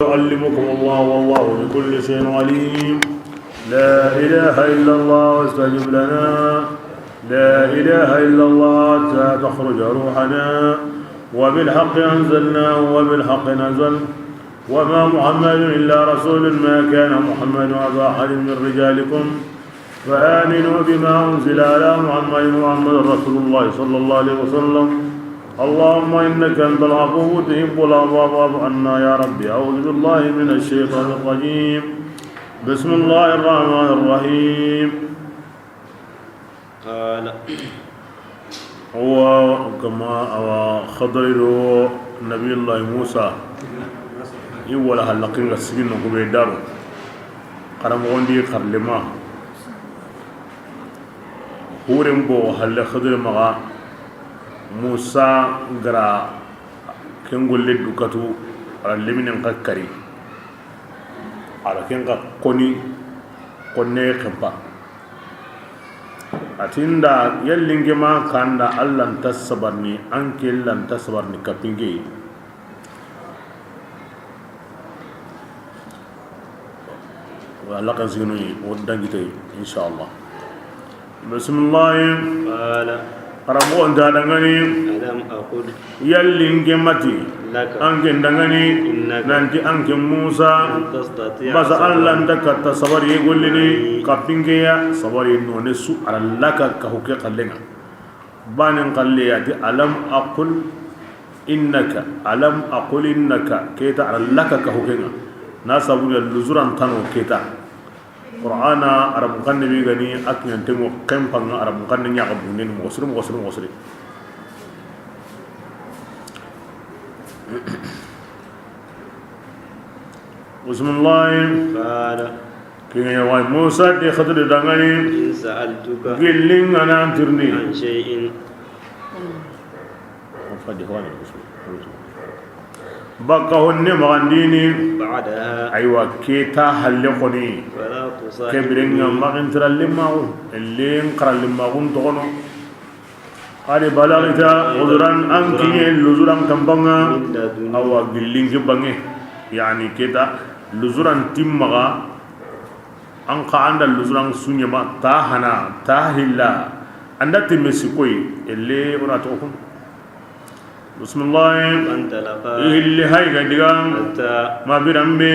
يعلمكم الله والله بكل شيء عليم. لا إله إلا الله واستجب لنا. لا إله إلا الله حتى تخرج روحنا. وبالحق أنزلناه وبالحق نزل. وما محمد إلا رسول ما كان محمد أبا أحد من رجالكم فآمنوا بما أنزل على محمد محمد رسول الله صلى الله عليه وسلم. اللهم إنك أنت العفو تحب العفو فاعف عنا يا ربي. أعوذ بالله من الشيطان الرجيم. بسم الله الرحمن الرحيم. قال هو كما خضر نبي الله موسى يولا هلقين السجن نقوم دارو قرم غندي خرلما هورم بو هل خضر مغا موسى غرا كنقول لدكتو على اللمن انقكري على كنقا قني خبا atinda yallinge ma kanda Allah tasabarni anke lan tasabarni kapinge wala kan signo wodangite inshallah. Bismillah. qala qaramo onda dangani alam aqul yallinge mati laka anke dangani nanti anke Musa tastati' basa Allah ndaka tasabari gollini kapinge ya sabari no ne su alaka ka hukke kallenga banin qalliyati alam aqul innaka keta alaka ka hukkenga nasabu luzuran tano keta qur'ana arab kanne bi gani akyan temo kempanga arab kanne nya ko bunen mo suru bismillah. qala kenya wa Musa de khadir dangani in sa'altuka gilling ana antirni an shay'in fadi hawani baka honne magandini ba'daha aywa keta halle khoni fala tusahib kebrenga magintra limaw ellen qaral limagun tono qali balagita udran anki luzuran kambanga awa gilling bange yani keta luzuran timmaga anka anda luzuran sunyama tahana tahilla anda timesikoy elle orato ko. Bismillah. anta laqa اللي هاي قديم hatta ما بيرمي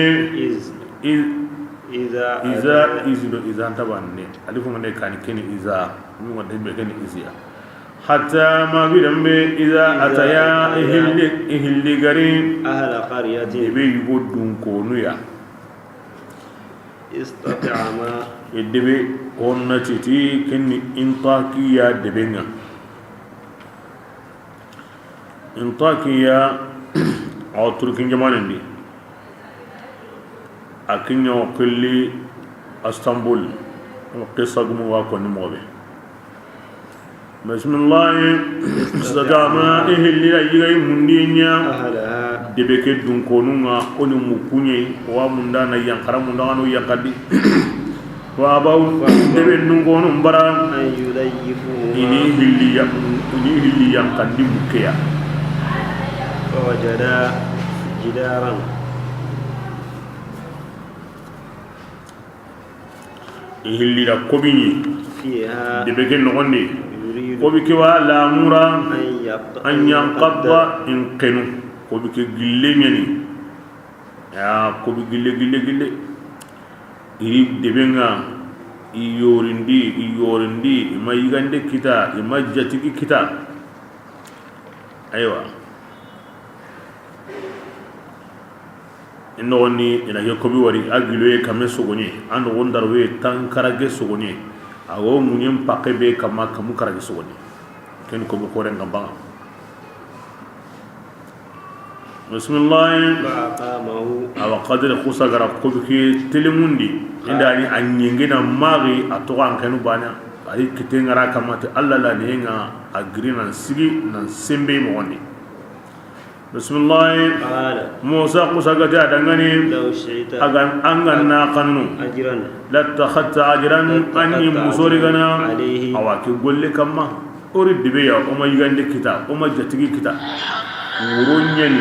إذا أنت باني ألفهم أنك كان كني إذا مو أنت بكني إذا حتى ما بيرمي إذا أتيا إهلي قريب أهل قرية يبي يبودون كونويا استطعما يدبي كون تي كني إنطاكيا دبينا إنطاكيا أو تركين جمالين دي أكينيو كلي اسطنبول قصة جموا كوني موبي. بسم الله. استجابنا اللي يجي مندينيا أهلها دبك دون كونونا أنو مكوني ومندانا ينكرم مندانو يكادي وأباو دبك دون كونو برا أن يضيفوهما ini hilli yankandi mukeya فوجدا جدارا hilli da kobini فيها debe ken nogondi يريد kobi ke wa lamura أن an yankabba in kenu kobi ke gille nyani ya kobi gille iri debe nga iyorindi ima yigande kita ima jatigi kita aywa inogoni ina ke kobi wari agiloye kame sogonye ando wondarwe tankarage sogonye awo munyen pakebe kama kamu karage sogonye ken kobi kore ngambanga. Bismillah. فأقامه awa qadre khusa gara kobi ke telemundi indani anyengena mari atoka ankenu bana ari kitengara kamate alla la nenga agrina sigi nan sembe mo woni. Bismillah. قال Musa khusa gata dangani لو شئت agan anganna qannu أجرا la takhatta ajran anni musori gana عليه awaki golle kamma ori dibe ya o ma yigande kita o ma jatigi kita wuronyen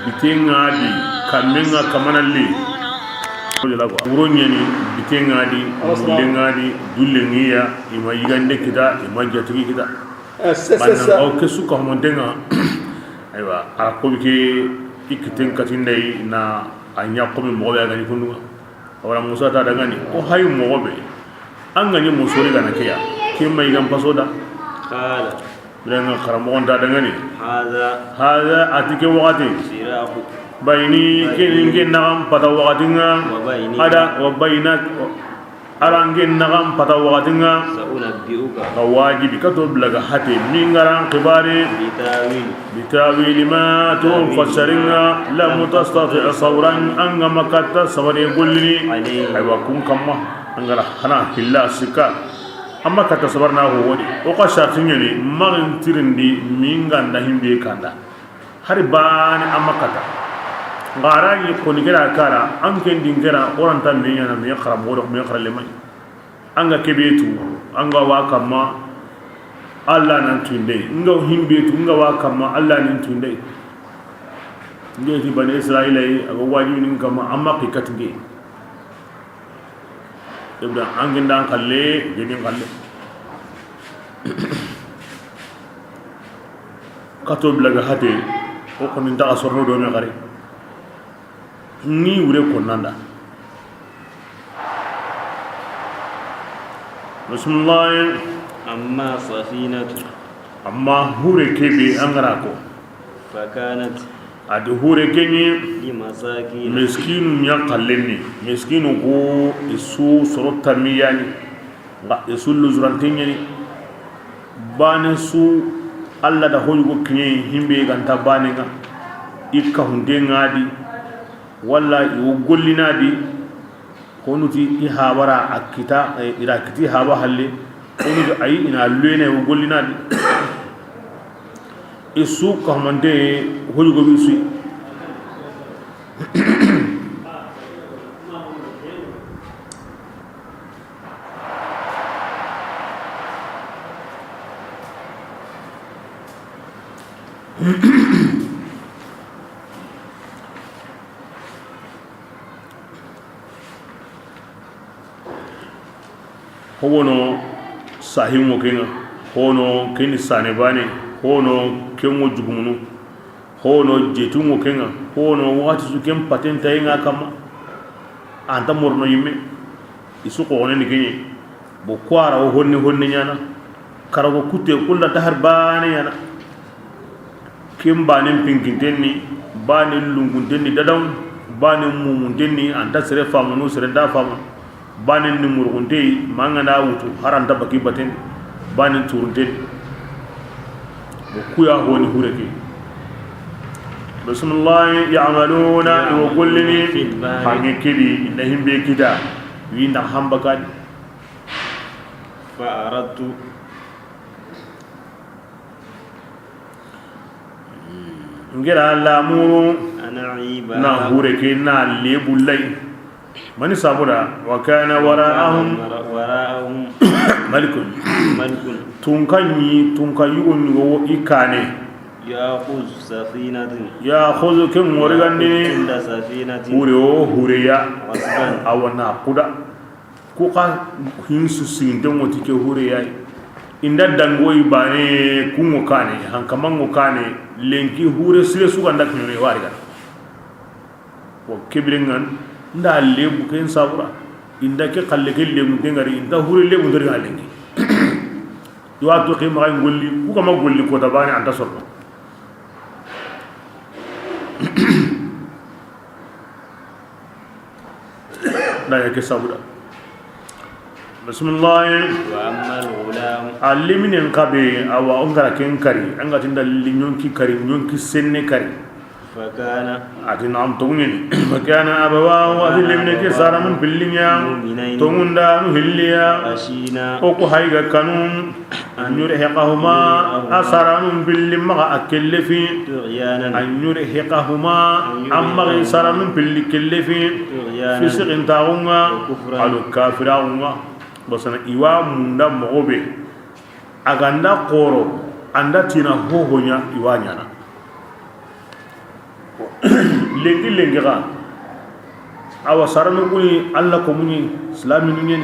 bitenga di kamenga kamanalli uronyani bitengadi mulengadi dullengiya ima yigande kita ima jatigi kita banna o kesu ko mondenga aywa ko ke ikiten katindai na anya ko mi mo ga ni kunu wala musa ta daga ni o hayu mo be an gani musori ga na kiya kin mai gan fasoda qala bilan karamo on ta daga ni hada atike waqati sirahu bayni kin nagam pada waqatinga ada wa bainat arangin nagam pada waqatinga saunabbiuka wajibi kato blaga hati mingaran qibari bitawil ma tunfasaringa la mutastati sawran anga makatta sawari gulli aywa kun kamma angara hana hilla sika amma kata sabarna ho wodi o ka shatin yani marin tirindi minganda himbe kanda hari bani amma kata ngarani ko ni gara kara an ken dingera oranta me yana me kharam wodo me kharale mai anga kebetu anga wa kama Allah nan tunde nga himbe tu nga wa kama Allah nan tunde ngeti bani Israila yi aga wajibi nin kama amma kikatinge ibda angindan kalle gedin kalle kato blaga hate o ko nin ta asorno do me khari ni wure ko nanda bismillah amma safinatu amma hure kebe angara ko fakanat adu hure kenyi limasakin miskinu nya kallenni miskinu ko isu sorota miyani nga isu luzrantini bane su alla da hoygo kinyi himbe ganta bane nga ikka hunde ngadi walla yu gollinadi konuti ihabara akita irakiti haba halle konuti ayi ina lene yu gollinadi isu kamande hoygo bisu hono sahimu kenga hono keni sane bane hono kengo jugumunu hono jetungo kenga hono wati su kem patenta inga kama anta morno yimme isu ko woni kenye bo kwara o honni nyana karago kutte kulla dahar bane yana kem bane pinkintenni bane lunguntenni dadaw bane mumuntenni anta sere famunu sere da famu banin ni murgunde mangana wutu haranta baki baten banin turunde kuya honi hureke bismillah ya'maluna wa kullini hangi kidi indahim be kita winda hambaka fa aradtu ngira lamuru ana iba na hureke na lebulai mani sabura wa kana wara'ahum malikun tunkanyi onyo ikane ya khuz safinatin ya khuz ken morgandi inda safinatin hureya awana kuda kuka hinsu sinte moti ke hureya inda dangoyi bane kungo kane hankamango kane lenki hure sire suka ndak nyore wariga ko kibringan nda lebu ken sabura inda ke khalle ke lebu dengari inda hure lebu ndori halengi yo to ke ma ngolli ku kama golli ko tabani anta sorno da ya ke sabura bismillah wa amma al-ghulam alimin kabe awa ongara ken kari anga tinda linyonki kari nyonki senne kari fakana atinam tungin fakana abawa wa dilimne ke saramun billinya tungunda nu hilliya ashina oku haiga kanun anyure heqahuma asaranun billim maga akellefi anyure heqahuma amma saranun billi kellefi fisiqin taunga alu kafiraunga basana iwa munda mogobe aganda qoro anda tina hohonya iwanyana lengi ga awa sarano kuni alla ko muni islami ni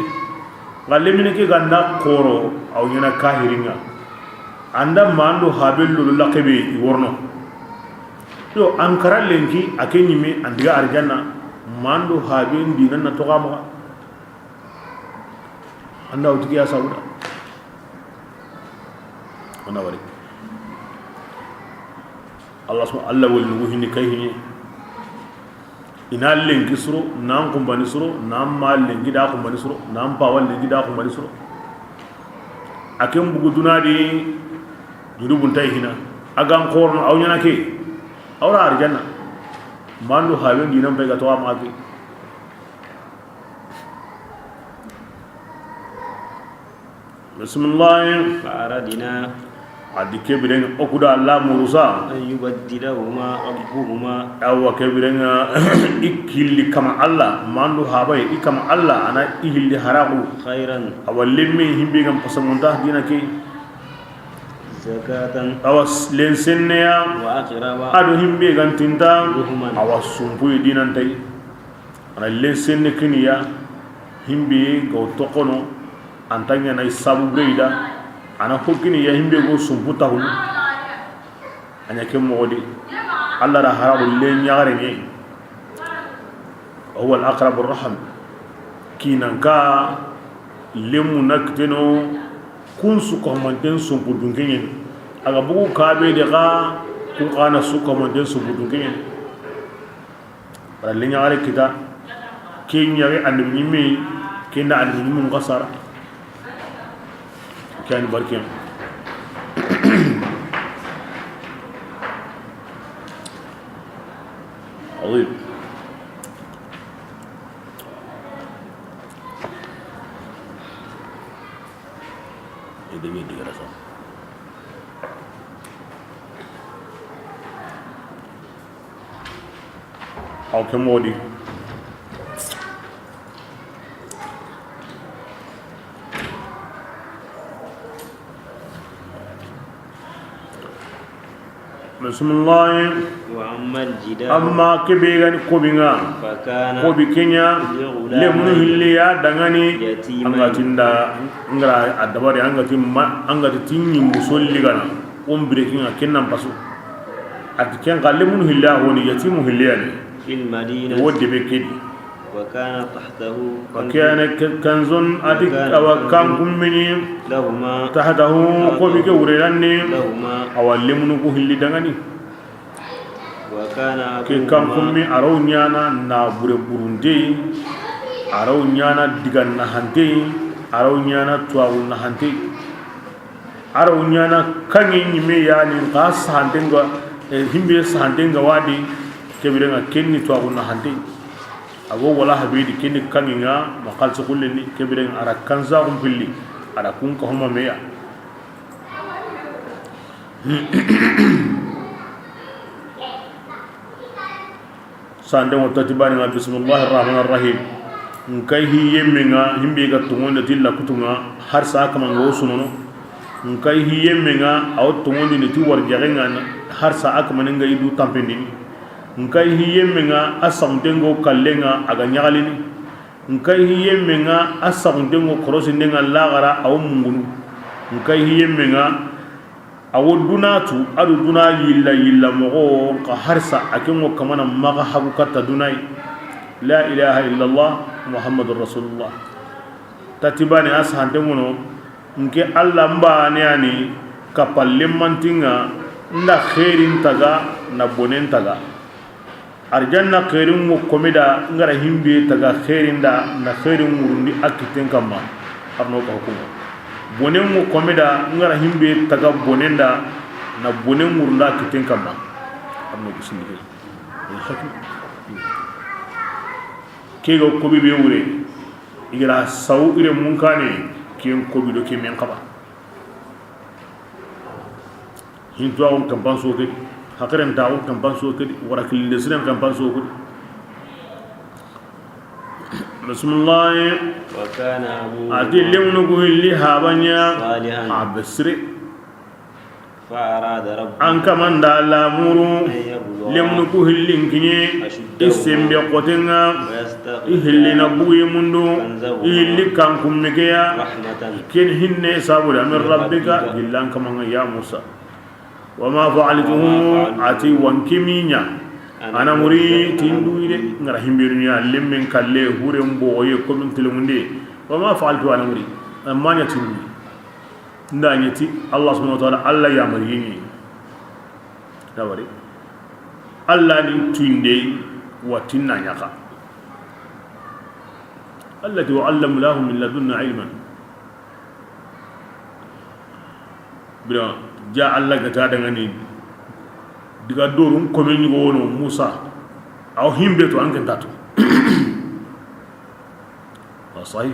ngalle mini ke ganda koro aw nyana kahiringa anda mando habellu laqabi worno yo ankara lengi akenyi me andiga arjanna mando haben dinan na to gama anda uti ya sauda ona wari Allah subhanahu Allah wal nuhini kayhini ina lengi suro nan kumbani suro nan mal lengi da kumbani suro nan pawal lengi da kumbani suro akem bugu dunadi jurubun tayhina agan korno awnyana ke awra arjanna mando haben dinan be ga to amaki bismillah فأردنا adi kebiren okuda Allah murusa أن يبدلهما ربهما awa kebiren ikilli kama Allah mando habai ikama Allah ana ihilli haraku خيرا awallimmi himbe gam pasamunta dina ke زكاة awas lensenneya وأقرب ado himbe gam tinta رحما awas sumpuy dinan tay ana lensenne kiniya himbe go tokono antanya nay sabu beida ana hokini ya himbe go sumputa hulu anya ke modi Allah ra harabu le nyaare ni huwa al-aqrab ar-rahim kinanka lemu nakteno kun su ko manten sumpu dungin aga bugu kabe de ga kun kana su ko manten sumpu dungin ra le nyaare kita kinyare annabi mi kinda annabi mun qasara كان بركين عظيم إذا مين دي رسم أو كمودي بسم الله وأما الجدار أما كبيرا كوبينا فكان كوبي كينيا لمن هليا دعاني يتيما أنغاتيندا أنغرا أدباري أنغاتيني مسولي غانا بريكينا كنا باسو أتكين قال لمن هليا هوني يتيم هليا في المدينة ودي بكيدي وكان تحته وكان كنز أتك أو كم مني لهما تحته كوبي كوريلاني لهما أو لمن هلي دعاني وكان ke kan kummi araw nyana na bure burunde araw nyana digan na hante araw nyana tuawu na hante araw nyana kangi nyime yani ka sahantenga himbe sahantenga wadi kebirenga kenni tuawu na hante ago wala habidi kenni kanginga makal sukulni kebirenga ara kanza umpilli ara kun ko homa meya sande mo tatibani ma bismillahir rahmanir rahim nkai hi yemmenga himbe ga tungonde tilla kutunga har sa kama ngo sunono nkai hi yemmenga aw tungonde ni ti war jarenga har sa akama nga idu tampindi nkai hi yemmenga asam dengo kallenga aga nyagalini nkai hi yemmenga asam dengo korosi ndenga lagara aw mungunu nkai hi yemmenga awodunatu adu duna yilla mogo ka harsa akingo kamana maga hagu katta dunai la ilaha illallah muhammadur rasulullah tatibani ashante muno nke alla mbane ani kapalle mantinga nda khairin taga na bonen taga arjanna khairin mo komida ngara himbe taga khairin da na khairin murundi akiten kamma arno ka hukuma bonen mo komeda ngara himbe taga bonenda na bonen murunda kiten kamba amno bismillah hakim kego ko bibe wure igira saw ire munkane ken ko bido ke men kaba hinto on kampan so ke hakaren taw kampan so ke warakil lesren kampan so ke bismillah وكان أبوه أدلهم نقول لي هابنيا صالحا عبسري فأراد ربه أنك من دالا مورو أن يبلغ lemnu ku hillin kinye isembe qotenga ihillina buye mundu ihilli kankum megeya ken hinne sabula min rabbika gillan kamanga ya Musa wama fa'altuhu ati wankiminya ana muri tinduide ngara himbirnya lemmen kalle hure mboye komin telemunde wama fa'altu ana muri amanya tindu ndanyeti Allah subhanahu wa ta'ala Allah ya marini dawari Allah ni tinde watinna nyaka الذي وعلم له من لدنا علما بلا جاء الله كتادا غني diga dorum ko men go wono Musa aw himbe to anken tatu wasai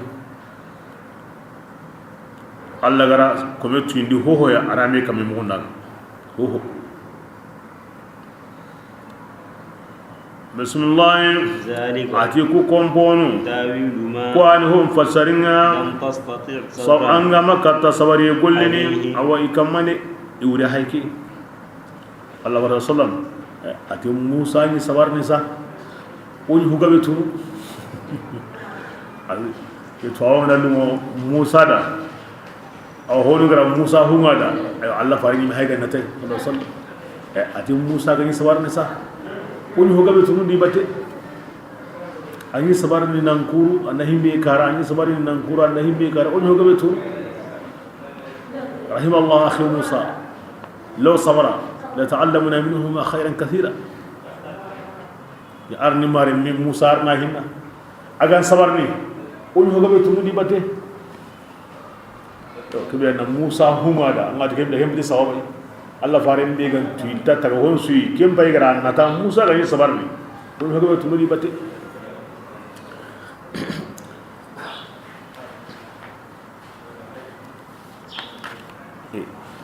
Allah gara ko metu indi hoho ya arame kam mo ndan hoho bismillah ati ku kompono ko an hum fasaringa so anga makata sabari golleni awa ikamane iwre hayki Allah wa sallam ati Musa ni sabarni sa oni hugabe tu ali ke tawon dalu Musa da aw honu gara Musa hungada ayo Allah farini mi hayga natay Allah sallam ati Musa gani sabarni sa oni hugabe tu ndi batte ani sabarni nankuru anahimbe kara ani sabarni nankuru anahimbe kara oni hugabe tu rahim Allah akhi Musa law sabara لتعلمنا منهما خيرا كثيرا يا ارني مار من موسى ارنا هنا اغان صبرني اون هوغبه تمودي باتي تو كبينا موسى هما دا ngati kebe hemdi sawaba Allah farin be gan tuita taga hon sui kem bay gara nata Musa ga sabarni oon hoogabe tumudi bate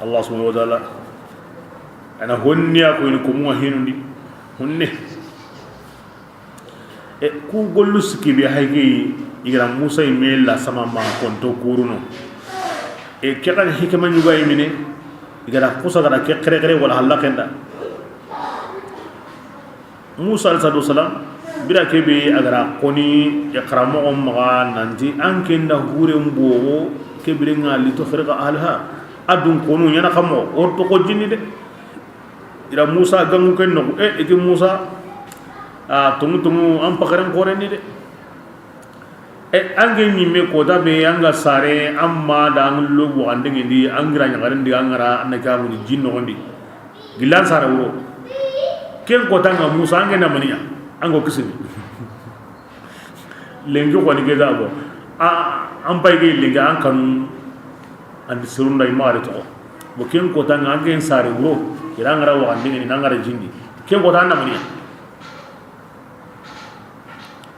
Allah subhanahu wa ta'ala ana honniya ko ni ko mo hinundi honne e ku gollu sikibe hayge igra Musa imela sama ma konto kuruno e kekan hikama nyuga yimine igra kusa gara ke kere wala halakenda Musa alayhi salam bira kebe agara koni yakramo umma nanti ankenda hure mbowo kebire ngali to khirqa alha adun konu yana kamo orto ko jinni de ira Musa gangu ken no eti Musa tumu am pakaran kore ni de ange ni me ko da be anga sare amma da ngullo bo ande ngi angira nyagaran di angara anaka mu di jinno ngondi gilan sare wo ken ko tanga Musa ange na maniya ango kisini lenjo ko ni geda bo am pay ge linga an kan andi surunda imare to bo ken ko tanga ange sare wo irangara wa andini nangara jindi ken ko tanna mani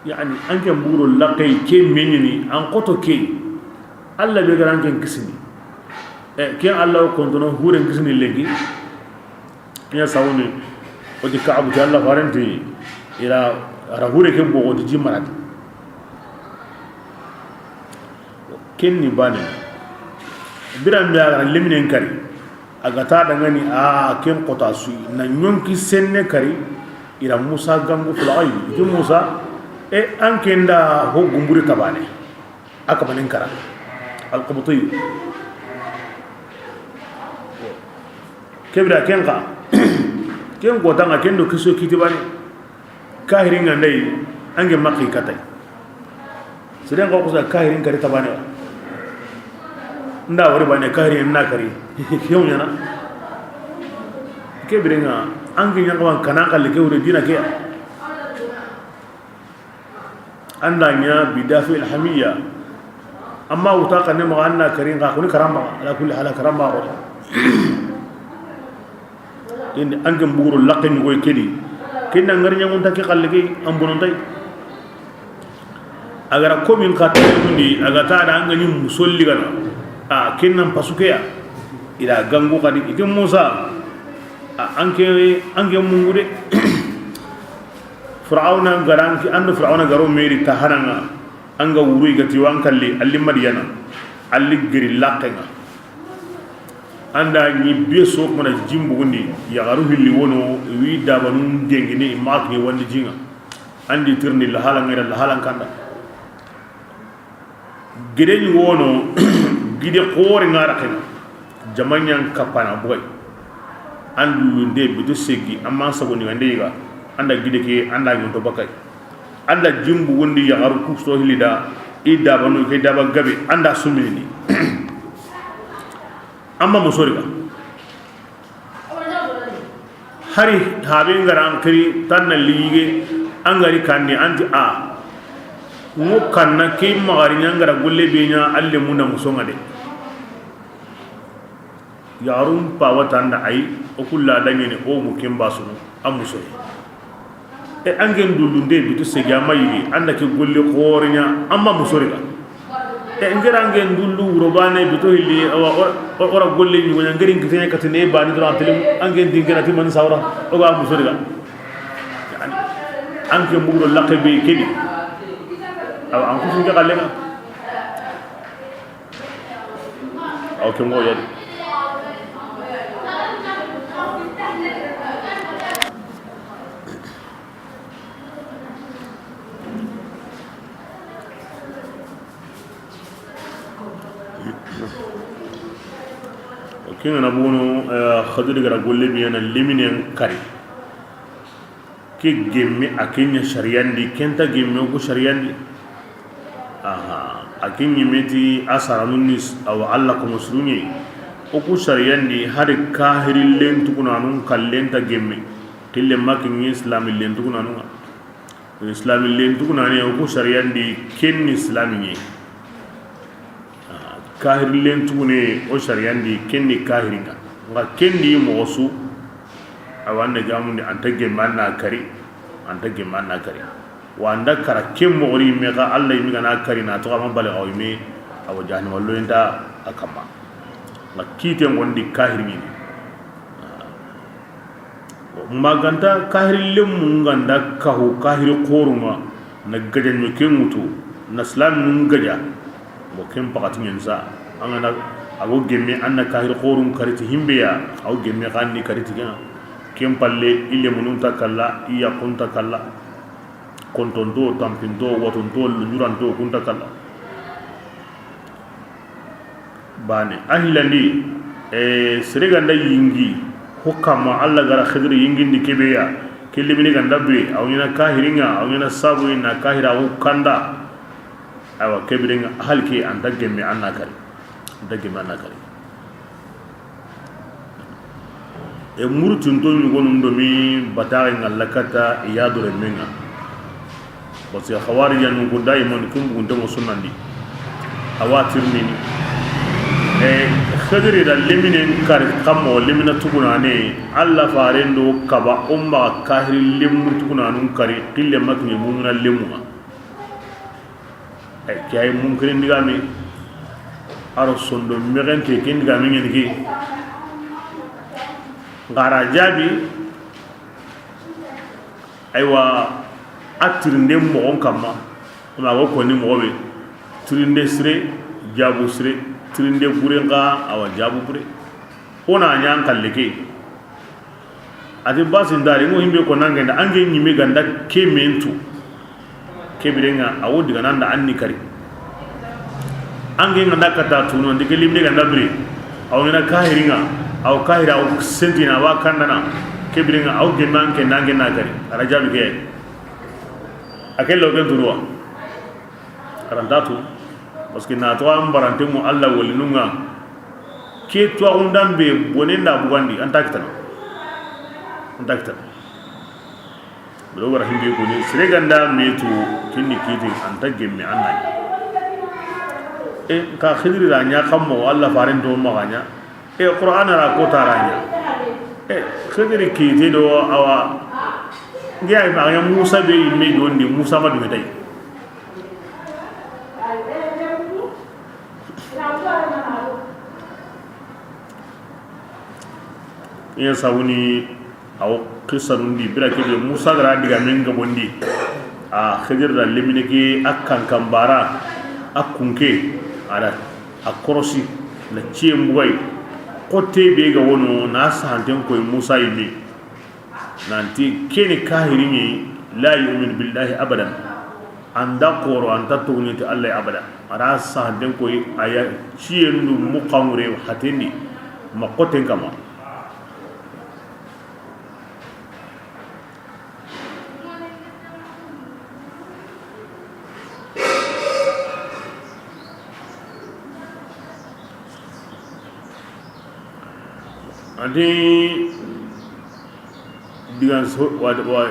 yani anke mburo laqay ke menini an qoto ke alla be garan ken kisini ken alla ko dono hure kisini legi ya sawni o di kaabu alla farenti ira ara hure ke bo di jimarat ken ni bani biram ya garan liminen kari agata dangani ken qota su na nyonki senne kari ira Musa gangu fulay di Musa ankenda ho gumburi tabane akabanen kara alqabti kebra kenka ken qota nga kendo kiso kitibane kahirin ngandai ange makki katay sidan ko kusa kahirin kari tabane nda wari bane kahirin na kari yow nyana ke birenga angi nyanga kana kalle ke wure dina ke andanya bidafi alhamiyya amma utaqa ne ma anna karin ga kuni karamba ala kulli hala karamba ko indi angi mbuguru laqin goy kedi kinna ngar nyangun take kalle ke ambonon tay agara komin khata ni agata da angani musolli gana kinnan pasukeya ila gangu kadi ite Musa anke mungude Fir'auna garanki ando Fir'auna garo meri taharanga anga wuri gati wankalli alli madiyana alli giri laqenga anda ni be so mana jimbu gondi ya garu hilli wono wi dabanu dengini mak ni wandi jinga andi tirni la halan ngera la halan kanda gide ni wono gide khore ngara ken jamanyan kapana boy andu nde bidu segi amma saboni wande ga anda gide ke anda ngonto bakay anda jimbu wondi ya garu ku so hilida i dabanu ke daba gabe anda sumini amma musori ka hari habe ngaran kiri tanna lige angari kandi anti a ngo kanna ke magari ngara golle benya alle muna musonga de yarum pawatanda ay o kulla dangene o mu kemba sunu amusori e angen dulunde bitu segama yidi anda ke golle khorinya amma musori ka e ngara ngen dullu robane bitu hilli ora golle ni wona ngari ngitene katene bani do antelem angen dingena ti man sawra o ga musori ka yani anke mugro laqabi kidi aw an kufu ga galega aw ke mo yadi kinga na bono khadri gara golle bi yana liminen kari ke gemme akenya shariyandi kenta gemme ko shariyandi aha akenyi meti asara nunnis aw alla ko musruni o ko shariyandi har kahiri len tukunanun kallenta gemme tille makin islam len tukunanun islam len tukunani o ko shariyandi ken islami kahir len tugune o shariyandi kenni kahiringa nga kenni mo osu awande gamunde anta gemanna kari wanda kara kemmo ori mega alla yimi gana kari na to amma bale awime aw jahni wallo enda akama nga kite ngondi kahirmi maganta kahir lem nganda kahu kahir qoruma na gajan kemutu na islam nun gaja bo kem pakati nyensa angana ago gemme anna kahir qorum kariti himbeya aw gemme ganni kariti gana kem palle ille munun takalla iya kunta kalla kontondo tampindo watonto luranto kunta kalla bane ahlani siriganda yingi hukama alla gara khidri yingi ni kebeya kellimini ganda be aw nyina kahiringa aw nyina sabu na kahira hukanda awa kebirenga halki anda gemme annakari e murtun to mi gonum do mi batare ngallakata iyadure menga basi khawari yanu ko daimon kum gunde mo sunnandi awatir ni e khadri dal liminen kar kammo limina tugunane alla farendo kaba umma kahir limu tugunanun kari qille makni mumna limu kay mum kren digami aro sondo merente ken digami ngeni ki ngara jabi aywa atrinde mo on kamma ma go ko ni mo be trinde sire jabu sire trinde burenga awa jabu bure ona nyang kalleke ati basin dari mo himbe ko nangenda ange nyime ganda kementu kebirenga awodi gananda anni kari ange nganda kata tuno ndike limne ganda bri aw ngena kahiringa aw kahira aw sentina wa kandana kebirenga aw geman ke nange na kari arajabi ke akello ke durwa arandatu parce que na to am barante mu alla wolinunga ke to undambe bonenda bugandi antakita bro wara himbe ko ni sreganda metu kinni kiti anta gemme annay e ka khidri la nya kammo alla farendo maganya e qur'ana ra ko taranya e khidri kiti do awa ngiay ma ya musa be me do ndi musa ma do tay ya sawuni aw qisarundi birake be musa gara diga menga bondi a khidir da liminiki akkan kambara akunke ada akorosi na ciembugai qote be ga wono na santen ko Musa yimi nanti kene kahiri ni la yu'min billahi abadan anda qoro anta tugni ta Allah abada ara santen ko aya ciyendu muqamure hateni ma qoten kama adi digan wa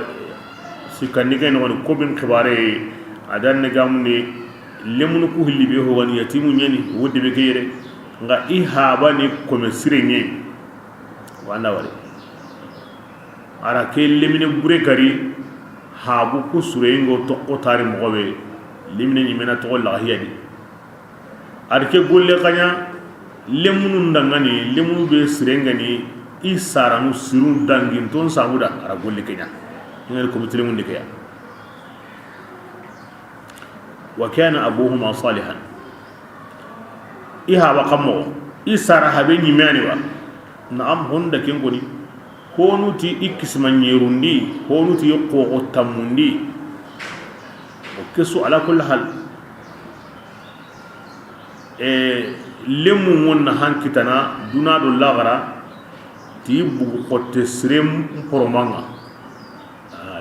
sikandi kay no ko bin khibare adan ne gamni lemunu ku hilli be ho wani yatimu nyani wodde be kayre nga ihaba ni ko me sirenye wanda wale ara ke lemine bure kari habu ku surengo to ko tari mo be lemine ni mena to la hiyadi ar ke golle kanya lemunu ndangani lemunu be sirengani isaranu sirun dangin ton samuda ara golle kenya ngel ko mitile mun dikaya wa kana abuhuma salihan iha wa qammo isara habe ni mani wa na'am honda ken goni honuti ikisman yerundi honuti ko tamundi o kesu ala kulli hal lemu wonna hankitana duna do lagara ti bugu xotte sirem poromanga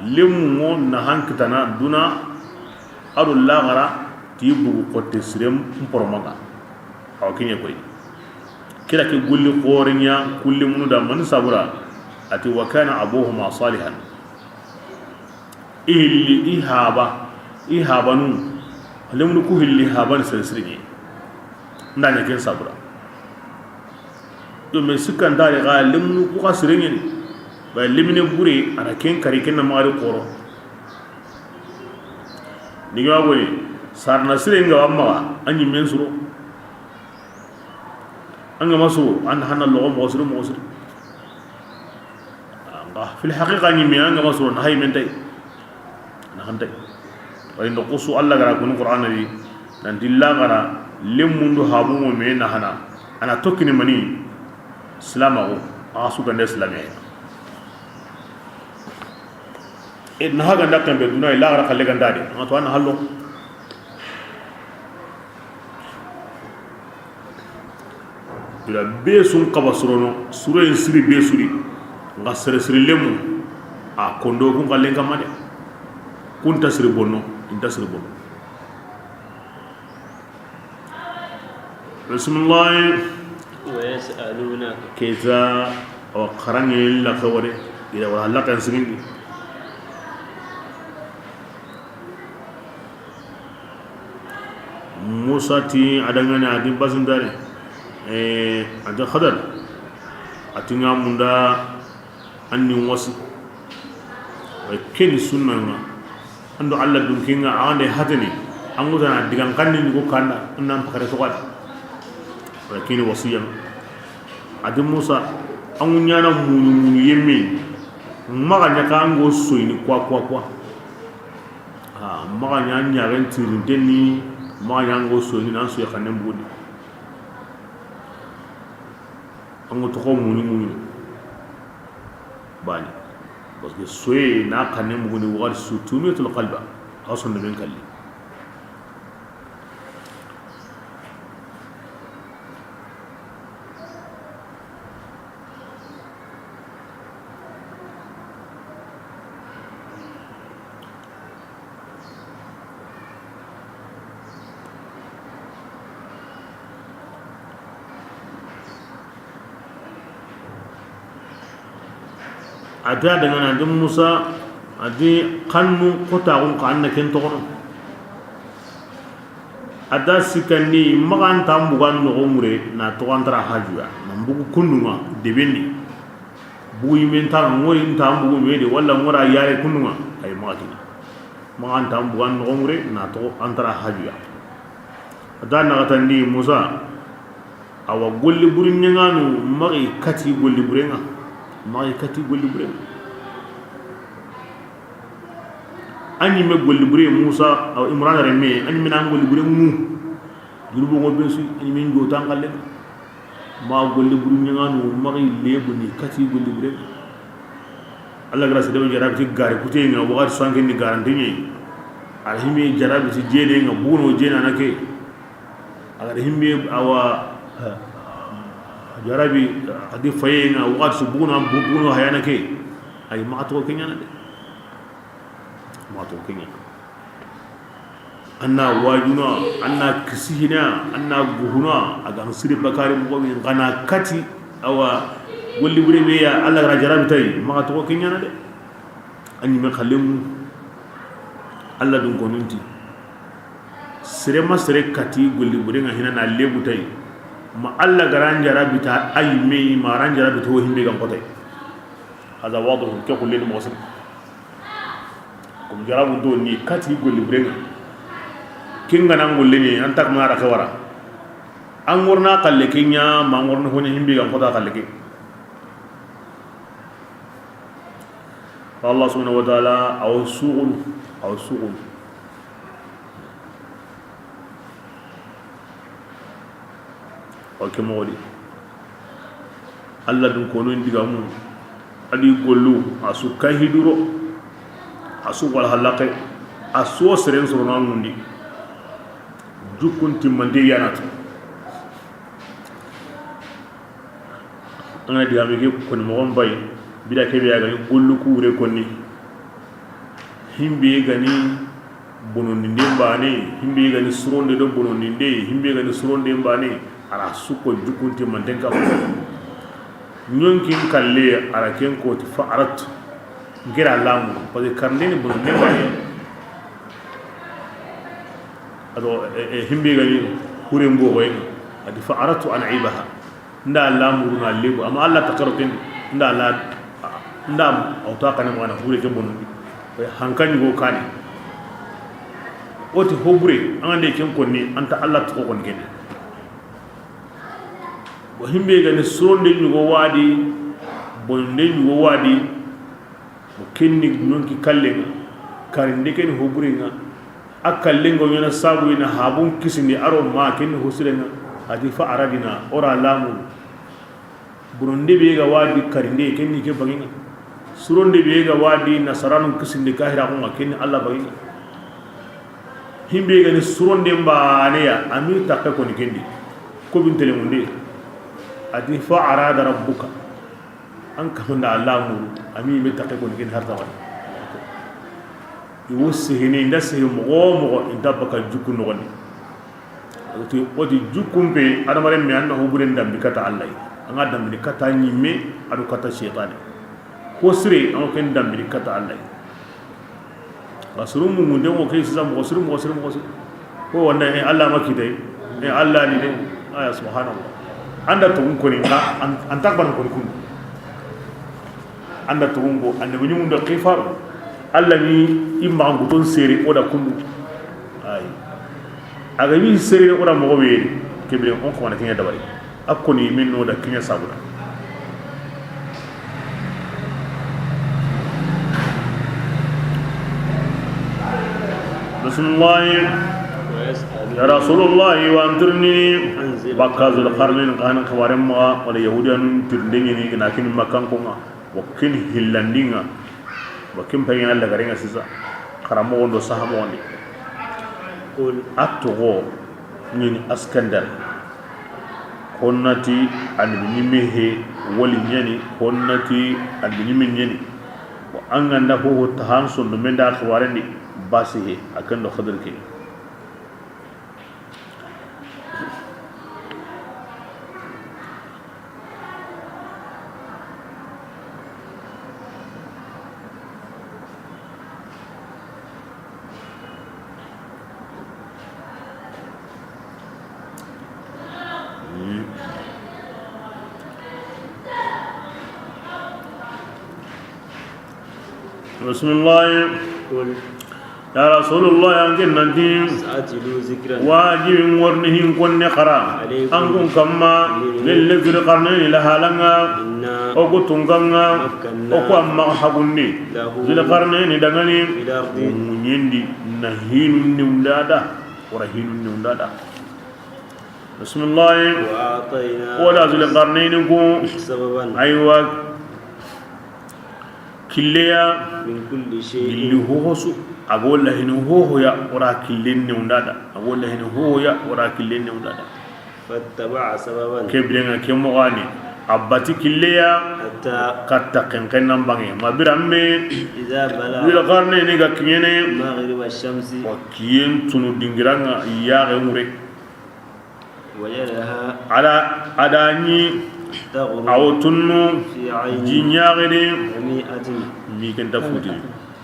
lemu wonna hankitana duna ado lagara ti bugu xotte sirem poromanga aw kinya koy kila ke gulli qorinya kulli munu da man sabura ati wa kana abuhuma salihan ihli ihabanu lemu ku hilli haban sirri ndanya ken sabura do me sikan dare ga limnu ku khasirin ba limne bure ana ken kari ken na mari qoro diga woni sarna sirin ga amma anyi men suro anga masu an hanna logo mo suro anga fil haqiqa ni mi anga masu na hay men tay na hantai wa in qusu alla gara kun qur'an ni nan dilla gara lemundu habu mo me na hana ana tokkini mani islamago asu gande islamiyya na haga ndakkan be duna ila gara khalle gandade to an hallo ila be sun qaba surono suro en siri be suri nga sere siri lemu a kondo kun khalle ngamade kun tasri bonno intasri bonno بسم الله ويسألونك كذا وقرن لك وري إذا وهلك انسرين موسى تي أدعنا عدين بسنداري عند خدر أتينا مندا أني واسي وكين سنة عنده الله دمكينا عنده هاتني أنغو زنا دكان كني نقول كنا نام بكرة سواد lakini wasiyan adi Musa an nyana munu yemme maga nyaka ngo soyni kwa maga nyanya ren tirindeni maga ngo soyni nan so yakane mbudi an to ko munu bani parce que soye na kanem mbudi wa sutumiyatul qalba ason ben kalli ada dengan adi Musa adi kannu kota kun kanna ken tokono ada sikandi magan tambugan no umre na to antara hajua nambugu kunduma debendi bugu inventa ngori tambugu mede wala ngora yare kunduma ay magina magan tambugan no umre na to antara hajua ada na gatandi Musa awa golli burin nyanganu magi kati golli burenga magi kati golli bure ani me golli bure Musa aw Imran reme ani me nan golli bure mu durubo ngo besu ani men do tangalle ma golli buru nyanganu mari lebu ni kati golli bure Allah grâce de jarabi ti gari kuté nga wagar sanke ni garanti ni alhimi jarabi ti jede nga buno jena nake agar himbe awa jarabi adi faye nga wagar su buno hayana ke ay ma to kenya na de ma to kenya anna wajuna anna kisihina anna guhuna aga siri bakari mo min kana kati awa golli bure be ya Allah ra jarabi tay ma to kenya na de anni me khalem Allah dun gonunti sire ma sire kati golli bure nga hina na lebu tay ma Allah garan jarabi ta ay me ma ran jarabi to himbe gam ko tay hada wadu ke kulli mo wasim kum jarabu do ni kati golli bure nga kinga nan golle ni an tak mara kawara an ngurna kalle kinya ma ngurna honya himbi gam kota kalle ki Allah subhanahu wa ta'ala aw su'ul o ke modi Allah dun ko non digamu adi gollu asu kahiduro asu wal halaqe asu seren surna mundi jukunti mande yanata ana diga mi ke kon mo on bay bida ke be yaga gollu ku re konni himbe gani bonondi ndembane himbe gani suronde do bonondi nde himbe gani suronde mbane ara suko jukunti mande ka nyonkin kalle ara ken ko ti fa'arat ngira lamu parce que karne ni bonondi mbane ado himbe gani hure mbo boy adi fa'aratu an ibaha nda lamuruna lebu amma Allah takarokin nda la nda auta kana mana hure ke bonu hankani go kani oti hobure an ande ken konni anta Allah to kon ken bo himbe gani sonde nyugo wadi bonde nyugo wadi bo kenni nonki kallenga karinde ken hobure nga akallengo yana sabu ina habun kisini aro ma ken hosirenga ati fa aradina ora lamu buronde be ga wadi karinde ken ni ke banginga suronde be ga wadi nasaranu kisinde kahira ko ken Allah banginga himbe ga ni suronde mbane ya ami takka ko ni kendi ko bin telemunde ati fa arada rabbuka an kamanda lamu ami me takka ko ni ken harta wadi iwussihini ndasihi mogo inta baka jukku nogoni oti jukkumpe adamaren me annahu buren dambi kata Allah anga dambi kata nyimme adu kata shaytan ko sire an ken dambi kata Allah asrum mu munde mo kay sisa mo suru ko wanda Allah makide Allah ni de aya subhanallah anda to ko ni an takban ko kun anda to ngo anda bunyum do qifar Allah ni imma nguton seri oda kundu ay aga mi seri oda mo be kebre on ko na kinya dabari akoni min no da kinya sabuna Rasulullah ya Rasulullah wa anturni bakazul qarnin kan kawaram ma wala yahudiyan tirndeni ni nakin makan ko ma wakin hillandinga wakin payina Allah garenga sisa karamo wondo sahamo woni kul atto ni askandar konnati albi mehe wali nyani konnati albi min nyani wa anganda ho tahanso no menda khwarandi basihe akando khadirke Bismillah ya Rasulullah yang nanti wajib warnihin kunne qara angkun kamma lil zikr qarnain la halanga o gutunganga o ko amma hagunni zil qarnain dangani nyindi nahinu niundada ora hinu niundada بسم الله وأعطينا ولا ذو القرنين سببا أيوة كليا من كل اللي شيء هو سو أقول له إنه هو يا ورا كلين وندا أقول له إنه هو يا ورا كلين وندا فاتبع سببا كبرنا كمغاني أبتي كليا حتى كتا كن نبغي ما برامي إذا ذو بلغ القرنين نيجا كيني مغرب الشمس وكين تنو دينغرانا يا غمري وجدها على أداني تغرب أو تنو في عين جينياغني حمئة ميكن تفوتي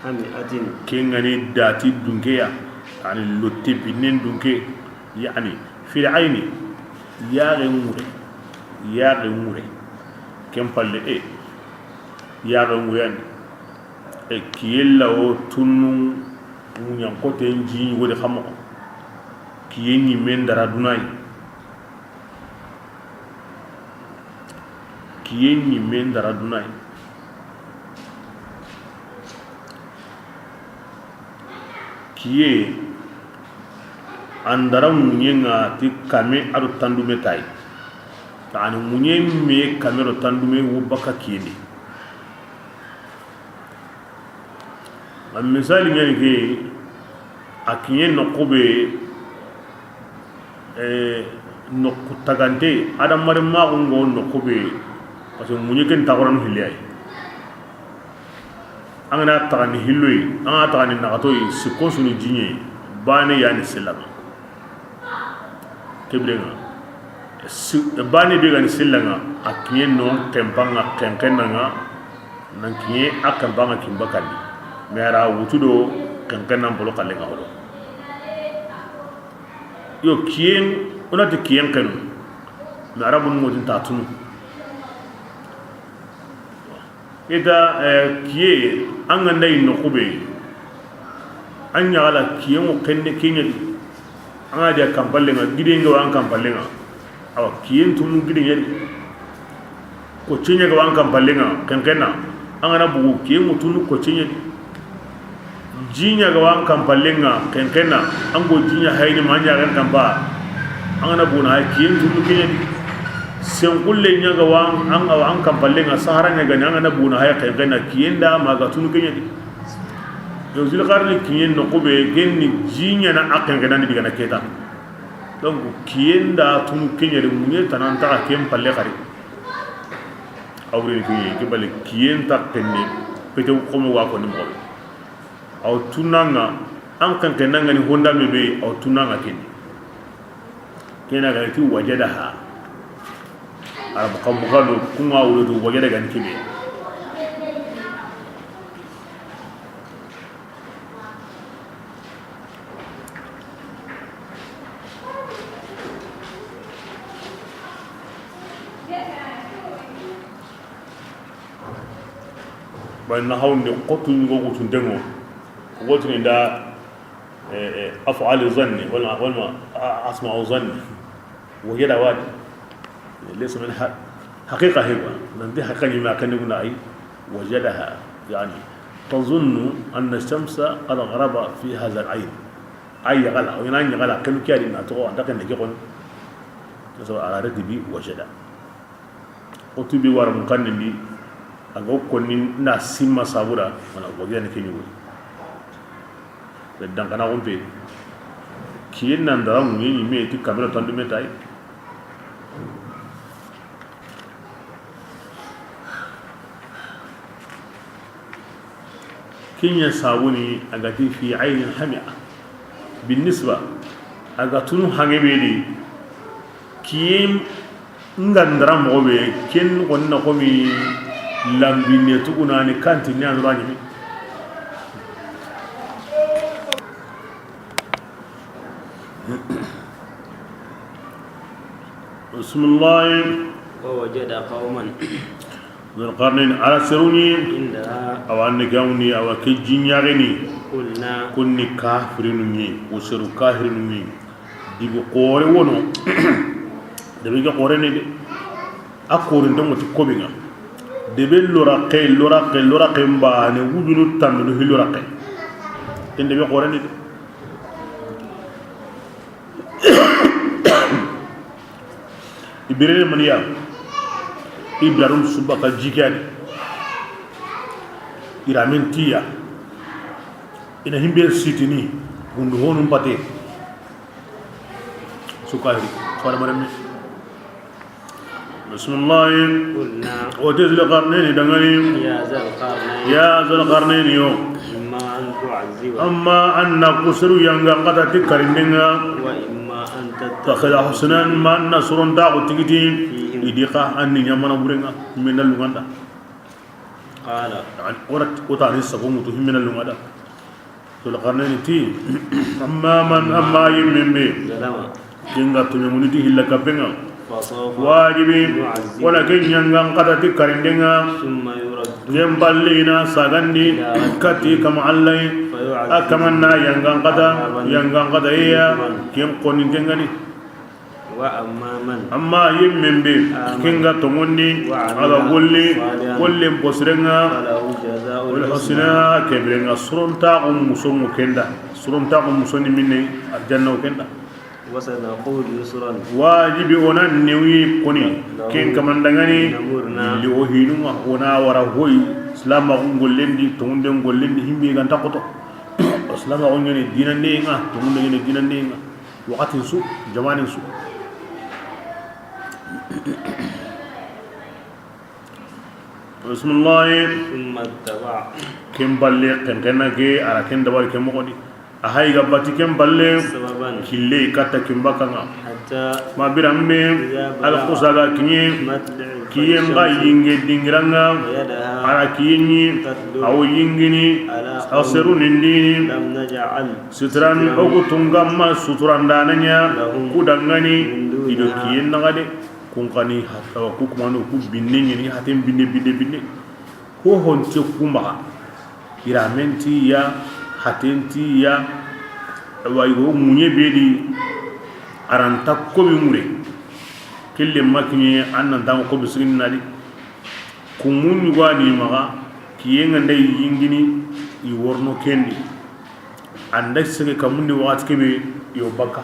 حمئة كينغني داتي دونكيا يعني لوتي بنين دونكي يعني في العين يا غمري يا غمري كم بالله يا غمري كيلا او تنو نيانكوتي نجي ودي خمو كيني من درا دوناي كيني من درا دوناي kiye andara munyenga ti kame ado tandume tay tani munye me kamero tandume wo baka kiyeni am misali ngani ke akiye nokobe no kutagante adam mare ma ngo nokobe parce que munye ken tagoran hilay angana tagani hilloy anga tagani nagatoy sikko sunu jinye bane yani selam kebrenga bane be gani selanga akiye no tempanga kenkenanga nankiye akambanga kimbakandi mera wutudo kenkena mbolo kalenga holo yo kien onati kien kenu mera bun modin tatunu ida kiye anga nay no kube anya ala kiye mo kenne kenya anga dia kampalenga gidenga wan kampalenga awa kiye tunu gidenga ko chinya ga wan kampalenga kenkena anga na bugu kiye mo tunu ko chinya jinya ga wan kampalenga kenkena ango jinya hayni manya ga kamba anga na buna kiye tunu kenya sen kulle nyaga wan an kampalenga sahara nyaga nyanga na buna haya kenkena kiyenda maga tunu kenya di yo zil qarni kiyen no kobe genni jinya na akenkena ni digana keta donc kiyenda tunu kenya de munye tanan ta kem palle khari awre ni ke bale kiyen ta tenne pete ko mo wa ko ni mo aw tunanga an kenkena ngani honda mebe aw tunanga kenni kena ga ti wajadaha arabu kamugalo kuma wudu wajada gan kibe bayna hawndi qotun go gutun dengo gotun da af'al zanni wala asma'u zanni wajada wadi ليس من حقيقة هي دي حقيقة ما كان يقول أي وجدها يعني تظن أن الشمس قد غرب في هذا العين أي غلا وين أي غلا كانوا كارين أتوقع عندك إنك يكون سواء على رتبي وجدا قلت بي وار مكانني أقول كوني ناس سما صابورا ولا وجدا نكني يقول بدان كنا قوم بي كين نندرام مين يمي تكمل تندمي تاي كينيا صابوني أغاتي في عين حمئة بالنسبة أغاتونو حنجبيلي كيم ngandram obe ken wonna komi lambine tuguna ni kanti ni anurani mi bismillah ووجد قوما ذو القرنين على سروني عندها أو أن جاوني أو كجين يغني قلنا كوني كافريني وسرو كافريني دي بقوري ونو دبي قوري ني أقوري ندم تكوبينا دبي لوراقي مباني وجلو تامنو هي لوراقي تن دبي قوري ني ibirene maniya ibrarum subaka jikani iramen tiya ina himbe sitini gundu honum pate sukari fara marami bismillah قلنا وتزل قرنين دغني يا ذا القرنين يا ذا القرنين يو إما أن تعذب أما أن نقصر ينغا قد تكرندنا وإما أن تخذ حسنا ما نصر داغ تيجي يديقا أن يمنا برنا من اللغة قال ورت وتعني سبوم تهم من اللغة ذو القرنين تي أما يمن بي ظلم ينغا تنمونتي هلا كبنا فسوف واجبي يعذب ولكن ينغا قد تكرندنا ثم يرد ينبلينا ساغندي كتي كما الله أكملنا ينغان قد هي كم قونين تنغني وأما من أما يمن بي كنغا تموني على كل بسرنا فله جزاء والحسنى كبرنا سرون تاقم مسوم كندا سرون تاقم مسوني مني الجنة وكندا وسنقول يسرا واجب أنا نوي كوني كن كمان دعاني لوهينوا أنا ورا هوي سلام أقول لندي تمندم أقول لندي هم بيجان تقطع سلام أقول لندي دينا نيجا تمندم دينا نيجا وقت يسوع جمال يسوع بسم الله ثم اتبع كم بالله كنا كي على كن دبر كم مقدي أهاي قبتي كم بالله سببا كله كاتا كم بكنا حتى ما بيرامي القصاغا كني مطلع كيم غا ينجي دينغرانغا ويدها على كيني أو ينجني أسرو نندي لم نجعل ستران أو تونغاما ستران دانيا كودانغاني إدو كيين نغادي كونغاني حتى كوكمانو كوبينيني هاتين بيني هو هونتي كومبا إرامنتي يا هاتينتي يا وايغو مونيه بيدي aranta komi mure kille makni annan dam ko bisrin nadi kumun wani maga kiyenga ndey yingini i worno kendi anda sege kamundi wat kebe yo baka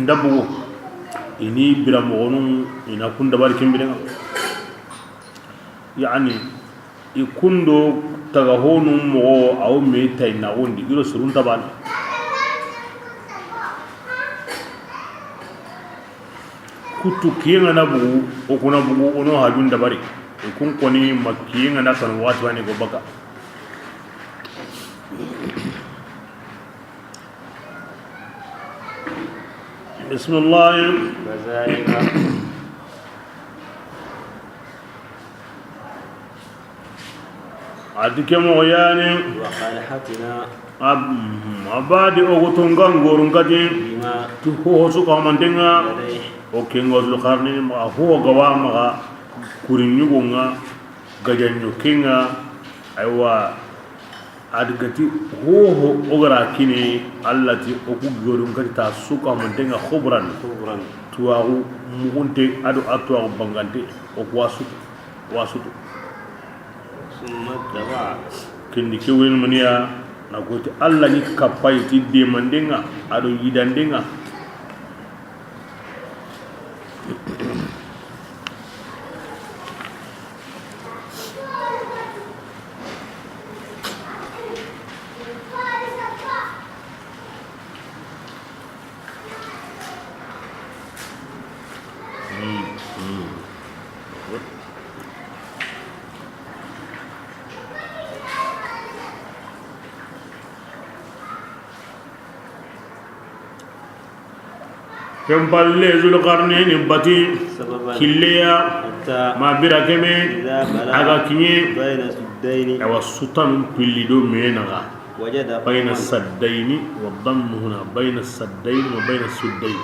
ndabu ini biramogonu ina kunda bari kembirenga yani ikundo taga honu mo aw me tay na wondi iro surun tabal kutu kiyenga na bugu okuna bugu ono hajunda bari ikun koni makiyenga na kan watu wani go baka بسم الله مزايا عدك مغياني وخالحتنا abadi ogutungan gorungati بما tuho suka mandenga لديه oke ngozul karni ma huwa gawa ma kurinyugonga gajanyo kinga aywa adgati ho ogara kini allati oku gorungati ta suka mandenga khubran كبرا tuwagu mugunte adu atwagu bangante oku wasutu ثم اتبع kindi kewel mania nagoti alla ni kapai ti de mandenga adu yidandenga kempalle zul qarnaini bati سببا killeya حتى ma bira keme إذا aga بلغ kinye بين سدين awa sutan pillido menaga وجد بين قوما السدين والضم هنا بين السدين وبين السدين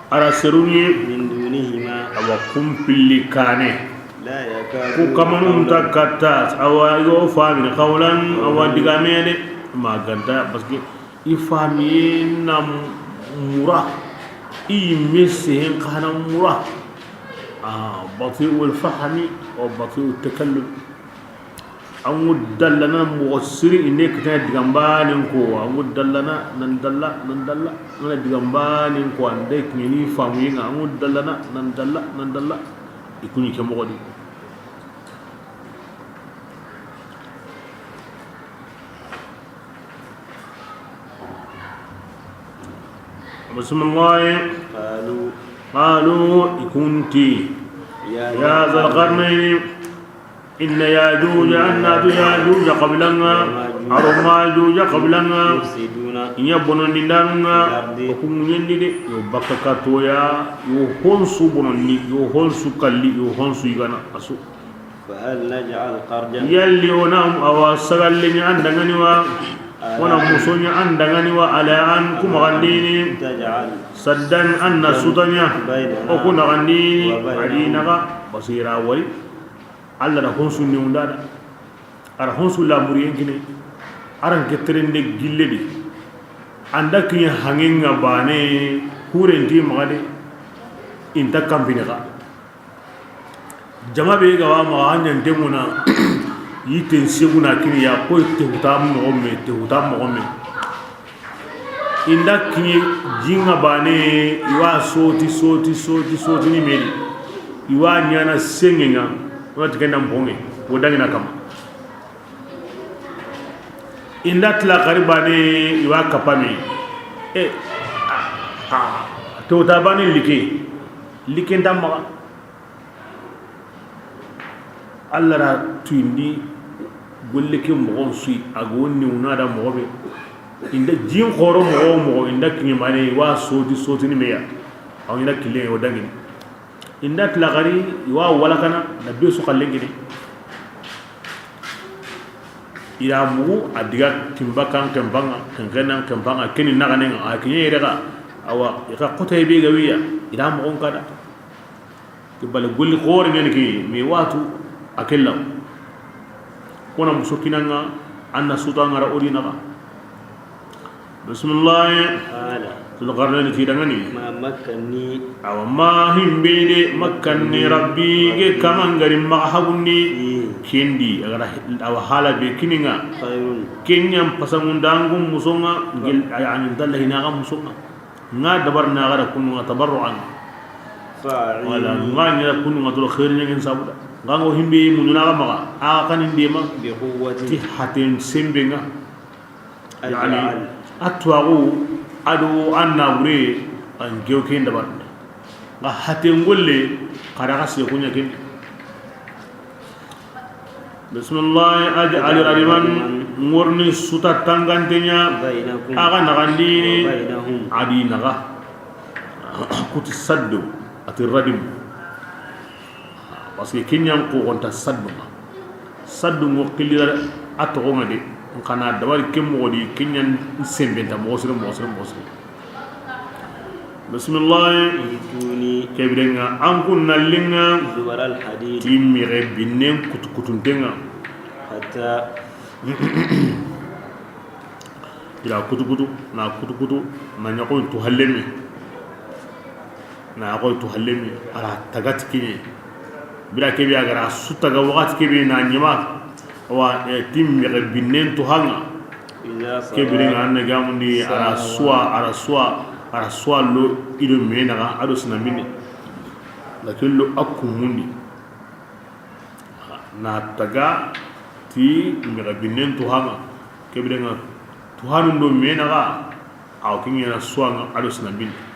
ara seruni من دونهما awa kumpilli kane لا يكاد ku kamanun takata awa yo fami qawlan awa digamede ma ganda parce que ifami nam mura i mesen kana mura bati'u al-fahmi wa bati'u at-takallum dallana muwassiri inek ta digambanin ko dallana nan dalla nan digambanin ko ande kini famu yinga dallana nan dalla ikuni ke mo godi bismillah قالوا كنتي يا ذا القرنين إن ياجوج أنات ياجوج قبلنا أرم ياجوج قبلنا إن يبنون لنا وكم يندي يبككاتو يا يهونسو بنوني يهونسو كالي يهونسو يغانا أسو فهل نجعل قرجا يلي ونام أو سغلني عندنا wana musonya andangani wa ala an kuma gandini saddan anna sutanya o kuna gandini adina ga basira wali alla da honsu ni undada ara honsu la muri ngine aran getrende gilledi andak ni hangenga bane kurendi magade inta kambine ga jama be ga wa ma hanyan demuna yiten seguna kini ya ko te hutam mo me inda kini jinga bane iwa soti ni meri iwa nyana sengenga wati kenda mbonge wodangina kama inda tla qaribane iwa kapami to tabani like ndama Allah ra tuindi golle ke mo sui agonni unada mo be inda jin khoro mo inda kinyi mane wa soti ni meya aw inda kile o dangini inda tlagari wa wala kana nabbi su khallengini ila mu adiga timbakan kembanga keni nagane a kinyi rega awa ka qotay be gawiya ila mo on kada to bal golli khoro ngene ki mi watu akella kona musokinanga anna sutanga ra odina ba bismillah ala tul qarnani fi dangani ma makkanni aw ma himbede makkanni rabbi ge kamangari ma habunni kendi agara aw hala be kininga khairun kenyam pasangundangum musonga ngel ayani dallahi naga musonga nga dabar na gara kunu tabarruan fa'il wala nganya kunu ngatul khairin ngin sabuda ngango himbe mununa ga maga a kanin dema bi quwwati ti haten sembenga yani atwago ado annabure an gewke ndabar nga haten golle kada ga se kunya ken bismillah aj'al ariman ngorni suta tangantenya bainakum aga nagandini bainahum adi naga kuti saddu ati radim parce que kinyan ko gonta saddu mo qilira atoko ngade kana dawari kemmo di kinyan sembenta mo sire bismillah ituni kebirenga an kunna linga zubar al hadid timire binnen kutukutuntenga hatta ila kutukutu na nyako to hallemi na ko to hallemi ala tagati kini bira kebi agara sutaga wakati kebi na nyima wa timire binnen to hanga kebirenga an gamundi ara suwa lo ido mena ado sinamini lakin lo akumundi na taga ti mira binen to hanga kebirenga to hanu do mena ga aw kinya suwa ado sinamini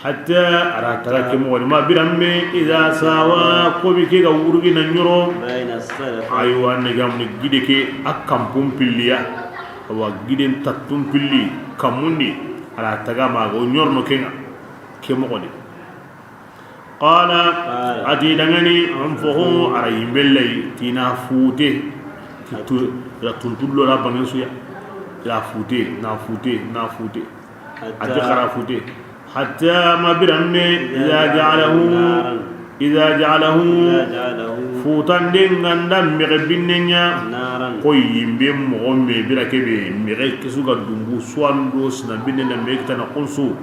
hatta ara taga kemo wani ma biramme idha sawa ko bi ke ga wurgi na nyoro bayna as-salaf aywa ne gamni gide ke akam pumpiliya wa giden tattum pilli kamundi ala taga ma go nyorno kenga kemo godi qala ati dangani anfuhu ara yimbelay tina fute tu la tuntullo la bangen suya la fute na fute ati khara fute hatta ma biramme ya ja'alahu إذا جعله جعله فوتان دين غندام مغبينيا نارا koy yimbe mogombe bira kebe mire kisu ga dungu swando sna binne na mekta na konsu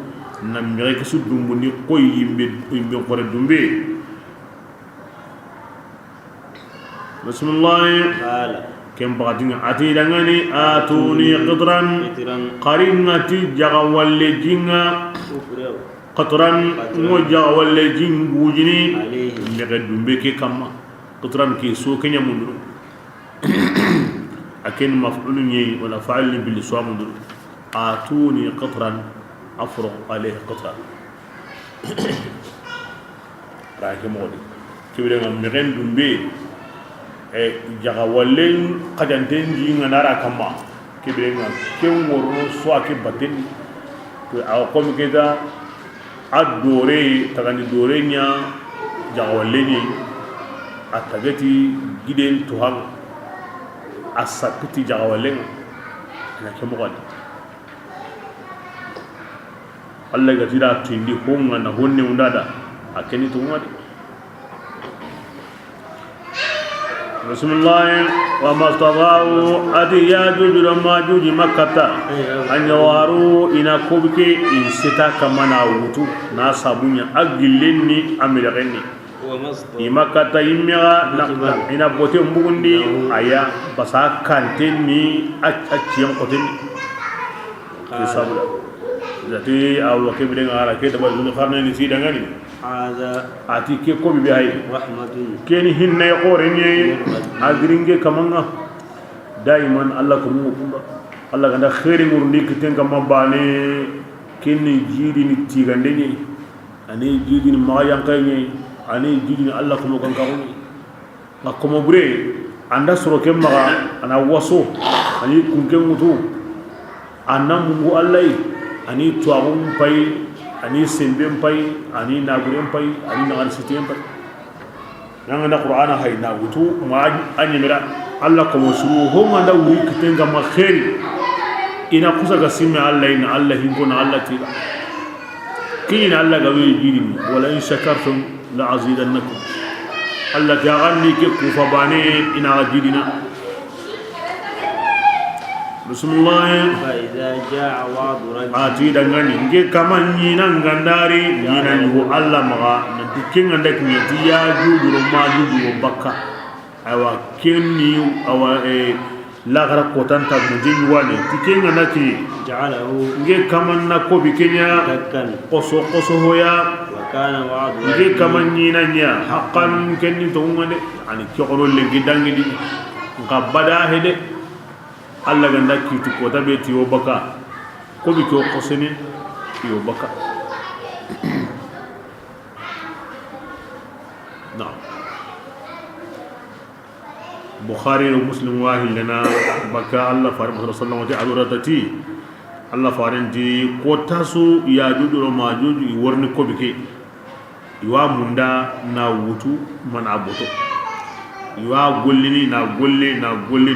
na mire kisu dungu ni koy yimbe kore dumbe bismillah قال kem bagadinga ati dangani atuni qidran qarinati jagawalle jinga qatran mo jagawalle jingu jini mire dumbe ke kamma qatran ke so kenya mundu أكن مفعول ني ولا فاعل بالصوم دول آتوني قطرا أفرغ عليه قطرا رايك مودي كبيرة مغين دمبي جاغا ولين قدانتين جي نارا كما كبيرة كم ورو سوا كباتين أو كم كذا الدوري تغني دورينيا جاغا ولين أتغتي جدين تهان asapiti jagawalen na kemogani Allah ga tira tindi honga na honne undada akeni to ngadi bismillah wa mastadau adi yajuj wa majuj makkata an yawaru ina kubke in sita kamana wutu na sabunya agillenni amirageni imakata imira na ina bote mbugundi aya basa kanten ni achiyan koten kisabula zati awlo kebile ngara ke tabal dun kharna ni sidangani hada ati ke ko bi hay rahmatun keni hinne qore ni agringe kamanga daiman Allah ko mu kumba Allah ganda khairi murndi kiten kam mabane kenni jidi ni tigande ni ani jidi ni ma yankay ni ani jidini Allah ko mo kan kawni makko bure anda soro kemma ana waso ani kunke mutu anam mungu Allah ani tuagum pay ani sembem pay ani nagurem pay ani nagar sitem pay nanga na qur'ana hay na wutu ma ani mira Allah ko suru ho manda wi kitenga ma khair ina kusa ga simme Allah ina Allah hingona Allah tira kina Allah ga wi jidini wala in shakartum la azidannakum Allah ya ganni ke kufa bane ina jidina bismillah fa idza jaa wa'du rabbi ati dangani nge kamanni nan gandari nina yugo Allah maga nan tikin anda kinti ya juju ma juju bakka awa kenni awa la gara kotanta mujin wani tikin anda ki ja'alahu nge kamanna ko bikenya takkan qoso hoya kana wa'du nge kamanni nanya haqqan kenni to ngade ani kyoro le gidangi di ngabada hede Allah ganda kitu ko tabe ti obaka ko bi ko qoseni ti obaka na Bukhari wa Muslim wahil lana baka Allah farid sallallahu alaihi wasallam Allah farinti ko tasu ya judu ma juju warni ko bike iwa munda na wutu man aboto iwa gollini na golle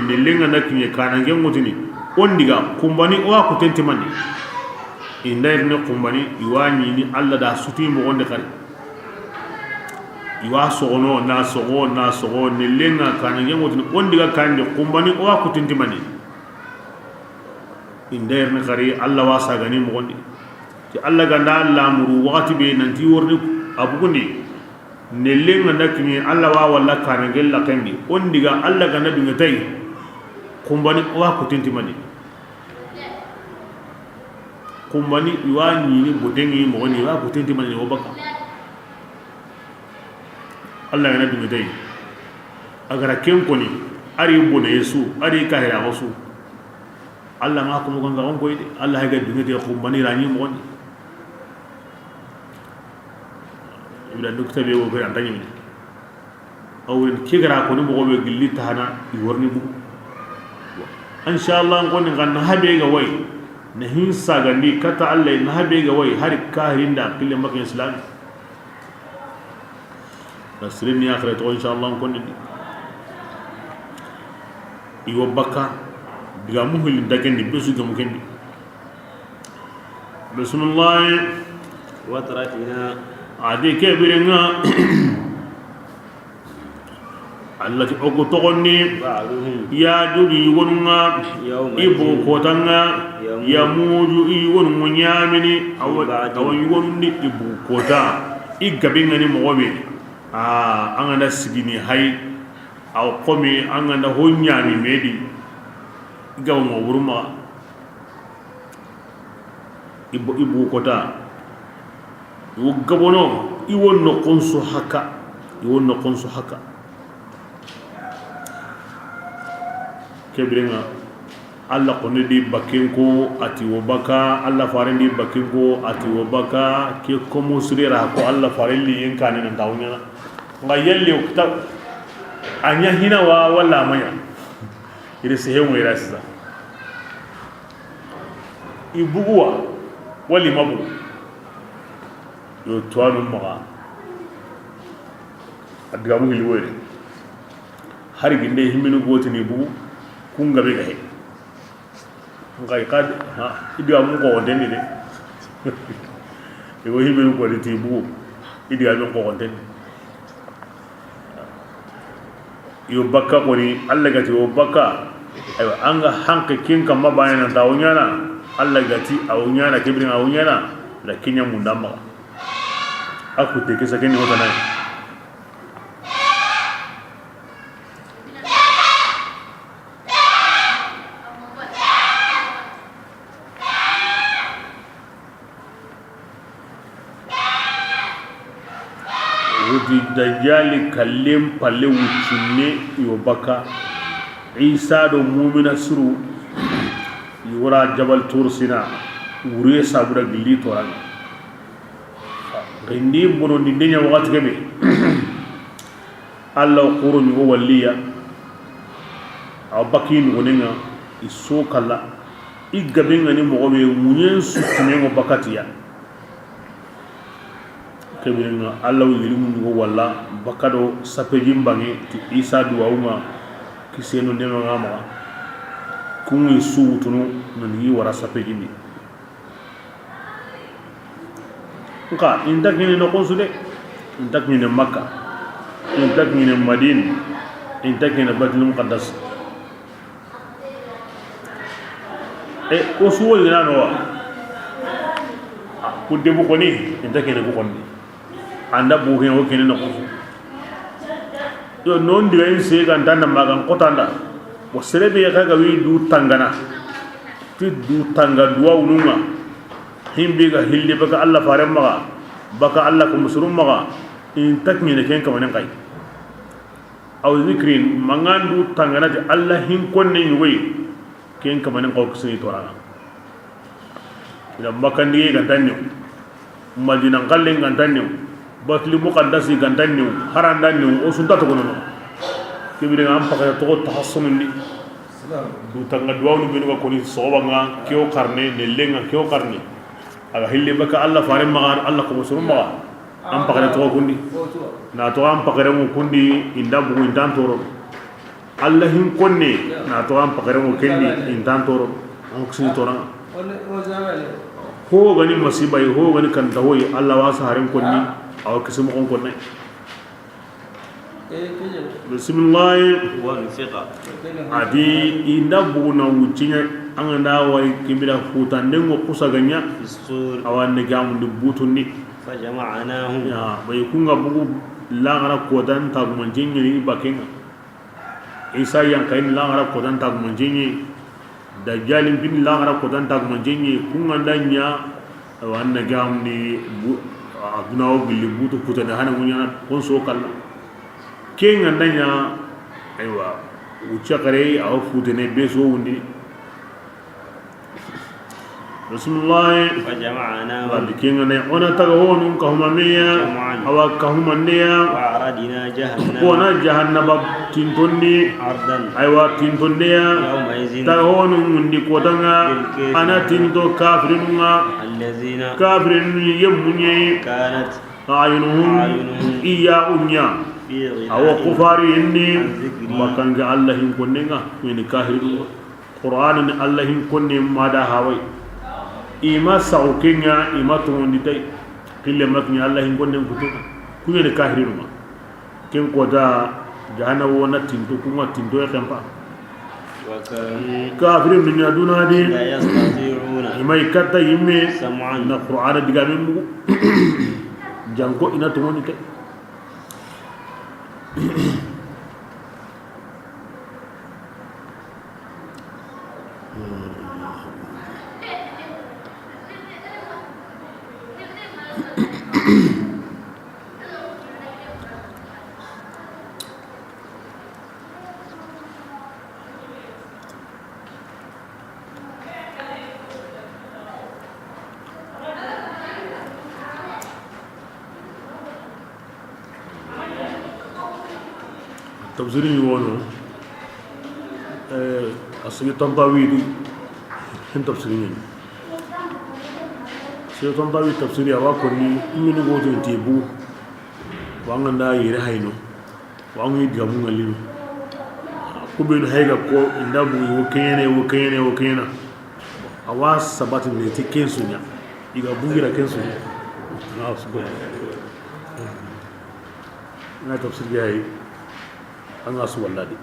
ne lenga nakinye kanange mutuni ondiga kumbani o ko tenti mani indayr ne kumbani iwa ni Allah da suti mo gonde kare iwa sogono na sogo ne lenga kanange mutuni ondiga kande kumbani o ko tenti mani indayr ne kare Allah wasa gani mo gonde ti Allah ganda Allah muru wakati be nanti worni abugundi nelenga nakini Allah wa walla kanangel la kandi on diga Allah gana dunga tay kumbani wa ko tenti mani kumbani iwani ni bodengi mo ni wa ko tenti mani o baka Allah gana dunga tay agara ken koni ari bone yesu ari kahira wasu Allah ma ko mo ganga on koyde Allah ga dunga tay kumbani rani mo ni ila nukta be wo be antani mi awren kigara ko ni mo be gilli tahana i warni bu insha Allah ngon ngan habe ga way na hinsa ga ni kata Allah na habe ga way har kahirin da kille makin islam nasrin ya akhiratu insha Allah ngon ni i wabaka diga muhil dagendi besu ga mukendi bismillah wa tarakina adi ke birenga allati ogo togonni بعضهم ya jogi wonunga يوم ibu kotanga ya muju i wonu nyamini awan wonu ibu kota igabinga ni mogobe anganda sigini hay aw qomi anganda honyami medi gaw mo wuruma ibu kota wo gabono i wonno qonsu haka kebrenga alla qonni di bakinko ati wobaka alla farendi bakinko ati wobaka ke komo sirira ko alla farelli yenkane nan tawnya ngayelli ukta anya hina wala maya ire sehemu irasa ibuwa wali mabu yo twanu maga adigamu hilwere hari ginde himinu goti ni bu kunga be gahe ngai kad idigamu ko wonde ni de yo himinu ko ti bu idigamu ko wonde yo bakka ko ni alla gati yo bakka ayo anga hanke kinka mabana na tawnyana alla gati awnyana kibrin awnyana la kinya mundama aku teke sakeni hota naye wudi dajjali kallim palle wuccinne yo baka isa do mu'mina suru yura jabal tursina wure sabura gilli toranga gindi bono ni denya wakati kebe Allah quru ni waliya abakin wonenga isokala igabenga ni mogobe munyen sutumengo bakatiya kebrenga Allah wilimu ni walla bakado sapejimbange ti isa duwauma kiseno nema ngama kungi suutunu nani wara sapejini nka intakini no konsude intakini makka intakini madina intakini baitul muqaddas ko suwol nano wa kudde bu koni intakini bu koni anda bu hen o kene no konsu yo non diwen se kan tan magan kotanda wo serebe kaga wi du tangana ti du tanga duwa ununga himbi ga hilli baka Allah faran maga baka Allah ko musrum maga in takmi ne ken kamanen kai aw zikrin mangandu tangana ti Allah hin konne ni wey ken kamanen ko kusini torana ila makandi ga tanyo madina galle ga tanyo batli muqaddasi ga tanyo harandanyo o sunta to kono kibire am pakaya to tahassunundi du tanga duwanu binu ko ni sobanga kyo karne ne lenga kyo karne aga hilli baka Allah faare maga Allah ko musrum maga am pakare to kundi na to am pakare mo kundi inda bu indan toro Allah hin konne na to am pakare mo kendi indan toro am kusini tora ho gani masibai ho gani kan dawoy Allah wasa harin konni aw kisimo on konne bismillah وانفقا adi inda buguna wucinya anganda way kibira futande ngo kusaganya في السور awanne gamu butundi فجمعناهم ya bay kunga bugu langara kodan tagu manjinyi ni bakenga isa yang kain langara kodan tagu manjinyi dajjalin bin langara kodan tagu manjinyi kunga danya awanne gamu ni adunawo billi butu kutane hana munyana konso kala kenga danya aywa ucakare aw futene beso wundi bismillah فجمعناهم wadi kenga ne ona taga wonu ka humamiya awa ka humandiya وأعرضنا جهنم ona jahannaba tintondi عرضا aywa tintondiya يومئذ taga wonu mundi kotanga ana tinto kafirinunga الذين kafirin yemunye كانت ayunuhum iya unya في awa غناء kufari inni عن ذكري makanga Allah hin konnenga ni kahiru Qur'an ni Allah hin konne mada hawai ima saukenya ima tondi tay kille makni Allah hin konne kutu kuye ni kahiru ma ken ko da jahannama wona tinto kuma tinto ya kampa وكانوا kafirin dunya duna di لا يستطيعون imai kata yimme سمعا na qur'ana diga min mu jango ina to woni ke tafsirin yi wani asiri tantawi di hin tafsirin yi sai tantawi tafsiri a wakon ni mini goto tebu wangan da yi haino wangan yi gamu ngalimi kubin haiga ko inda bu yi wakanyana a wasu sabatin da ya ti kensu ne iga bugira kensu ne na wasu gaba ina tafsiri ya yi an asu wallade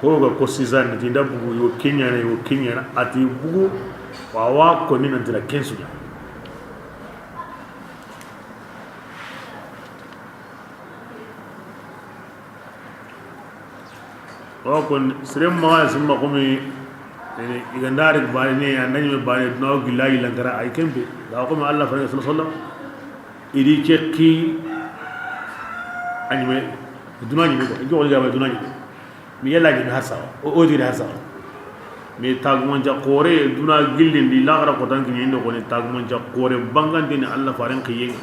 ko ga ko sizan ti da bugu yo kenya ati bugu wa ko ni nan tira kensu ya wa kon sirem ma sun ma ko mi ne igandare ba ne anani me ba ne no gilayi langara ay kembe da ko ma Allah fa sallallahu alaihi wasallam idi cekki anime dunani ko ngi wol gaba dunani mi yalla gi hasa o di hasa mi tagmon ja qore duna gillin di lagra ko tan ni ndo ko ni tagmon ja qore bangande ni Allah faran kiyen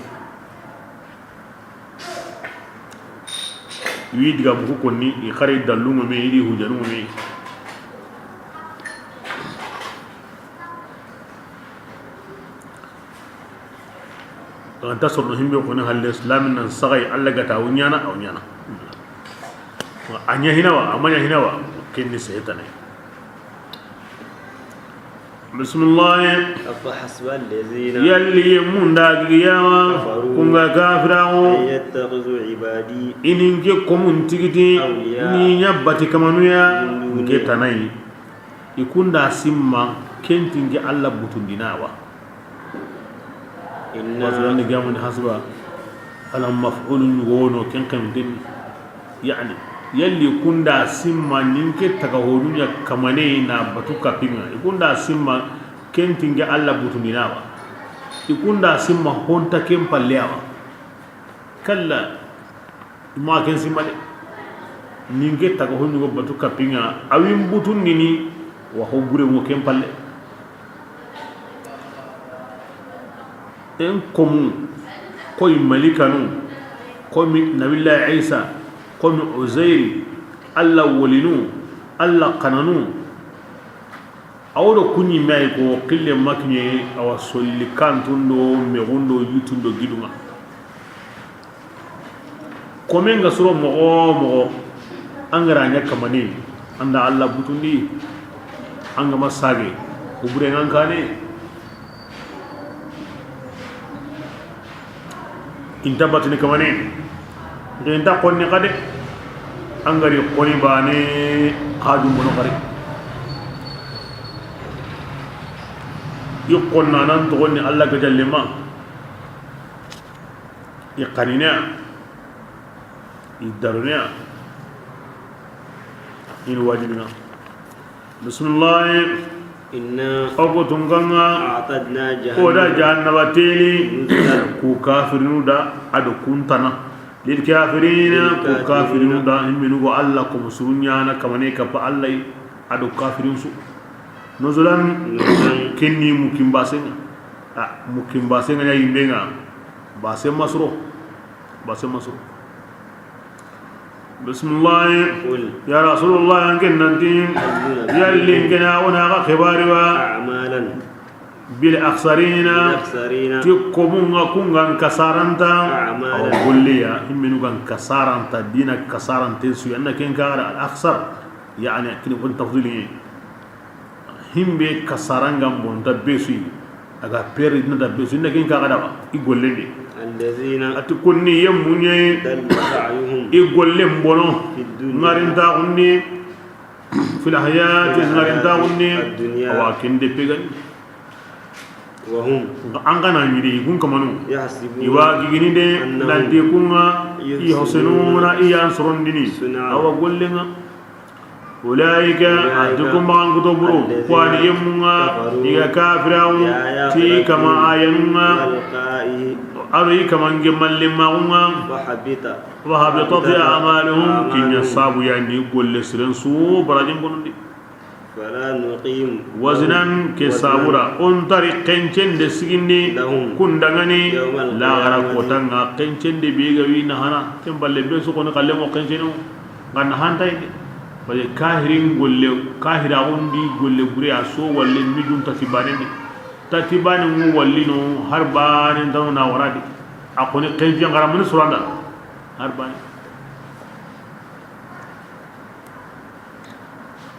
wi diga bu ko ni i khari dalu mo me idi hujanu mo me anta sorno himbe ko ni halle islam nan sagay Allah gata wunyana aw nyana anya hinawa amanya hinawa kinni seytane bismillah أفحسب الذين yalli munda giyawa kunga kafirawo يتخذوا عبادي inin ke komun tigiti ni nyabbati kamanuya ke tanai ikunda simma kentinge Allah butundinawa wasu ni gamun hasba alam maf'ulun wono kenkan din yani yalli kunda simma ninke taga hodunya kamane na batuka pinga ikunda simma kentinge Allah butundinawa ikunda simma honta kempallewa kalla ma ken simma de ninge taga hodunya batuka pinga awim butundini wa hobure mo kempalle en komu koy malikanu komi nabillahi Isa komi Uzairi Allah wolinu Allah kananu awdo kunyi mai ko kille maknye awa solli kantundo megundo yutundo giduma komen ga suro mo angara nya kamane anda Allah butundi anga masage ubure ngankane inta batini kamane inta konni kade angari koni bane haju mono kare yukonna nan to konni Allah ga jallima iqanina idaruna in wajibina bismillah إنا أقوتنغا أعتدنا ودا جهنم جهنم تيلي كو كافرين دا أدو كنتنا للكافرين كو كافرين دا هم منو الله كم سونيانا كماني كفا الله أدو كافرين سو نزلا كني مكين باسين مكين باسين يا يمبينا باسين مسرو بسم الله يا رسول الله أنك ننتين يلي كنا وناغا خباري أعمالا بالأخسرين تقومون كونغا كسارنتا أو كلية همينو كسارنتا دينا كسارنتا سوى أنك كنكار الأخسر يعني كنت كنت تفضيلين هم بي كسارنغا بونتا بيسوي aga peri na da be sunna kin ka kada i golle de الذين ati kunni yemunye دل سعيهم i golle mbono في الدنيا ngarin ta unni fil hayati ngarin ta unni الدنيا awa kinde pegan وهم angana nyiri kun kamanu يحسبون iwa gigini de nanti kunga i hosenuna i yansurondini awa gollenga ulaika atukum bangu toburu kwani yemunga iga kafiraun ti kama ayanunga ألقائه ari kama ngemalle maunga وهبطت أعمالهم كن يصاب يعني يقول لسرنسو براجم بندي فلا نقيم وزنا كسابورا انطري قنچن دسغني كندغني لا غرا كوتان قنچن دي بيغوي نهانا تمبل بيسو كون قلمو قنچنو غن هانتاي بل كاهرين غول كاهرا وندي غول غري اسو ولي ميجون تتباني تتباني مو ولينو هربان دون ناورادي اكوني قنچن غرا من سوراندا هربان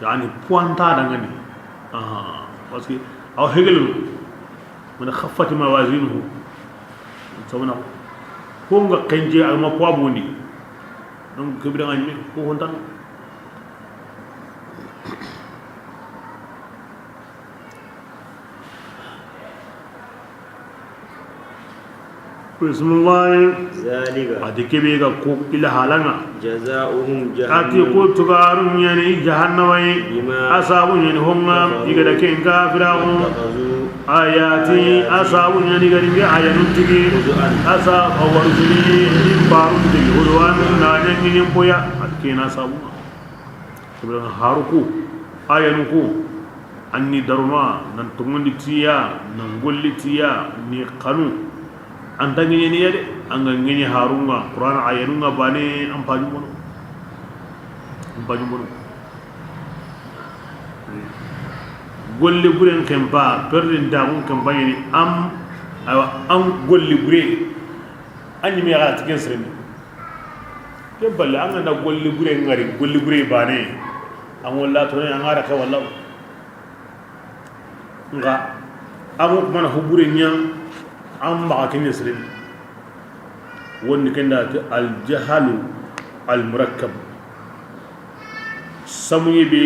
يعني بوانتا دغني parce que aw hegelu man khaffat mawazinuhu sabana ko nga kenje ak ma poids bondi donc ke bi da ngani ko hontan بسم الله ذلك اديكي بيغا كو الى حالنا جزاؤهم ati ko tugarun yani jahannamai asabun yani honga diga ken kafiraun ayati asabun yani gari ayanun tigi asa awarjuni barun tigi hurwan na nyanyi nyempoya atkena sabu kibran haruku ayanuku anni daruma nan tungundi tiya nan golli tiya ni qanu andangi ni yade anga ngini harunga qur'an ayanunga bane ampaju bono golli buren kempa perdin dagun kampanye ni am golli bure anyi me ga tiken sirni ke balle an na golli bure ngari golli bure bane an walla to ne an ara ka walla nga amu mana hubure nya am ba ken sirni wonni kenda al jahalu al murakkab samuye be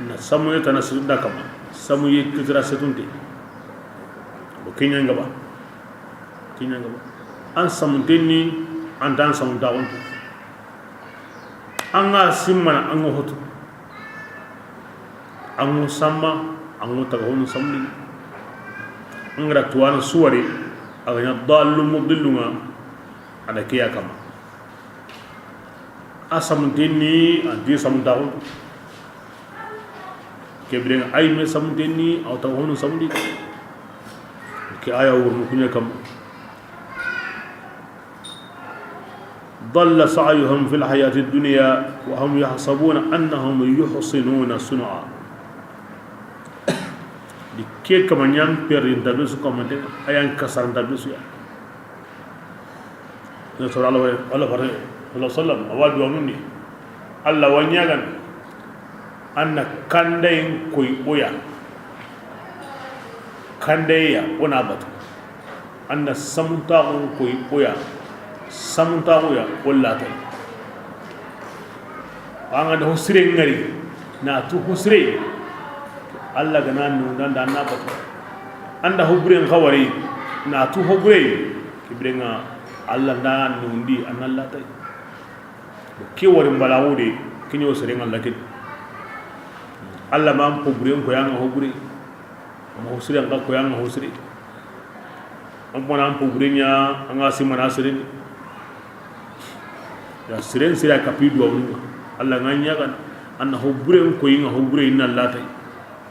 na samuye tana sirda kama samuye kitra setunte o kenya ngaba an samunteni an dan samunta on an ga simmana an go hoto an go samma an go taga hono samli an ga tuwana suware aga nya dallu mudillunga ana kiya kama asamteni andi samdaun kebreng ay me samteni aw taw hono samdi ke aya wurnu kunya kam ضل سعيهم في الحياة الدنيا وهم يحسبون أنهم يحسنون صنعا دي كما نيام بيرين تبسو كما دي ايان كسرن تبسو يا نصر الله فرق Allah sallam awadu amuni Allah wanyagan anna kandayin koy boya kandaya ona batu anna samunta on koy boya samunta boya wallata anga da husre ngari na tu husre Allah gana nu dan na batu anda hubre khawari na tu hubre kibrenga Allah dan nundi anallata ke warin balawude kinyo sere ngal lakin alla mam pobure ko yanga hobure mo hosire ngal ko yanga hosire am bona am pobure nya anga simana sere ya sere sere kapidu wa alla nganya kan anna hobure ko yinga hobure inna lata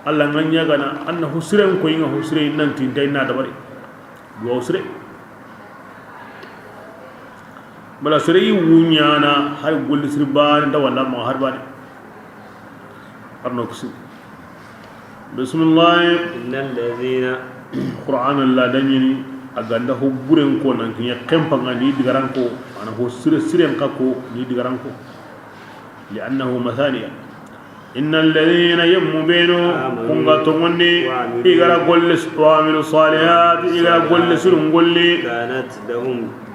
alla nganya kan anna hosire ko yinga hosire inna tinta inna dabari do hosire bala sere wunyana har golli sirban da walla ma har bani arno kusi bismillah innal ladhina qur'an la danyini aganda ho buren ko nan kinya kempa ngani digaran ko ana ho sire siren ka ko ni digaran ko li annahu mathaniya innal ladhina yamubinu kunga tongonni igara gollis wa amilu salihat igara gollis rungolli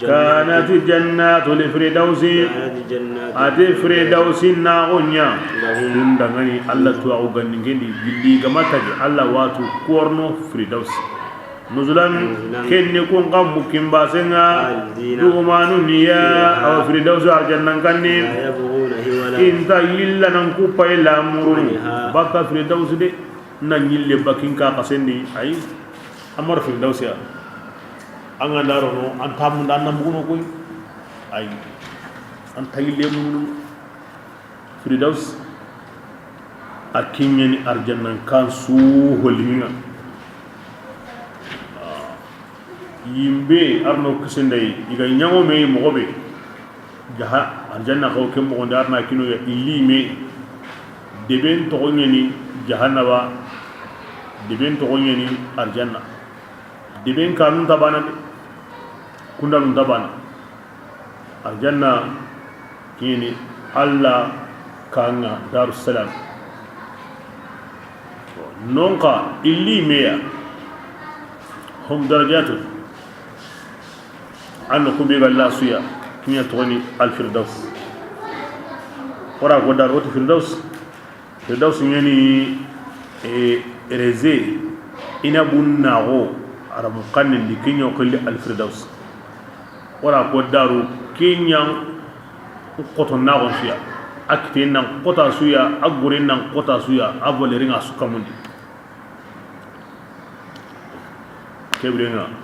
kanat jannatu li firdausi ati firdausi na onya dangani Allah tu au ganningendi gilli gamataji Allah watu korno firdausi nuzulan kenni kun kam mukimba senga dugumanu niya aw firdausi arjannan kanni inta yilla nan kupa ila murun baka firdausi de nan yille bakin ka kasendi ay amar firdausi ya anga darono antam dan namuno koy ay anta yille mun firdaus akinyani arjannan kan su holinga yimbe arno kusendai iga nyango me mogobe jaha arjanna ko kembo gonde arna kino ya ilime deben to gonyeni jahannaba deben to gonyeni arjanna deben kanun tabana kundanun tabana arjanna kini Allah kanga darussalam nonka ilime ya hum darajatun anno ko be galla suya kinya toni al firdaus ora ko dar woti firdaus ngeni reze ina bunnago arabu kanin di kinyo ko li al firdaus ora ko daru kinya ko to nago suya akite nan kota suya agurin nan kota suya abole ringa sukamundi kebrenga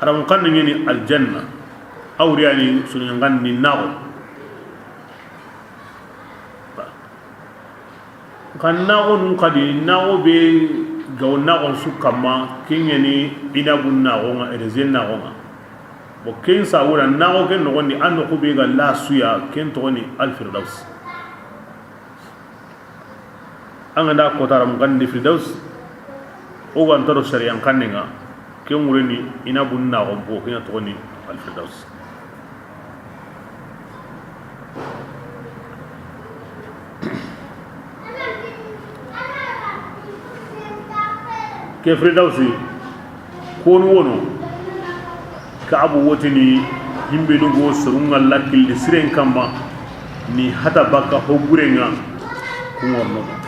aram kan ni aljanna awriyani sunan ganni nawo kan nawo nun kadi nawo be gawna on sukama kinyani binabun nawo nga erezen nawo nga bo ken sawura nawo ken no gondi anno ko be ga la suya ken to ni al firdaus anga ko taram ganni firdaus o wan taro shari'an kanninga ken wureni ina bunna gombo kenya togoni al firdaus ke firdausi konu wono ka abu wotini himbe dugo surunga lakil siren kamba ni hata baka hogurenga kumorno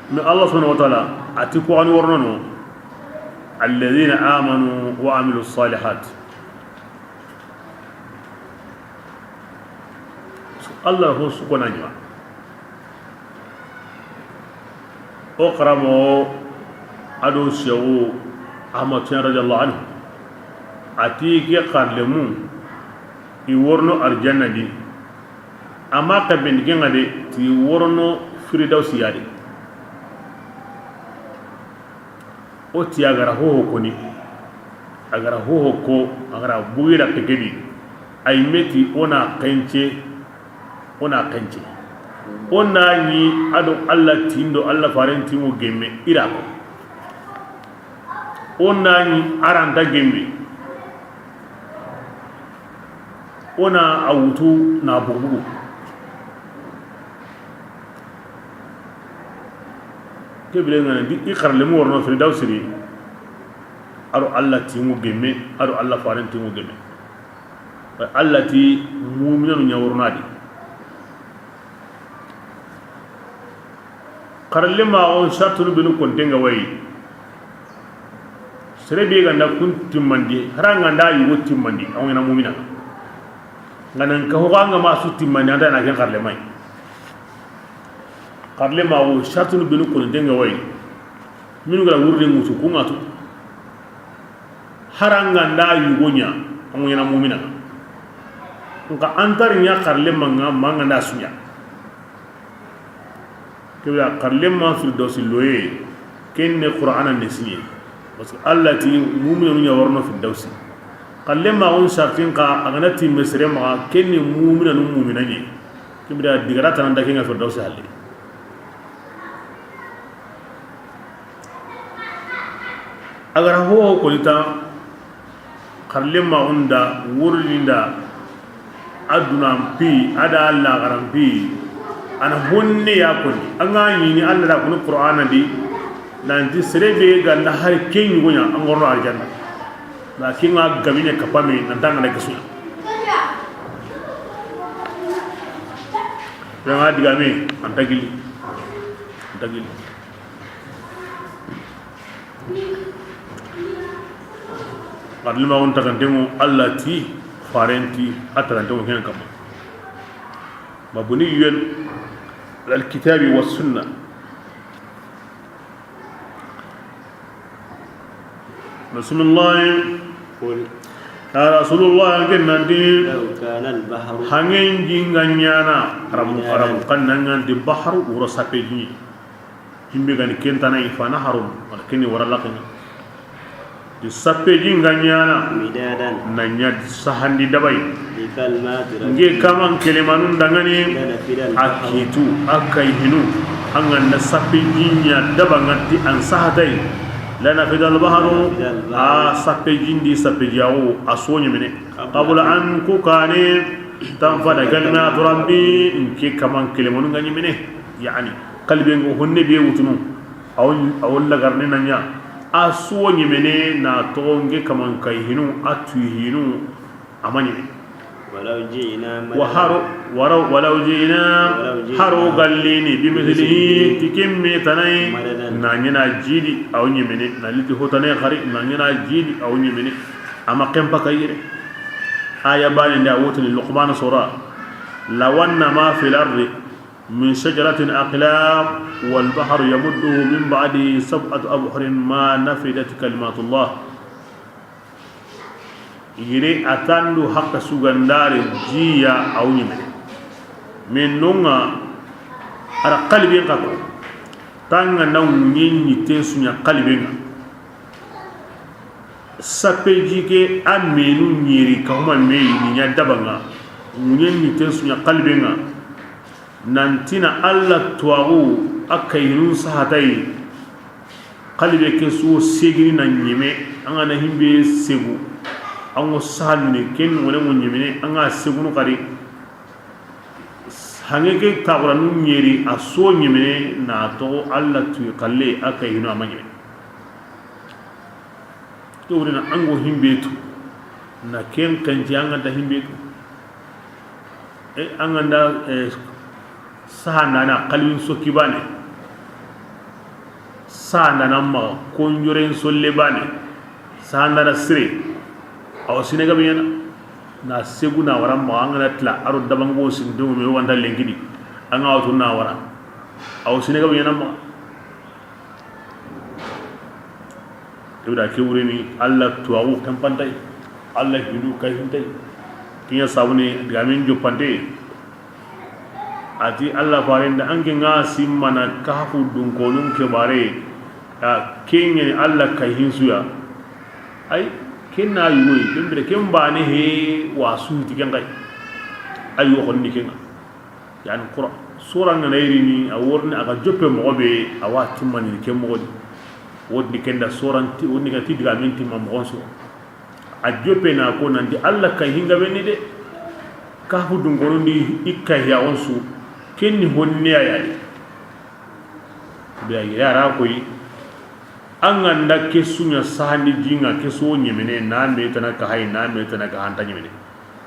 من الله سبحانه وتعالى أتكوا عن ورنو الذين آمنوا وعملوا الصالحات الله هو سكون أجمع أقرموا أدو سيو أحمد سين رضي الله عنه أتيك يقرلمون يورنو أرجانا دي أما كبن جنة دي تيورنو فردوس يادي o ti agara hoho koni agara hoho ko agara buira kegedi ay meti ona kenche ona ni ado Allah tindo Allah farenti mo gemme ira ko ona ni aranda gemme ona awutu na bugu kebile ngana di ikarle mo worno fi dawsiri aro Allah ti mu gemme aro Allah farenti mu gemme Allah ti mu'minanu nyawornadi karle ma on shartu binu kontenga wayi serebe ga na kunti mandi haranga nda yi wotti mandi awon na mu'mina nganan ka ho nga ma sutti mandi anda na ken karle mai karle ma o shartu binu kontenga wayi minu ga wurde musu ku ngatu haranga nda yi wonya awon na mu'mina nka antar nya karle manga nda sunya kebya karle ma fi dosi loye kenne qur'ana nesiye parce que Allah ti mu'minu nya warno fi dawsi karle ma on shartin ka aganati mesre ma kenne mu'minu mu'mina ni kebya digara tan da kenga fi dawsi halle agar ho ko lita karlima unda wurlinda aduna pi ada Allah garampi ana honne ya koni anga yini Allah da kunu qur'ana di nanti serebe ganda har ken yugonya angorno aljanna na kinga gamine kapame nandanga na kesu yang digame antagili karlima unta kantemu Allah ti farenti atarantemu hen kama mabuni yul الكتاب والسنة بسم الله قل يا رسول الله كنا دي لو كان البحر هنين جينغانيانا رم كنن دي بحر ورسابيجي جيمبي غاني كنتانا يفانا حرم ولكن ورا لقني di sappe jinganyana midadan nanya sahandi dabai di kalmat nge kaman kelemanun dangani akitu akai hinu angan na sappe jinya dabangati an sahatai lana fidal baharu a sappe jindi sappe jawo asonye mene qabla an kukane tanfada kalmat rabbi nke kaman kelemanun ganyi mene yani qalbi honne be wutunu awon lagarne nanya asuwa nyimene na tonge kaman kai hinu atu hinu amani walau jina haro gallini bimithlihi tikimmi tanai na nyina jidi aw nyimene na liti hotane khari na nyina jidi aw nyimene ama kempa kayire aya bani nda wotni luqman sura lawanna ma fil ardi من شجرة أقلام والبحر يمده من بعده 7 أبحر ما نفدت كلمات الله يري أتاندو حق سوغندار جيا أو نمي من نونا على قلبي قطع تانغا نو نيني تنسونا قلبي سابيجيكي أمينو نيري كهما مي نيا دبنا نيني تنسونا قلبي nantina Allah tuwaru akaynun sahatai qalbe ke su segini nan nyime anga na himbe segu ango sahalni ken wala mun nyime anga segu no kari hangeke tawra nun nyeri aso nyime na to Allah tu kalle akaynu amanye to wurina ango himbe tu na ken kanji anga da himbe tu anga da sahanana qalbin soki bane sahanana ma konjuren solle bane sahanana sire aw sinega biyana na seguna waram ma angana tla aro dabango sindu me wanda lengidi anga watu na wara aw sinega biyana ma tewda ke wurini Allah tuwawu kampantai Allah hidu kay hintai kinya sabune gamin jopante ati Allah farenda anke nga simmana kafu dun konun ke bare kenye Allah kai hinsuya ai kenna yuyi bimbe ken bane he wasu tiken kai ayu khonni kenga yani qura sura nganairi ni aworni aga joppe mobe awati mani ken mogodi wodi kenda soranti woni ga tidiga minti mam gonso a joppe na ko nandi Allah kai hinga benni de kafu dun konun di ikkai ya onsu kenni honne ayali biya yara koyi an ganda kesunya sahani jinga keso nyemene na me tana ka hay na me tana ka hanta nyemene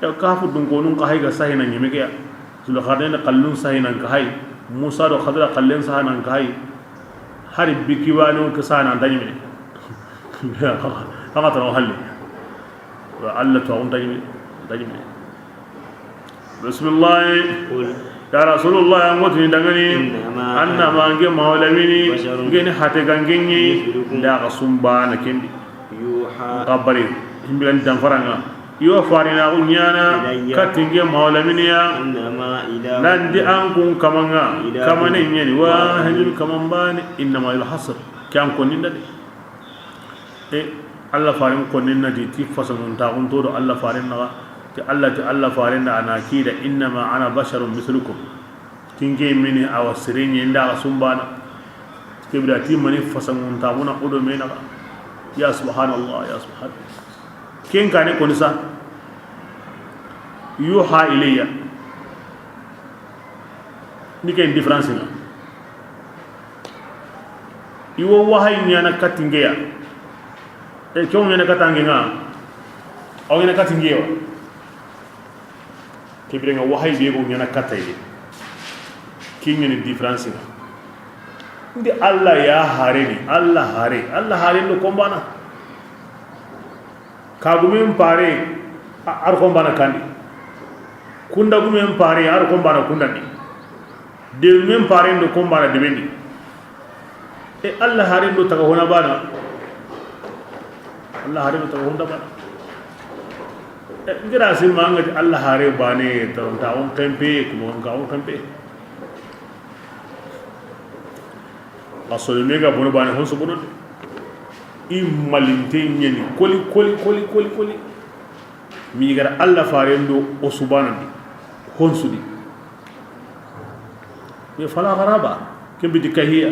ya kafu dun gonun ka hay ga sahina nyemeke ya sul khadena qallun sahina ka hay musa do khadra qallen sahana ka hay hari bikiwanu ka sahana hanta nyemene haka tara halli wa Allah ta hanta nyemene bismillah ya rasulullah ngoti dangani annama nge mawlamini ngeni hate gangenyi nda kasumba na kendi kabari himbilan danfaranga yo farina unyana katinge mawlamini ya nandi ankun kamanga kamane nyeni wa hajul kamambani innama alhasr kan koninda de Allah farin koninna di ti fasan ta kun to Allah farin na Allah farenda ana kida innama ana basharun mislukum tinge mini awasirinye nda sumbana kibra timani fasangun tabuna odo mena ya subhanallah ken kane konisa yuha ilayya ni ken difference na iwo wahay nyana katingeya kyo nyana katangenga aw nyana katingeya kibrenga wahay be go nyana kataye kin ni difference na ndi Allah ya hare ni Allah hare no kombana kagumen pare ar kombana kandi kunda gumen pare ar kombana kunda ni de men pare ndo kombana de bendi e Allah hare ndo taga hona bana Allah hare ndo taga hona bana ngira simma ngati Allah hare bane ta on tempe ko on tempe asole mega bono bane hon so bono i malinte nyeni koli mi gara Allah farendo o subhanallah hon sudi me fala garaba kembi dikahiya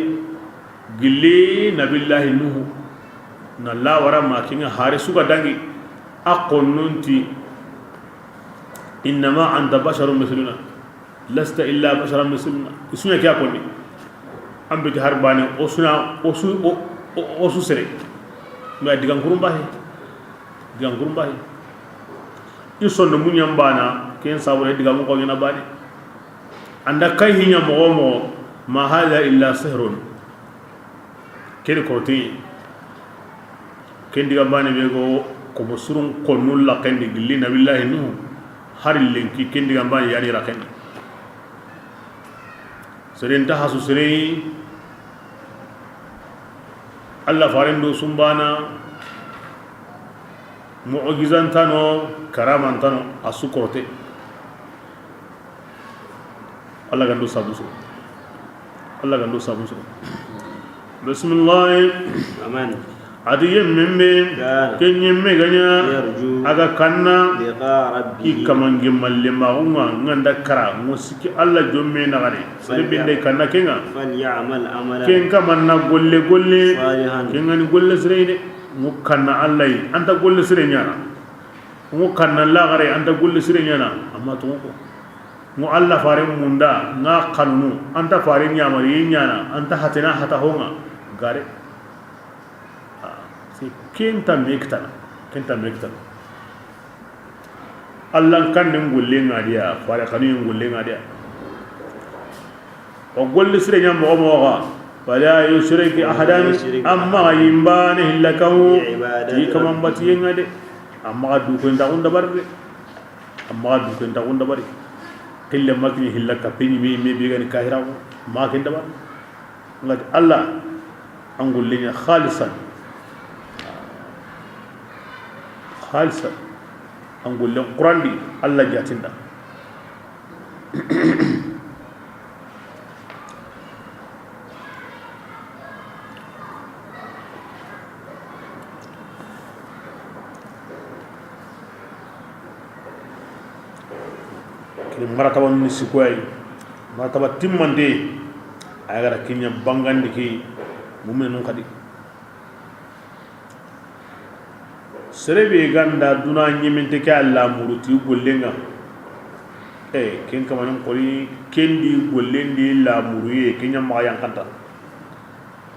gille nabillahi nuhu na la wara ma kinga hare suga dangi aqonnunti inma anta basharun mithluna lasta illa basharan mithluna isunya kya konni ambe harbane osu sere ma digan kurumbahe isondo munyambana ken sabore digan ko ngena bani anda kay hinya mo ma hada illa sihrun ken korti ken digan bani be go ko musurun konul la ken digli nabillahi nuh haril lenki ken digan bani yani raken serenta hasu sere Allah farendo sumbana mu'jizan tano karaman tano asukote Allah gandu sabuso bismillah aman adiyem membe kenyemme ganya aga kanna ikamangi malle maunga nganda kara musiki Allah jomme na gane sebinde kanna kenga fal ya'mal amalan ken kamanna golle kengani golle sirene mukanna Allah anta golle sire nyana mukanna la gare anta golle sire nyana amma to ko mu Allah fare munda nga kannu anta fare nyamari nyana anta hatena hata honga gare kenta mektana Allah kan ngolle ngadiya fare kanu ngolle ngadiya o golle sire nyam mo ga wala yushriki ahadan amma yimbane hilakahu di kamam bati ngade amma du ko nda barre tille makni hilaka peni me be gani kahira ma ken da bar ngati Allah angolle nya khalisan angolle qurandi Allah jatinda marataba ni sikoy marataba timmande agara kinya bangandi ki mumen non kadi serebe ganda duna nyimente ka Allah muruti gollenga ken kamanan qori kendi gollendi la muruye kenya ma yankanta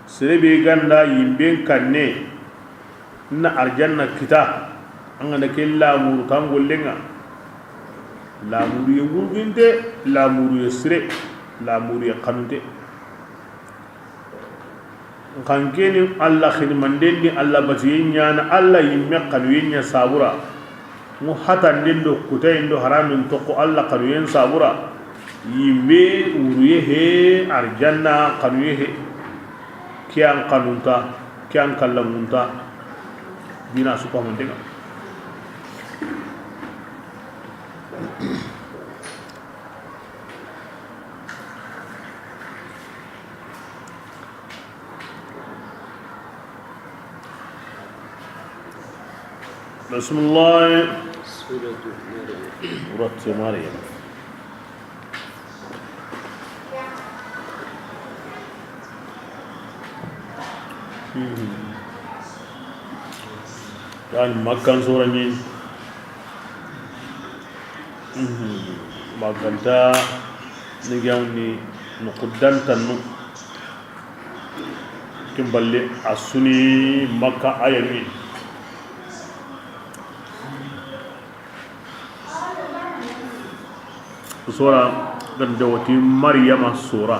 serebe ganda yimben kanne na arjanna kita angana kella murutan gollenga la muru yurginte la muru yesre la muru yakanute kankeni Allah khidmandeni Allah batinya na Allah yimme kanuyenya sabura mu hatan dindo kutaindo haramin toko Allah kanuyen sabura yimbe uruye he arjanna kanuye he kian kanunta kian kallamunta dina supamuntenga بسم الله سورة مريم يعني مكان سورة ني مكان تا نجاوني نقدم تنو كمبلي أسوني مكة أيامي سورة قدوتي مريم السورة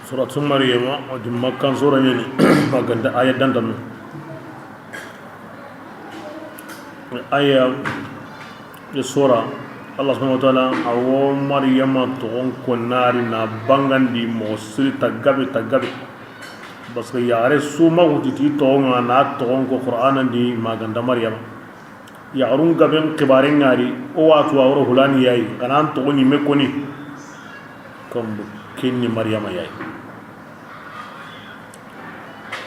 سورة مريم ودي مكة سورة يعني مكان آية دندن آية السورة الله سبحانه وتعالى أو مريم تون كناري نبانغان دي موسري تغابي بس ياري سوما وتتي تون أنا تون كو قرآن دي مكان مريم يارون غابين كبارين غاري أو أتوا أورو هلاني ياي كنان تون يمكوني كم كيني مريم ياي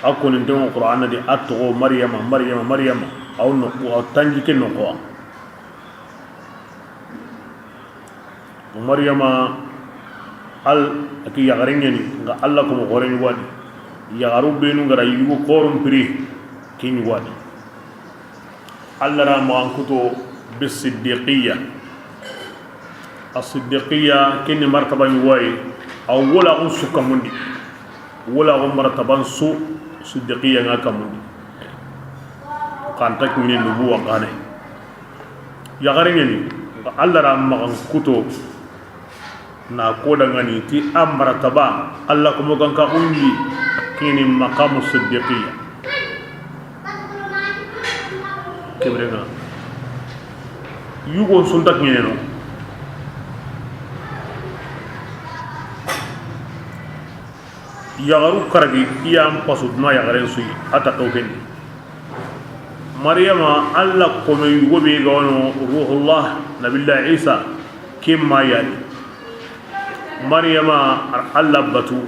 أكون ندم القرآن دي أتوا مريم أو نقو أو تنجي كنقوا مريم al aki yagarengeni nga alla ko goreni wadi yagaru benu ngara yugo korum pri kini wadi alla ra ma ankuto bisiddiqiyya as-siddiqiyya kini martaban way aw wala usuka mundi wala martaban su siddiqiyya ngaka mundi kan tak ni nubuwa qane yagarengeni alla ra ma ankuto na koda ngani ti amrataba alla ko mogan ka unji kini maqamu siddiqiyya kebrena yugo suntak nyeno yagaru karagi iyam pasud na yagaren suyi ata tawken maryama alla ko me yugo be gawno ruhullah nabillah isa kimma yani maryama alla batu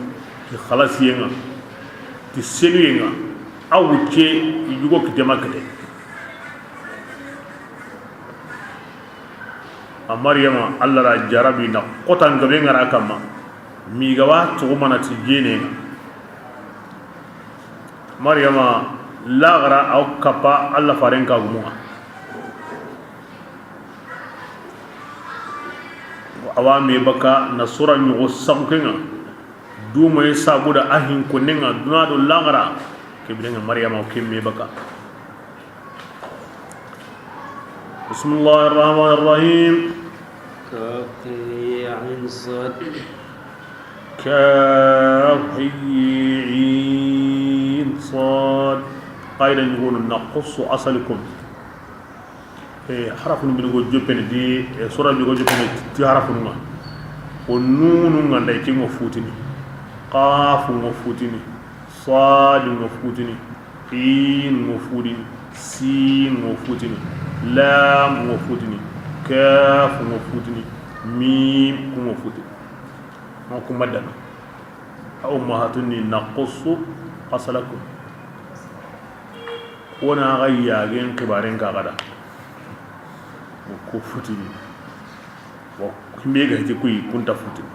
ti khalas yenga ti selu yenga awuce yugo ki demakate maryama alla ra jarabi na qotan gabe ngara kama mi gawa to manati jene maryama lagra aw kapa alla faren ka gumu awami baka na sura nyugo samkenga duma yesa buda ahin kunenga dunado langara kibrenga maryama kimme baka bismillahir rahmanir rahim كافين صاد كافين صاد قايدا يقول نقص أصلكم حرف من بيقول جبنا دي سورة بيقول جبنا تي حرف نما ونون عندي كي مفوتني قاف مفوتني صاد مفوتني عين مفوتني سين مفوتني لام مفوتني كاف مفوتني ميم مفوتني ماكو مدن أو ما هاتني نقص أصلكم ونا غياغين كبارين كغدا ko futini wa kimega hiti kui kunta futini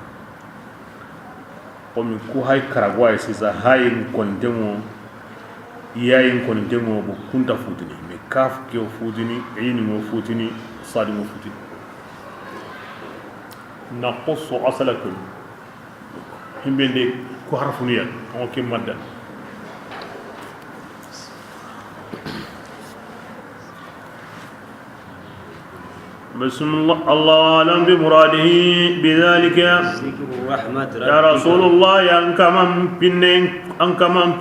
omi ku hay karagwa sisa hay kontemo yayin kontemo bu kunta futini me kaf ke futini ayini mo futini sadi mo futini naqsu asalakum himbende ku harfuniya on ke madda بسم الله الله أعلم بمراده بذلك يا رسول الله يا أنكمن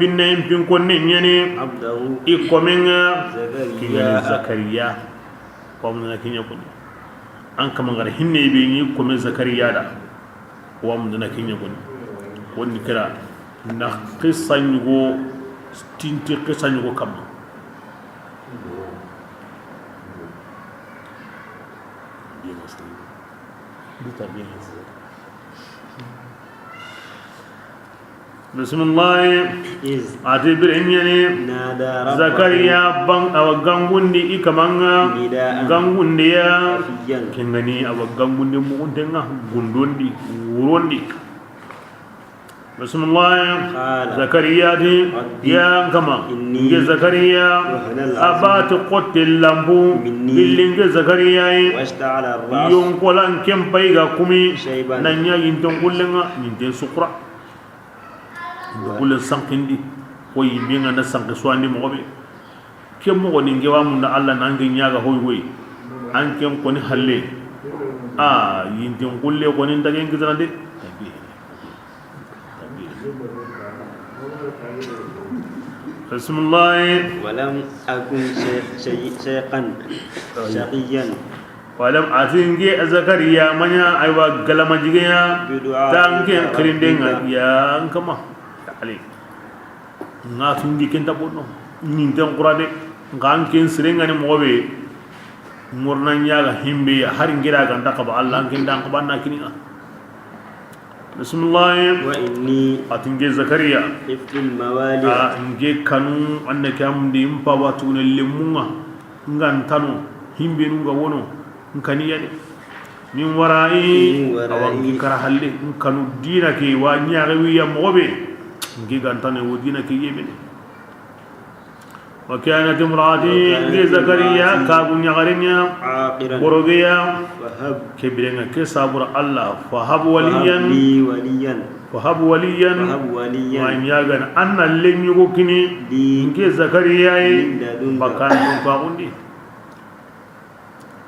بينين بينكونين يعني إكمن زكريا قومنا كين يقول أنكمن غير هني بيني كمن زكريا دا قومنا كين يقول ونكرا نقص نيجو تنتي قصة نيجو كم بسم الله أعتبر إنني زكريا بان أو غانغوندي إكمانا غانغوندي كنغني أو غانغوندي مونتنا غوندوندي وروندي bismillah قال zakariya di ya kama inni nge zakariya abati qotil lambu billinge zakariya واشتعل الرأس yon kolan kempai ga kumi شيبا nanya yinton kullenga yinten sukra ndo kulen sankindi ko yimbinga na sanki swandi mo be kem mo ni nge wa mun da Allah nange nyaga hoy hoy an kem ko ni halle yinten kulle ko ni ndage ngizana de بسم الله ولم أكن شيقا شقيا ولم أتنجي زكريا منيا أيوا قلما جيجيا تانكي كريندين يا انكما علي ناتنجي كنتا بونو نينتن قرادي غانكين سرينغاني موبي مورنا نياغا هيمبي هارينغيرا غانتا كبا الله كندا كبانا كينيا بسم الله وإني أتنجي زكريا خفت الموالي نجي كانوا أنك أمدي مباباتون اللمونا نغان تانو هيمبي نغا ونو نكاني يعني من ورائي أوان كرهالي نكانوا دينك وانياغوية موبي نجي غانتاني ودينك يمني وكانت امرأتي نجي زكريا كابو نيغارينيا عاقرا ورغيا فهب كبيرنا كسابر الله فهب وليا لي وليا وهب وليا فهب وليا وان يغن ان لم يكني لي انك زكريا من لدنك بكان فاوندي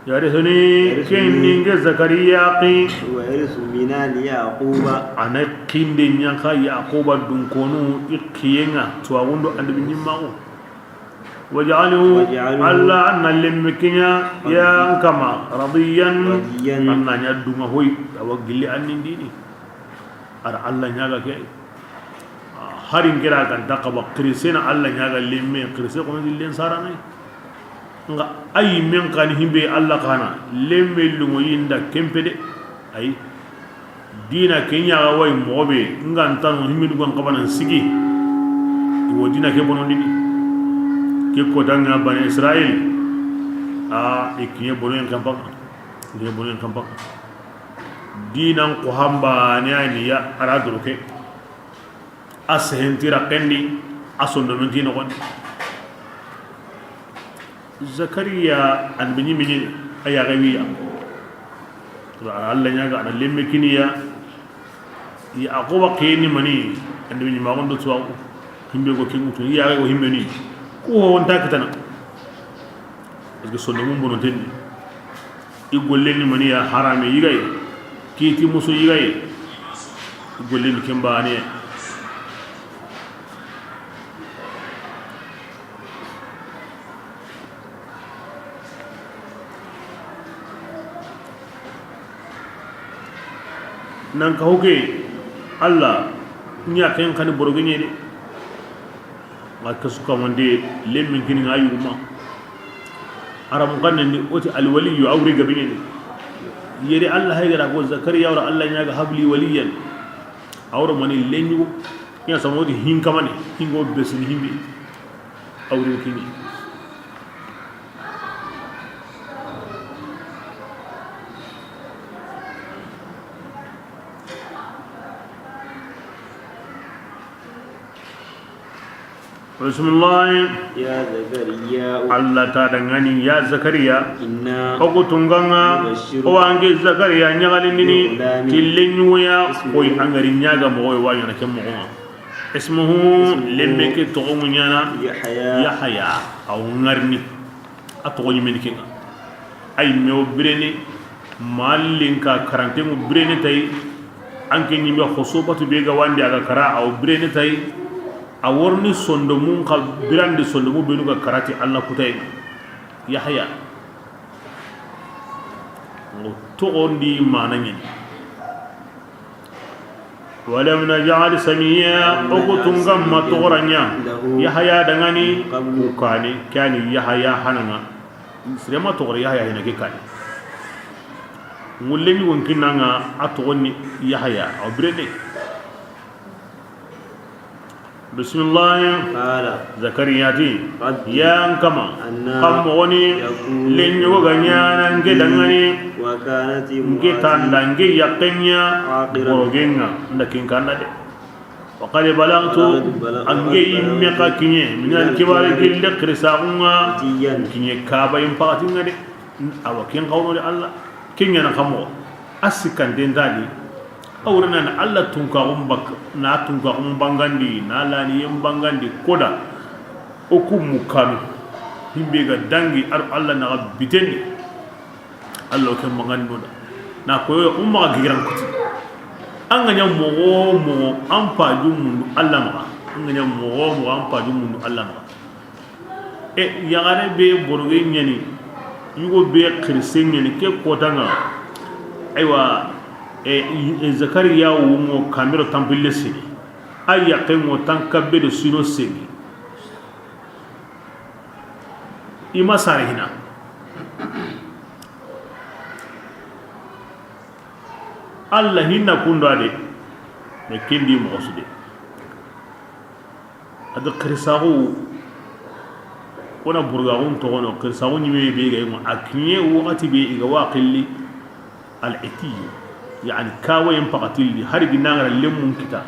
يرثني كن انك زكريا قي ويرث من يعقوب انا كند نيانكا يعقوب دون كونو يكينا تواوندو اند بنيماو وجعله الله ان لم يكنيا يا كما رضيا ان يدوما هوي اوغلي ان ديني ar Allah nyaga ke harin kira kan takaba krisena Allah nyaga lemme krise ko min len sarana nga ay men kan himbe Allah kana lemme lungo yinda kempede ay dina kenya ga way mobe ngan tan himbe dugon kabana sigi wo dina ke bonon dini ke ko danga bani Israel ikiye bonon kampak de bonon kampak dinan ko hamba ne ani ya aradro ke asentira kendi asondo men dino gon zakariya an bini mini aya gawiya Allah nyaga ana lemme kiniya ya aquba kini mani andi bini ma gondo tuwa himbe go kingu to ya go himbe ni ko wonta kitana parce que sondo mum bono tendi igolle ni mani ya harame yigay kiti musu yigay golin kembane nan ka hoke Allah nya kan kan borogene de maka suka wande lemmin kini ayuma aram ganne ni oti alwali yu awri gabine de yeri Allah haygara ko zakariya wala Allah nyaga habli waliyan awra mani lenyu ya samodi hinka mane hingo besu himbi awri kini Bismillah ya zakariya Allah ta dangani ya zakariya inna ko tunganga o wange zakariya nyagalin ni tilenyu ya koy angari nyaga mo wa yana kem mo ismuhu lemmeke to munyana yahya aw ngarni ato ni menike ay mew brene mallin ka karante mu brene tay anke ni be khosobatu be ga wandi aga kara aw brene tay a worni sondo mun ka birande sondo mu benu ga karati Allah kutay yahya to ondi manani walam naj'al samia uqtum gamma tugranya yahya dangani kani kani yahya hananga sirema to yahya hina ke kani mullemi wonkinanga atoni yahya obrede بسم الله قال زكرياتي يا كما قم وني لن يوغنيا نانجي دغني وكانت نجي تاندانجي يقنيا بروغينا لكن كان دي وقد بلغت أنجي ميقا كيني من الكبار كل قرساقنا كيني كابا ينفقتنا دي أو كين قوم الله كيني نخمو أسكن دين دالي أورنا الله تنكاهم بك نا تنكاهم بانغاندي نا لاني يمبانغاندي كودا أكو مكامي himbega dangi ar Allah na biteni Allah ke mangando da na ko umma ga giran kuti an ganya mo an faju mundu Allah ma an ganya mo an faju mundu Allah ma e yagare be borge nyani yugo be krisen nyani ke kotanga aywa zakariya wo mo kamero tampille sini ay yaqin mo tankabbe do sino sini ima sarihina Allah hinna kundo ade me kindi mo osude ado krisahu wona burgaun to wono krisahu nyime be ga mo akniye wakati be iga waqilli al-iti yani kawe empaqatilli hari ginanga lemmun kita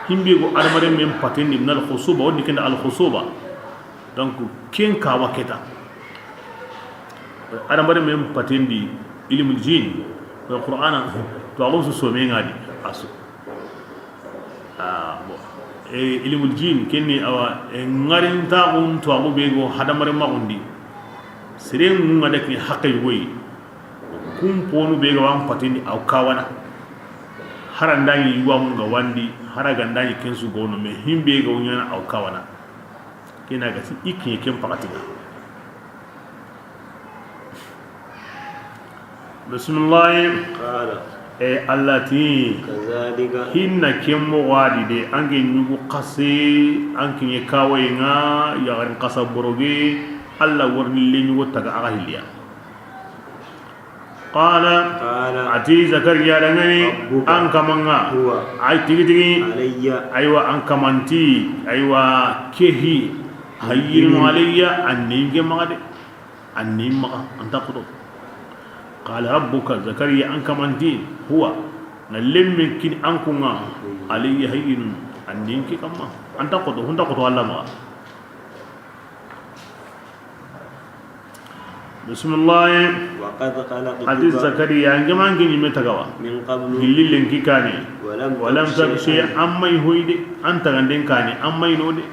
himbe go armare mem patendi min al-khusuba wodi kenda al-khusuba donc ken kawa kita armare mem patendi ilmul jin wa qur'ana to agun su some ngadi asu ilmul jin kenni awa ngarin ta gun to agu be go hadamare magundi sire mu ngada ki haqqi goyi kum ponu be go am patendi aw kawana harandani yuwa mun ga wandi haragandani kensu gono me himbe ga wunyana aw kawana kena ga ikin ken pakatina bismillah qala allati kazalika hinna kemmo wadi de ange nyugo qase anke ye kawai nga ya garin qasa boroge alla warni le nyugo taga agahiliya qala ati zakariya dangani an kamanga ay tigi alayya aywa an kamanti aywa kehi hayyin alayya anninge magade annimma antaqdo قال ربك زكريا أنك من دين هو نلم كن أنكما علي هين أنينك كما أنت قدو هنت قدو الله ما بسم الله وقد خلقتك حديث زكريا أنك من كن يمتغوا من قبل هلي لنك كاني ولم تبشي أما يهويد أنت غندين كاني أما ينودي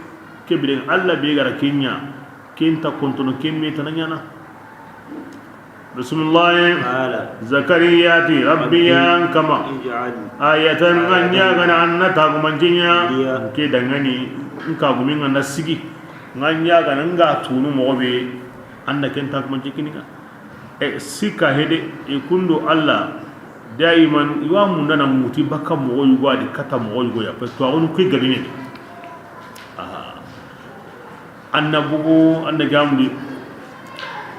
كبيرين الله بيغر كينيا كنت كنتن كن ميتنانا بسم الله زكريا ربي كما آية من يغنى أن تاغمان جنيا كده غني نكا غمين أن سيغي غن يغنى نغا تونو مغبي أن كن تاغمان جكينيكا سيكا هدي يكوندو الله دائما يوامو نانا موتي بكا مغو يغوا دي كتا مغو يغوا يا فتو أغنو كي غبيني أن بغو أن جامدي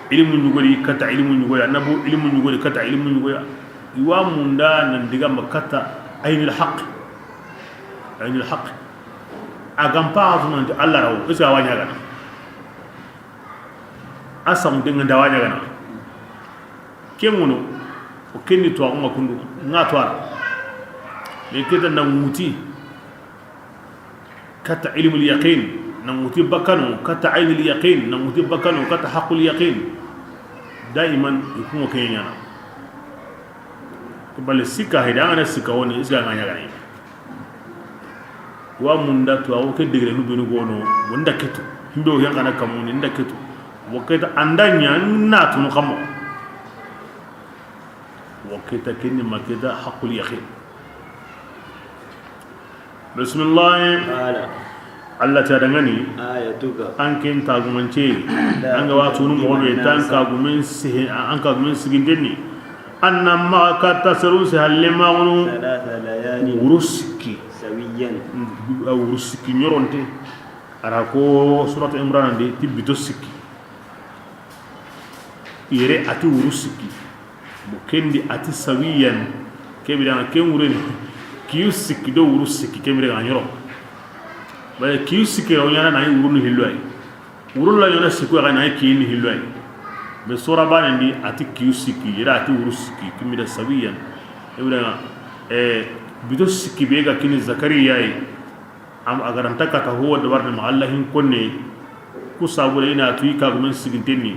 ilmu nyugori kata ilmu nyugori anabu ilmu nyugori kata ilmu nyugori iwa munda nan diga makata ainul haqq agam paatu nan Allah raw isa wanya gana asam dinga dawanya gana kemuno o kenni to ma kundu ngatwar me keta nan muti kata ilmu yaqin nan muti bakanu kata ainul yaqin nan muti bakanu kata haqqul yaqin دائما يكون كينيا بل سيكا هيدا انا سيكا وني اسغا غانيا غاني wa munda to awo ke degre nu benu gono wanda ketu ndo yan kana kamuni nda ketu waketa andanya na tunu kamo waketa kinni makeda haqqul yaqin bismillah Allah ta dangani ayatuka ankin tagumance anga watu nu mo be tan kagumen si an kagumen sigindeni annam ma ka tasru si halima wonu uruski sawiyan uruski nyoronte arako surat imran de tibito sikki yere ati uruski bo kendi ati sawiyan kebidana kemureni kiyusiki do uruski kemire ganyoro bale kiyusiki o nyana na urunu hilwai urulla yona siku ga na kiyini hilwai be sura banandi ati kiyusiki yera ati urusiki kimida sawiyan ebidana bido sikki bega kini zakariya am agaranta kata huwa da barne ma Allah hin konne ku sabu ina tuyi ka gumen sigintenni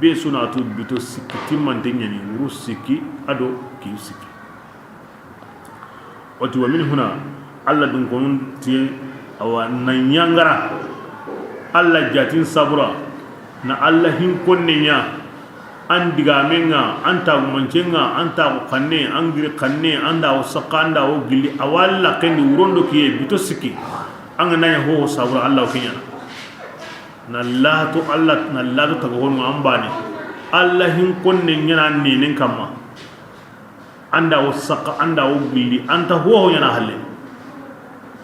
be suna to bito sikiti mantenya ni wuru siki ado ki siki wati wa min huna Allah dun konun ti awa nan yangara Allah jatin sabura na Allah hin konne nya an diga menga an ta mancenga an ta kanne an gir kanne an da wasaqanda o gili awalla kandi wurondo kiye bito siki an na ya ho sabura Allah kinya na latu Allah na latu ta gon ambani Allah hin konne nyana ne nin kamma anda wasaqa anda o gili anta ho yana halle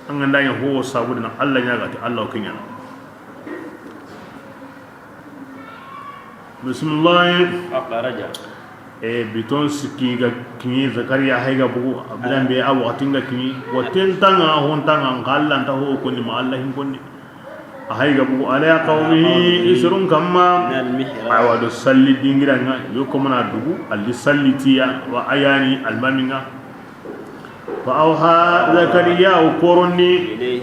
an na ya ho sabura na Allah nya gati Allah kinya bismillah أخرج biton siki ga kini zakariya haiga bugu abidan be awu atinga kini waten tanga hon tanga ngalla ta ho ko ni ma Allah hin konni haiga bugu ala qawmihi isrun kamma awadu salli dingira nga yo ko mana dugu alli sallitiya wa ayani almaminga fa awha zakariya koronni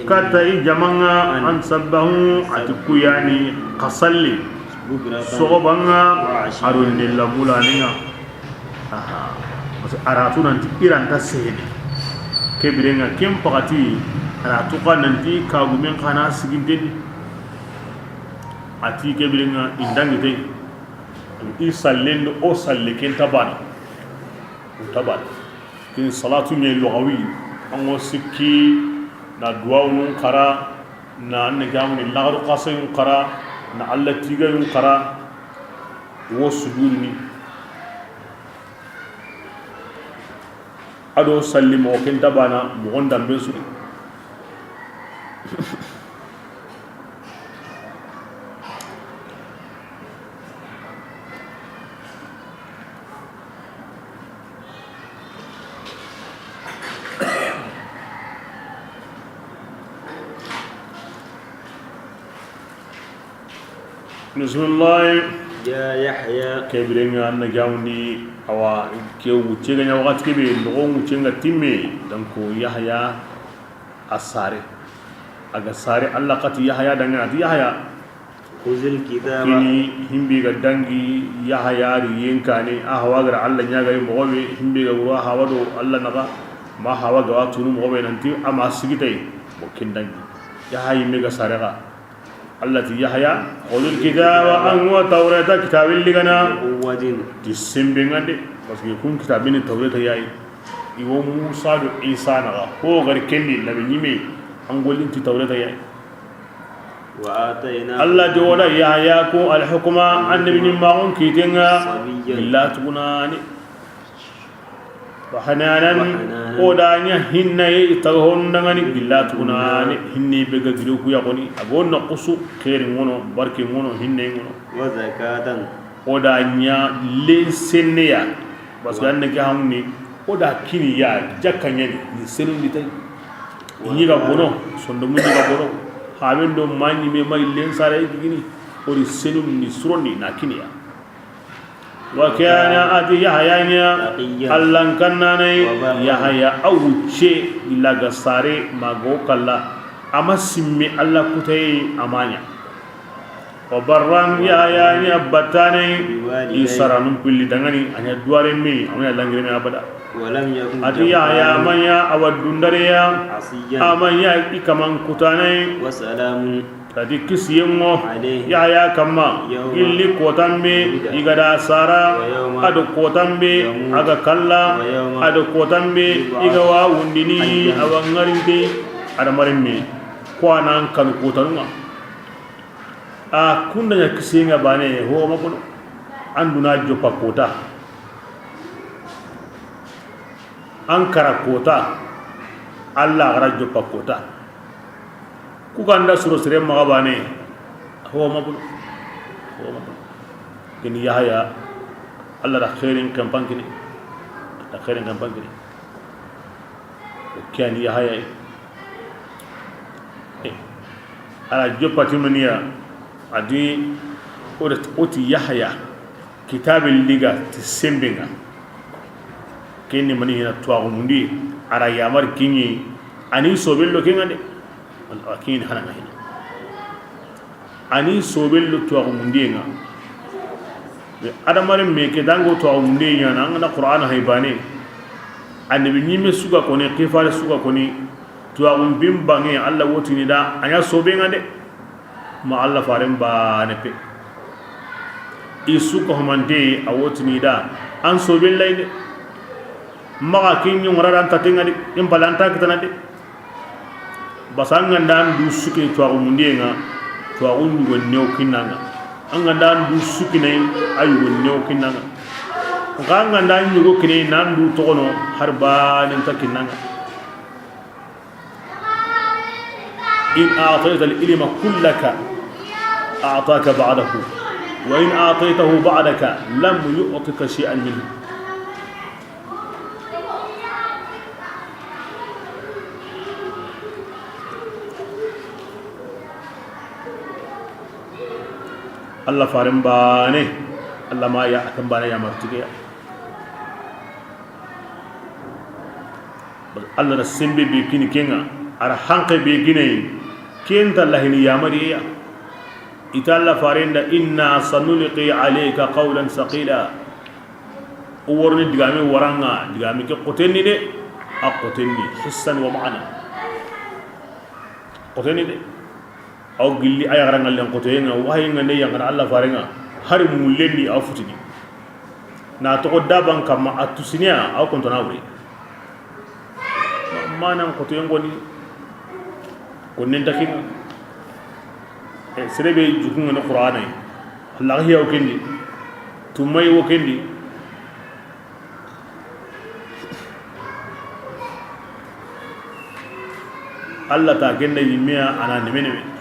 kata jamanga an sabbahu atiku yani qasalli sogobanga arun nilla mulaninga aratu nanti iranta sehne kebirenga kem pakati aratu ka nanti kagumen kana sigindeni ati kebirenga indangite i sallendo o salle ken tabana ken salatu ne lugawi ango sikki na duawun kara na angamu ni lagadu qasayun kara na Allah tiga yun kara wo sujudni ado sallimo ken tabana mo gonda be sudi bismillah يا يحيى kebirenga anna jawni awa ke wuce ganya wakati kebe ndogon wuce nga timme dan ko yahya asare aga sare Allah kati yahya danga ati yahya خذ الكتاب kini himbi ga dangi yahya ri yenkane ahwa gar Allah nyaga yi mobe himbi ga ruwa hawado Allah naga ma hawa ga watunu mobe nanti ama sigitai mo kin dangi yahya mi ga sare ga التي يحيى خذ الكتاب أن وتوراة كتاب اللي كنا تسمبين عندي بس يكون كتابين التوراة ياي يوم موسى وعيسى نغا هو غير كني نبي نيمي أنقول أنت توراة ياي وآتينا الله جودا يحيى كو الحكمة أن نبي نيمون كيتينغا لا تكوناني وحنانا ودانيا هنا يتغون دغني بالله تكوناني هني بيغا غيرو يا قوني اغون نقصو خير مونو بركي مونو هني مونو وزكاة ودانيا لسنيا بس غان نكي حامني ودا كيني يا جاكانيا ni selum ditay ni ga bono sondo mun ga bono haben do mani me may len sare gini ori selum ni suroni na kiniya وكان أتي يحيى الله كناني يحيى أو شيء إلا قصاري ما قوكلا أما سمي الله كتاي أمانيا وبرام يحيى أبتاني يسرانم كل دعاني أنا دواري مي أنا لانغري أبدا أتي يحيى أمانيا أو الدندريا أمانيا إكمان كتاني وسلام tadi kisiyemo yahya kama illi kotambe igada sara ado kotambe aga kalla ado kotambe igawa wundini awangarinde ada maremme ko anan kan kotanuma a kundanya kisinga bane ho makono anduna jopa kota ankara kota Allah gara jopa kota ku ganda suro sire magabane ho mabul kini yahya Allah da khairin kampan kini kiani yahya ala jopati mania adi oti yahya kitabil liga tisembinga kini mani hina tuwa mundi ara yamar kinyi ani sobello kingande akin hana ngahina ani sobello to mundenga adamare meke dango to mundenya na qur'an haybane annabi nyime suga koni qifale suga koni to bimbange alla wotini da anya sobenga de ma alla faren ba ne pe isuka humande awotini da an sobellai de maga kinyu ngararan tatenga de imbalanta kitana de basanga ndan du suke to mundenga to nyugo new kinanga anga ndan du suki nay ayu new kinanga ganga ndan nyugo kinay nan du tokono harba nen takinanga in a'tayta al-ilma kullaka a'taka ba'dahu wa in a'taytahu ba'daka lam yu'tika shay'an minhu Allah farin bane Allah ma ya akan bane ya martige ya Allah da simbe be kini kenga ara hanqe be gine kenta lahini ya mariya ita Allah farin da inna sanulqi alayka qawlan saqila uwarni digame waranga digame ke qotenni de aqotenni hissan wa ma'ana qotenni de aw gilli ay garangal len ko to yenga wahay nga ne yanga Allah farenga har mu lenni aw futini na to ko daban kam atusinia aw kon to nawri manan ko to yengoni ko nen takin e serebe jukunga no qur'ana Allah hiya o kendi tumay wo kendi Allah ta genda yimiya ana nemene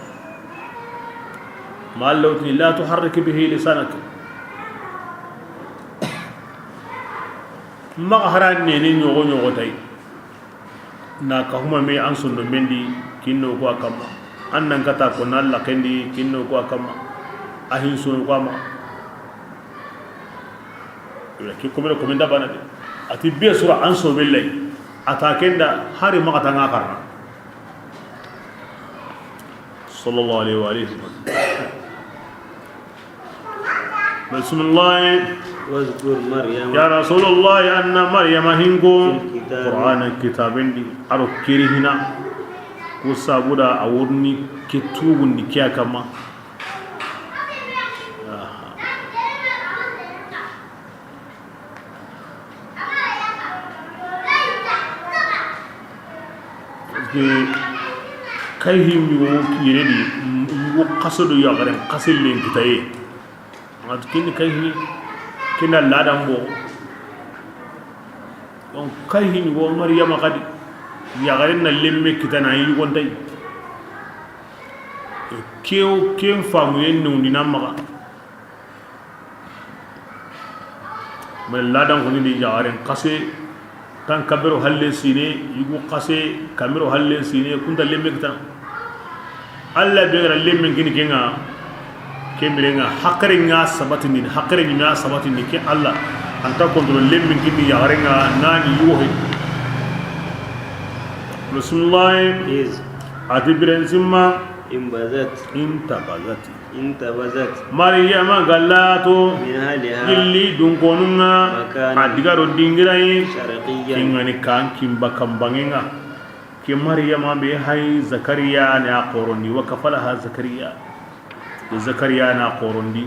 ما اللوتني لا تحرك به لسانك ما هراني نيو نيو تاي نا كهما مي انسون مندي كينو كو كما انن كتا كو نالا كندي كينو كو كما اهين سون كو ما كي كومن كومن دا بنا اتي بي سورا انسو بالله اتا كندا هاري ما كتا غاكرنا صلى الله عليه واله وسلم بسم الله واذكر مريم يا رسول الله أن مريم هنكو قرآن الكتاب دي أرو كيرهنا وسابودا أورني كتوب نكيا كما كاي هم يو يريدي يو قصدو يا غرين قصد لين كتاي kini kai ni kina ladan bo on kai ni wo maryama kadi ya garin na lemme kitana yi gondai keo ken famu yen nundi namaka men ladan ko ni jaren kase tan kabero halle sine yugo kase kamero halle sine kunda lemme kitana alla be gara lemme kini kenga kemirenga hakrenga sabatini hakrenga sabatini ke Allah anta kontrol lemmin gini yarenga nani yuhi Rasulullah is adibren zimma imbazat intabazat Maryama gallatu min haliha illi dunkonunga adigaro dingirai sharqiyyan kingani kan kimba kambangenga ke Maryama be hay Zakariya ne aqoroni wa kafalaha Zakariya na qorondi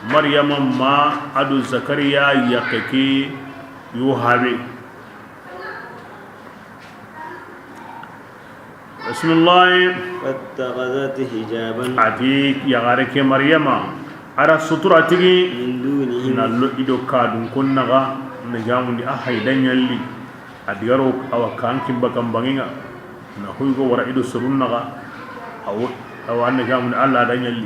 Maryama ma adu Zakariya yakake yo habe Bismillah fattakhadhat hijaban atik ya gareke Maryama ara sutura tigi min dunihi na lo ido kadun kunnaga na jamundi ahaydan yalli adigaro awakan kimbakan banginga na huygo wara ido surunnaga aw anna jamun Allah dan yalli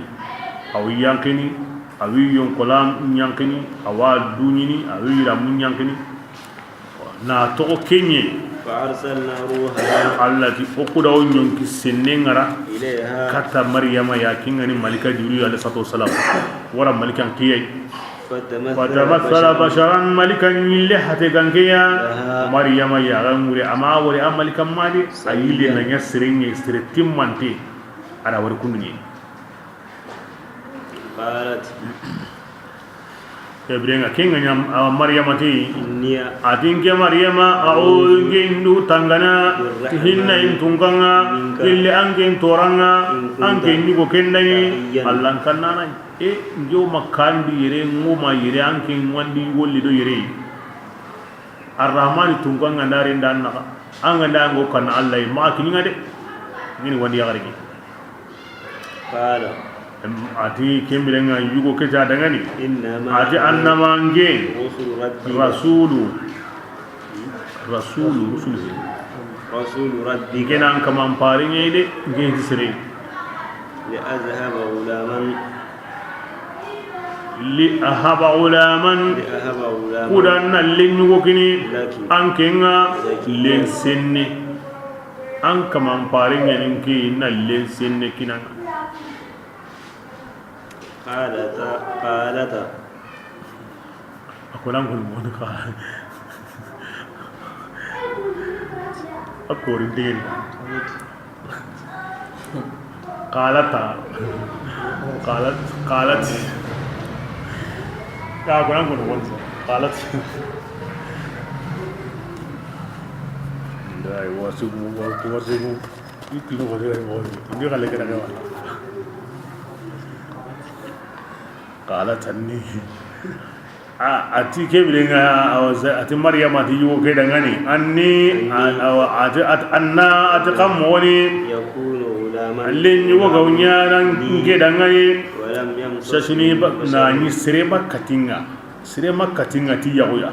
aw yankini aw yon kolam yankini aw dunyini aw ramun yankini na to kenye fa arsalna ruha allati okuda onyon kisennengara ilayha kata Maryama yakingani malika jibril alayhi salatu wasalam wara malikan kiyai فتمثل بشرا ملكا يلحت كنكيا مريم يا غموري أما وري ملكا مالي أيلي نيسرين يسترتم منتي أنا وري كنني قالت Kebrienga kinga nyam Maryama ti atinke Maryama a'udhu indu tangana hinna intunganga illi anke toranga anke nyugo kendani allan kannana njo makandi yere ngoma yere anke wandi wolli do yere arrahman tunganga ndare ndanna anga ndango kan allah ma kininga de ngini wandi yagarigi qala ati kembirenga yugo keja dangani ati annama nge rasulu rabbi kenan kaman paringe de nge tisre li ahaba ulaman kudanna lenyugo kini ankenga lensenne an kaman paringe ninki na lensenne kinanga قالت أقول أنقول مون أقول الدين قالت يا أقول أنقول مون قالت لا يواسقوا يكلوا غير مون إني قال لك أنا قالت أني أتي كبرنا أتي مريم أتي يو كده غني أني أنا أتقام وني يقول غلاما اللي يو غونيا كده غني ششني ناني سريما كتينغا تي يغويا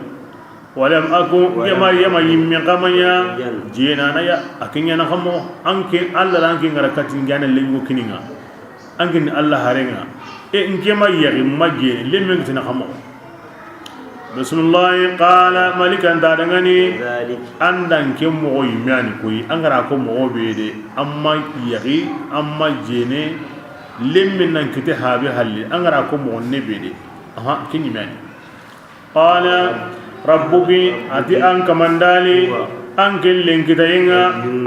ولم أكن يا مريم يمي غميا جينا نيا أكينيا نخمو أنك الله لانك غركتينغا اللي يو كنينغا أنك الله هارينغا إنكما يغي مجي لمن تنخمو بسم الله قال ملكا دادغني أندن كم مغوي مياني كوي أنغراكو مغو بيدي أما يغي أما جيني لمن ننكتي هابي هالي أنغراكو مغو نبيدي كني مياني قال ربك أتي أنك من دالي أنك لنكتينغا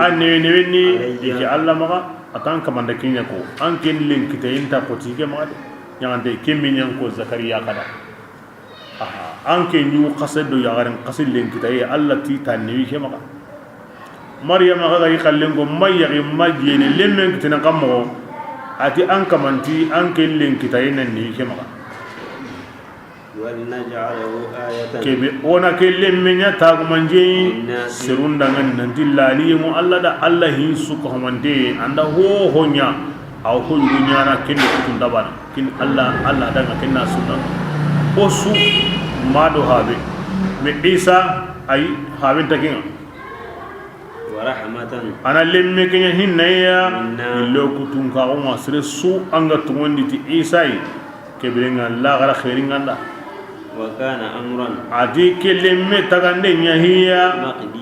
أني نبني إيكي الله مغا أتانك من دكينيكو أنك لنكتين تاقوتيكي مغادي ñande kemmi ñan ko zakariya kada anke ñu qasado ya garan qasil len kitaye allah ti tanni ke maka maryama ga yi kallen go mayyi majene lemmen kitina kammo ati anka manti anke len kitaye nan ni ke maka walnaj'alahu ayatan kebe ona ke lemmen ya tagu manje sirunda ngani nan dillali mu allah da allah hin su ko mande anda ho honya aw ko nyana kenne kutun dabana kin allah daga kenna sunna o su mado habe me isa ay haben takinga wa rahmatan ana lemme kenya hinaya illo kutun ka o masre su anga tumondi ti isa yi kebirenga la gara khairinga nda wa kana amran adi kelemme tagande nya hiya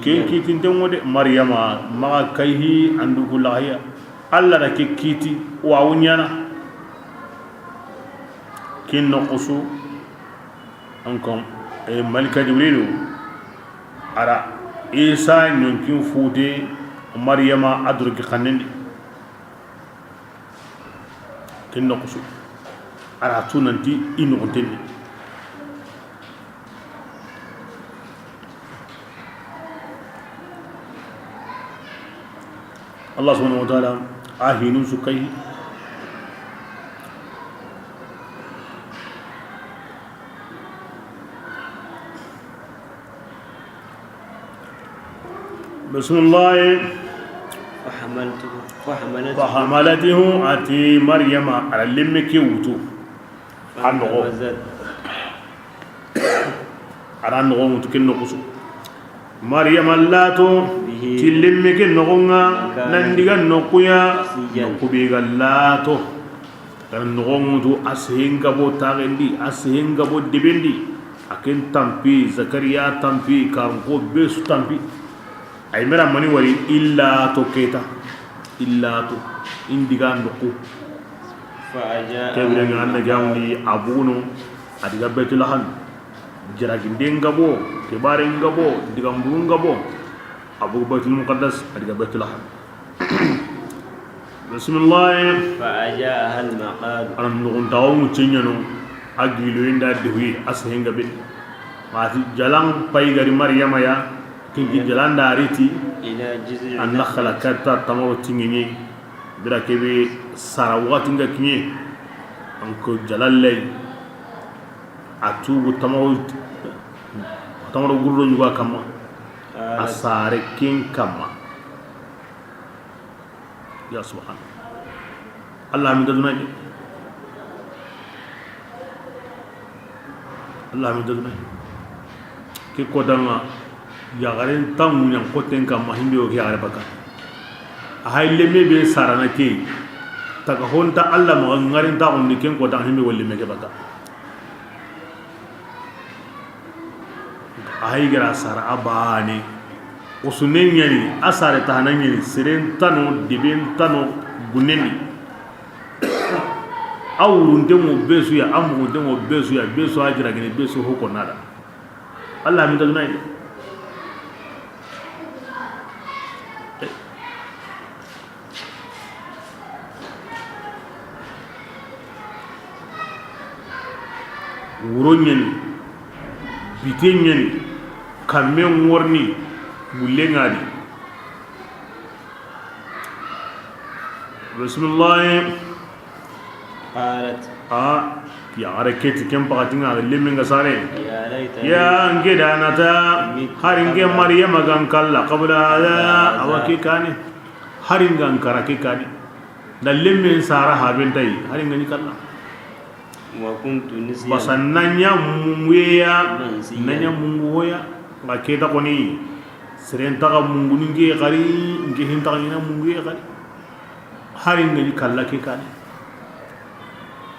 ken kitin tengode maryama ma kayhi andu kullahiya allah da ke kiti wa wunyana kin noqusu ankom malika jibrilu ara isa nyonkin fude maryama adurki khanendi kin noqusu ara tunanti inu ontendi Allah subhanahu wa ta'ala ahinun sukai bismillah فحملته أتي مريم على لمك وتو عنو على عنو متكن نقص مريم اللاتو تلمك النغنى نندق النقيا نقبيغ اللاتو النغنى أسهن كبو تاغندي أسهن كبو دبندي أكن تنبي زكريا تنبي كارنكو بيس تنبي أي مرا مني وري إلا تو كيتا إلا تو إنديغا نقو كبيرا أن جاوني أبونو adiga Betulahan jaraginde ngabo kibare ngabo digamburu ngabo abu Baitul Muqaddas adiga Betulahan bismillah فأجاءها المقاد an nugun tawo mucinyano agilu inda dewi ashenga be mati jalan pay gari Maryama ya kingi jalan dariti إلى جذع an nakhala katta tamawo tingini bira kebe sarawati nga kinye anko jalallay atubu tamawo gurdo yuga kama asare kin kama ya subhan Allah min daduna ke kodanga ya garen tamu yang koten kama hinde o ya baka hayle mebe sarana ke taga honta Allah ma ngarin ta on ken ko dan himbe wolle meke baka ahay gara sara abani usunen yani asare tahanan yani siren tano dibin tano guneni awrun demo besu ya amu demo besu ya besu ajira gene besu hoko nada Allah min dalmai wuronyen bitenyen kamen warni bulengadi bismillah قالت ya haraketi ken pakatinga lemin ga sare يا ليتني ya ngeda nata haringe Maryama gan kalla qabla hada awaki kani haringa ankara ke kani da lemin sara habentai haringa ni kalla وكنت نسيا basananya mumuya nanya mumuya ngaketa koni serenta ga munguni nge gari nge hinta ina mungu gari haringa ni kalla ke kani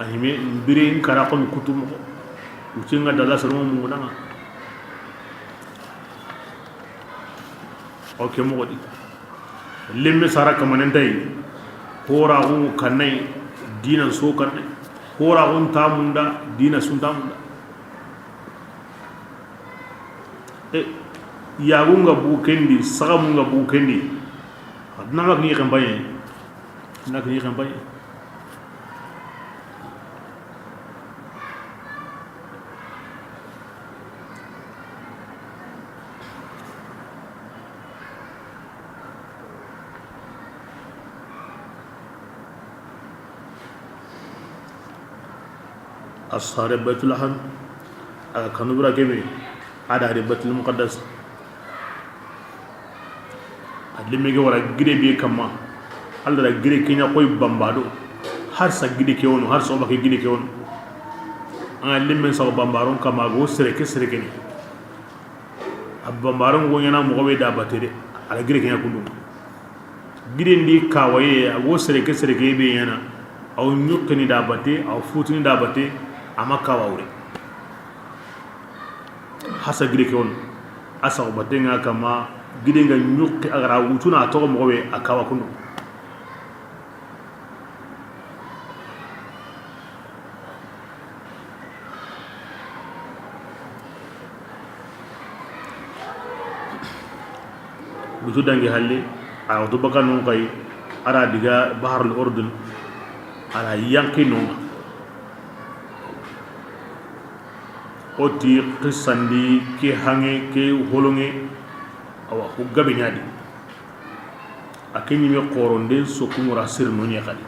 ahime mbire nkara kon kutum ko ucinga dala sero mungu danga oke mo godi lemme sara kamanen tay hora hu kanai dinan so kanai hora hu tamunda dina sun tamunda yagunga bukendi sagamunga bukendi adnanga ni kambaye nak ni kambaye asare Betulahan kanubra kebe ada hari Baitul Muqaddas adlimege wara gire bi kama Allah da gire kinya koy bambado har sa gide ke wono har so ba ke gide ke wono an limen sa bambaron kama go sereke ni abambaron go yana mo be da batere ala gire kinya kundu gide ndi kawaye go sereke be yana aw nyukni da bate aw futuni da bate amaka wawre hasa gire ke wono asa bate nga kama gide nga nyukki agara wutuna to mo be akawa kundu butu dangi halle a to baka non kay ara diga bahar al urdun ala yanki non oti qissandi ki hange ke holonge awa ko gabe nyadi akini me qoronde so kumura sirno ni khali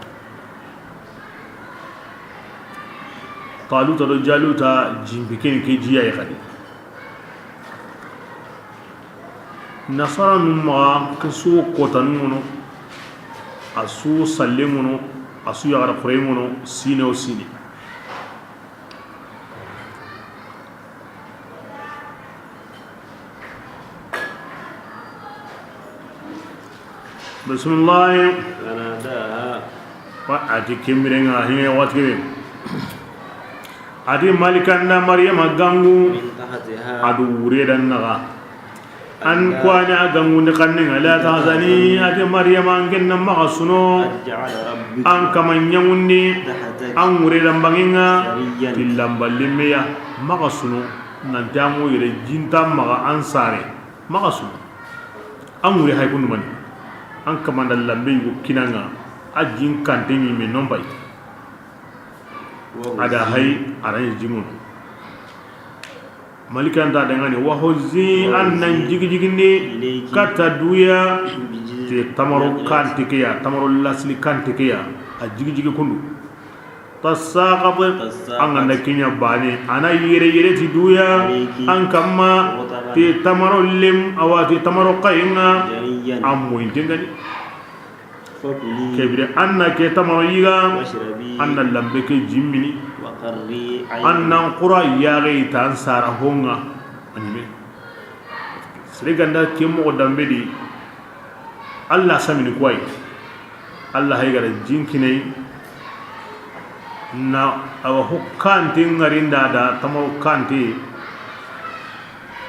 taluta do jaluta jimbi ken ke jiya khali nasara numma kesu kotanuno asu sallemuno asu yara kuremuno sine o sine bismillah فناداها wa ati kemirenga hinge watke ati malikanda Maryama gangu من تحتها adu uredan naga an kwanya gamu ne kannin la tahzani ati maryam an genna magasuno an kamanyamunni an wure lambanginga tillamballimeya magasuno nan tamu yere jinta maga an sare magasuno an wure hay kunu mani an kamanda lambe yugo kinanga ajin kante mi me nombay ada hay aran jimun malikan da dangane wa huzi annan jigijiginde kata duya te tamaro kantikiya tamaro lasli kantikiya a jigijigi kundu tasaqab an anda kinya bane ana yere ti duya an kamma te tamaro lim awati tamaro qayna ammo intengani kebire anna ke tamaro yiga anna lambe ke jimmini annan qura yare tan sara honga anime sreganda kemo dambe di Allah samini kwai Allah hay gara jinkine na awa hokkanti ngarinda da tamaro kanti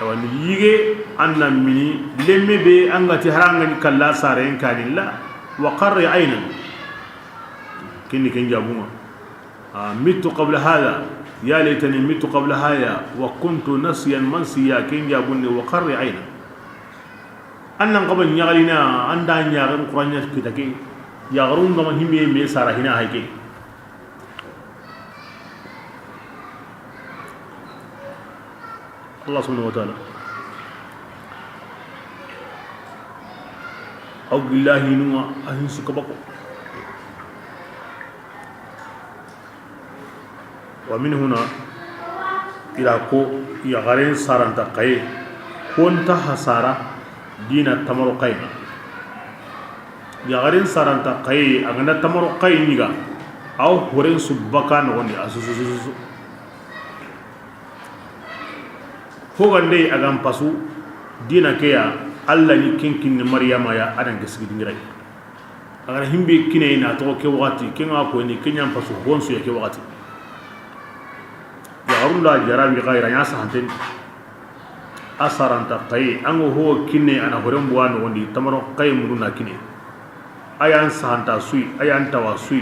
awani yige annan mini lemme be angati haranga kala sara en kanilla wa qarri aynan kinni ken jabuma مت قبل هذا يا ليتني مت قبل هذا وكنت نسيا منسيا كين جابوني وقر عينا أنا قبل يغلينا عندنا يغرم قرانيا كتاكي يغرم كما همي ميسارة هنا هيكي الله سبحانه وتعالى أقول الله نوع أهنسك بقو ومن هنا إلى كو يغارين سارنتا قاي كونتا حسارة دين التمر قاينا يغارين سارنتا قاي أغنى تمر قاي نيغا أو هورين سبكان غني أسوسوسوسو هو غندي أغام باسو دينا كيا الله يكين مريم يا أدن كسبي دينغراي أغنى همبي كينينا تو كي وقتي كينا كوني كينيا باسو هونسو يا كي وقتي يغرلا جرابي غير ياسا هنتين أسارانتا قاي أنو هو كيني أنا هورم بوان وندي تمرو قاي مرونا كيني أيان سانتا سوي أيان توا سوي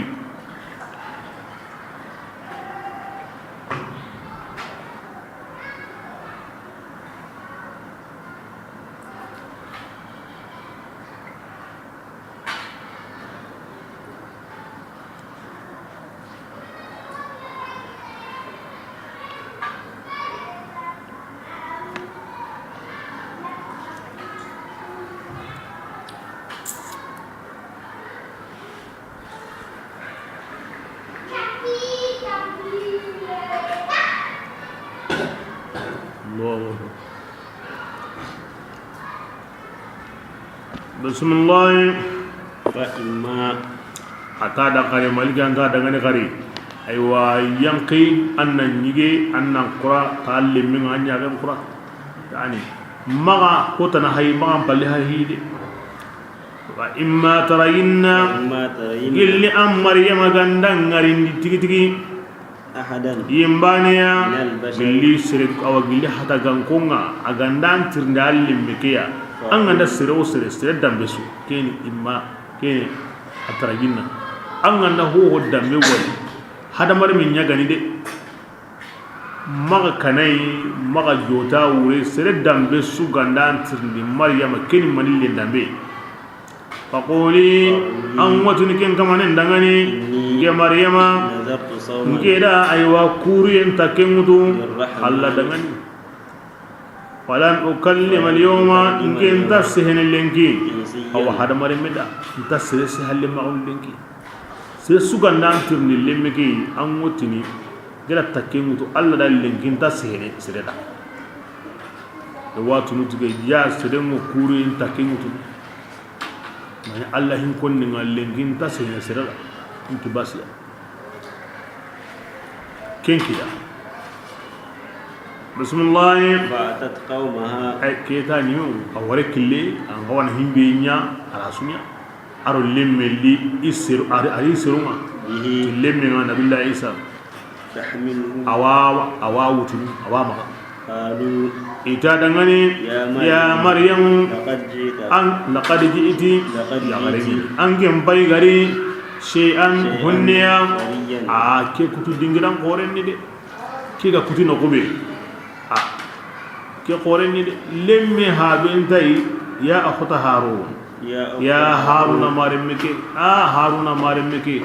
بسم الله فإما أكاد قري مالك أنك دعني قري أيوة ينقي أن نيجي أن نقرأ تعلم من أن يعلم قرأ يعني ما كتنا هاي ما بلها هي وإما ترين قل أمر يما غندن غرين تيجي أحدا يمبانيا قل سرق أو قل حتى غنكونا أغندان ترندال مكيا أنغندا سرو سر دم بسو كين إما كين أترجينا أنغندا هو دم يقول هذا مر من يغني ده maga kanai maga jota wure sere dambe su gandan tirni maryama ken manille dambe faquli an watun ken kamanen dangani ge maryama nge da aywa kuriyen takemutu alla dangani walan ukallima alyawma nge tasehen lenki aw hada marimeda tasere se halle maul lenki se su gandan tirni lemmeki an wotini gela takemutu alla dal lenkin tasere sereda de watu nutige ya sedemu kuriyen takemutu mani Allah hin konni ngal lenkin tasere sereda inki basiya kenkida bismillah فأتت قومها ay keta niu awore kille an hawan himbe nya arasunya aro lemmelli isiru ari siruma به lemme na nabillahi isa تحمله awawutu awama قالوا ita dangane ya maryam لقد جئت an laqad ji'ti لقد ya جئت gari an gen bai gari shay'an hunniya فريا a ke kutu dingiran koren ni de ke ga kutu no kube a ke koren ni de lemme ha ben tai ya akhta harun ya haruna marim meke haruna marim meke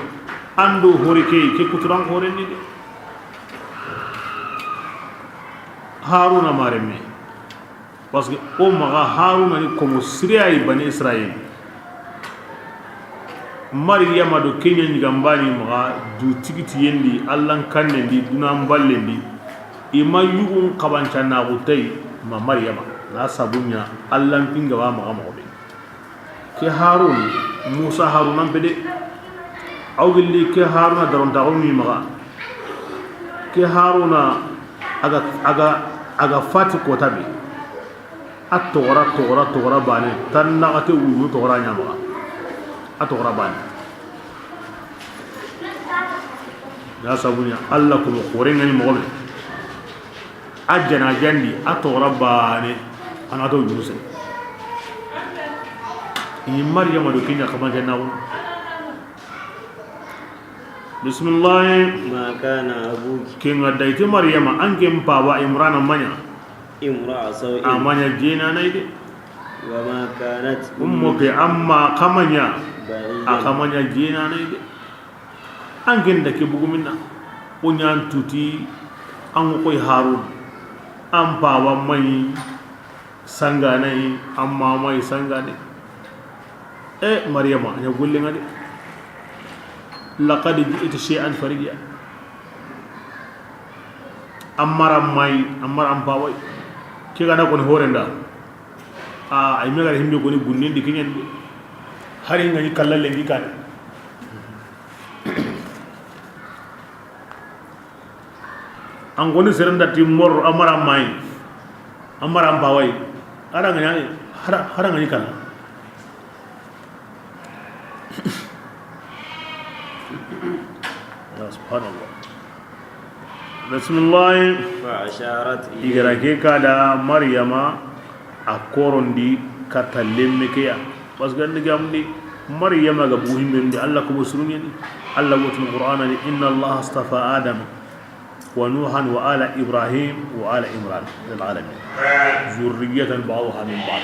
andu horike ke kuturan koren ni de haruna marim me parce que o maga haruna ni como siriyai bani israel maryama do kenya nyigambani maga du tigiti yendi allan kannendi dunan ballendi ima yugun kabanca na gutai ma maryama na sabunya allan pinga wa maga maga ke harun musa haruna bede awgilli ke haruna daron tawmi maga ke haruna aga fati ko tabi atogora bane tan na ate wuyu togora nyama atogora bane ya sabunya allah ko kore ngani mo be ajjana jandi atogora bane ana to yuse ni maryama do kinya kama jannawo bismillah ما كان أبوك kinga daiti maryama ankem pawa imran manya امرأ سوء amanya jina naide وما كانت ummuke amma kamanya بعيدا akamanya jina naide angen da ke buguminna unyan tuti an koy harun an pawa mai sanganai amma mai sangane maryama ya gullin ade laqad ji'ta shay'an fariya amaram pawai ke gana kon horenda ay mega himbe goni gunnindi kinyen hari ngani kallalle ngi kan an goni serenda timor amaram pawai ara ngani kala subhanallah bismillah فأشارت igarake kada maryama akorondi katallemme keya wasgande gamdi maryama ga buhimbe Allah ko musulmi ni Allah wotul qur'ana ni inna Allah astafa adam wa nuhan wa ala ibrahim wa ala imran lil alamin zurriyatan ba'daha min ba'd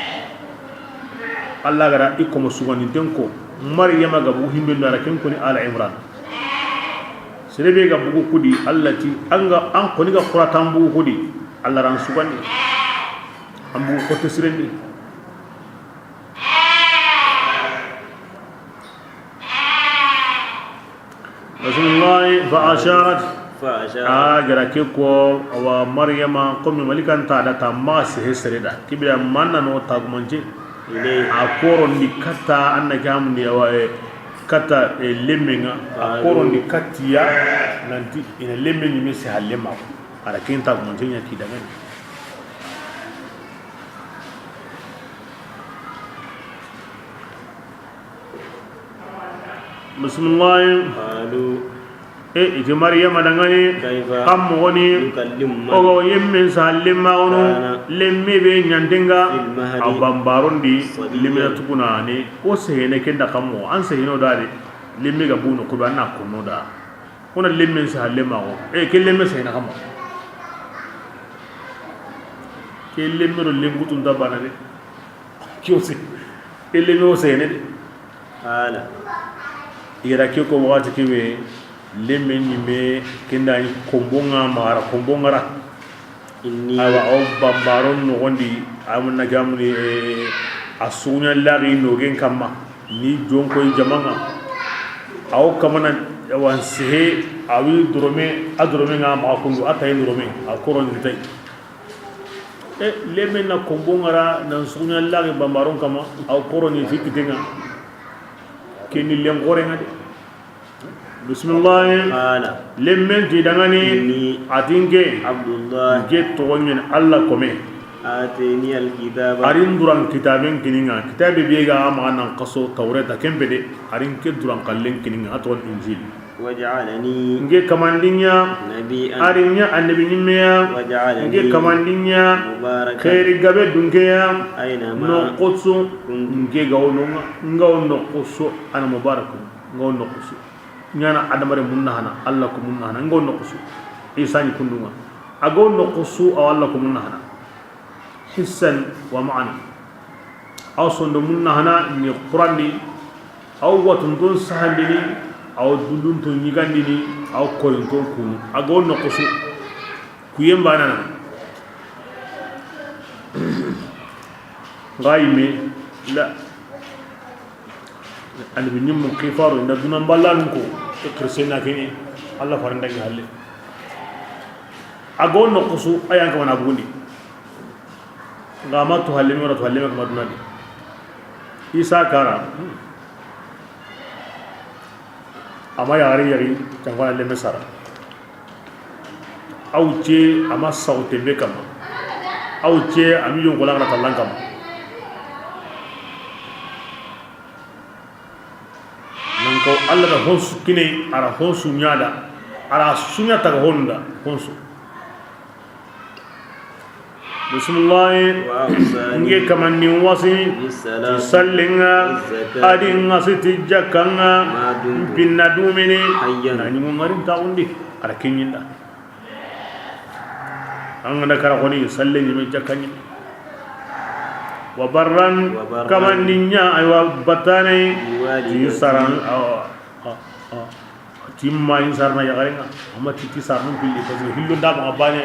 Allah gara ikko musugani tenko maryama ga buhimbe ndara kenko ni ala imran serebe ga bugu kudi allati anga an koni ga quratan bugu kudi Allah ran sugandi am bugu ko tesirendi Rasulullah fa asharat gara ke ko wa maryama ko mi malikan ta da tamma se hesreda kibya manna no tagmonje ile akoro ni kata annaka amni wa kata lemenga akoro ndi katia nanti ina lemenyi mesi halema ala kinta kumonjenya kidangani bismillah قالوا iti maryama dangani kam woni ogo yemmen sallima ono lemme be nyandenga abambarondi limina tukuna ne o sehene kenda kammo an sehino dade lemme ga bunu ko banna ko noda ona lemmen sallima o ke lemme sehena kammo ke lemme ro lembutun da banane kiosi lemme o sehene de hala ira ke ko wati kiwe lemme ni me kenda ni kombonga mara kombongara inni awa o bambaron no gondi amna gamni asunya lari no gen kamma ni jonko jamanga aw kamana wan sehe awi drome adrome nga ma kundu atay drome akoron ni tay lemme na kombongara na sunya lari bambaron kama aw koron ni fikitenga keni lengore ngade bismillah hala lemmen ti dangani atinge abdullah get to wonyen Allah kome atini alkitaba arin duran kitaben kininga kitabe biega ma nan qaso tawrata kembede arin ke duran kallen kininga atwan injil وجعلني nge kamandinya نبيا arinya annabi nyimmeya وجعلني nge kamandinya مباركا khairi gabe dunkeya no أينما qutsu كنت nge gawno ngaw no qutsu ana mubaraku ngaw no qutsu nyana adamare munna hana Allah ko munna hana ngaw no qutsu isa ni kundunga agaw no qutsu aw Allah ko munna hana hissan wa ma'ana aw sondo munna hana ni qur'ani aw watun don sahandini aw dundun to nyigandini aw korin to kunu agaw no qutsu kuyemba nana غايمي لا أنا بنيم من كفار إن دون بالانكو كريسينا كني الله فرندك هالله أقول نقصو أيان كمان أبوني غامات تهلمي ولا تهلمي كمان دونالي إيسا كارا أما ياري تنقل اللي مسارا أو جي أما صوت بكما أو جي أمي يوم كلام رتلان كما nanko Allah da honsu kine ara honsu nyada ara sunya ta honda honsu bismillah nge kamanni wasi sallinga adin asiti jakanga pinna dumini nani mo ngarin ta undi ara kinyinda anga kara koni sallingi me jakanyi wa barran kamanninya aywa batane ti saran timma in sarna ya garenga amma ti sarna pilli ko hillo nda ma bane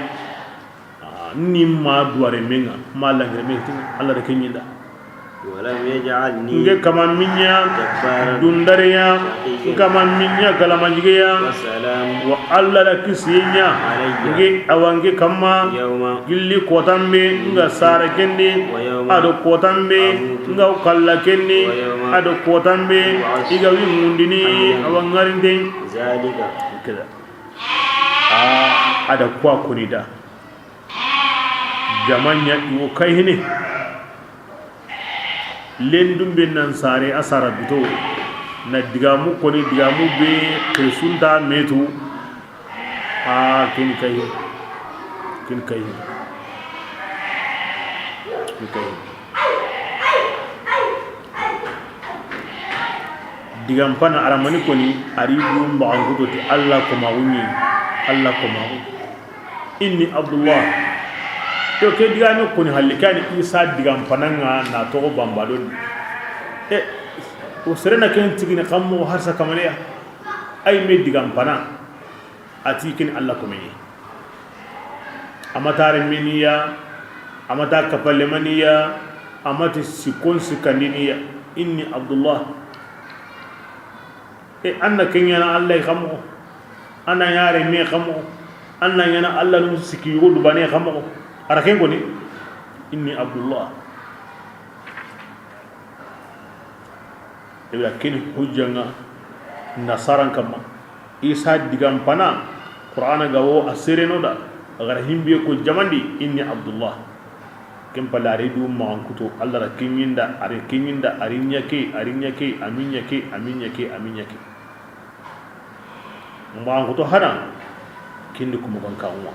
ni ma duare menga mala ngre metin Allah da kenyinda ولم يجعلني nge kaman minya dundariya kaman minya kalamanjiya وسلام wa Allah da kisinya nge awange kama يوم gilli kotambe nga sara kendi ado kotambe nga kalla kendi ado kotambe igawi mundini awangarinde ذلك kida ada kwa kunida jamanya iwo kaihine lendum ben nan sare asara bito na digamu koni digamu be kesunda metu kin kai digam pana aramani koni ari dum ba an gudoti Allah ko mawuni inni abdullah to ke digami koni halikani isa digam pananga na to bambadon o serena ken tigini kammo harsa kamaliya ay me digam pana ati kin Allah ko meni amatare meniya amata kapalle maniya amati sikon sikandiniya inni abdullah anna kenyana Allah khammo anna yare me khammo anna yana Allah nu siki yodu bane khammo araken goni inni abdullah ila kin hujjanga nasaran kama isa digam pana qur'ana gawo asireno da agar himbe ko jamandi inni abdullah kem palare du mankuto Allah ra kinyinda are kinyinda arinyake aminyake mankuto hana kindi kuma gankawa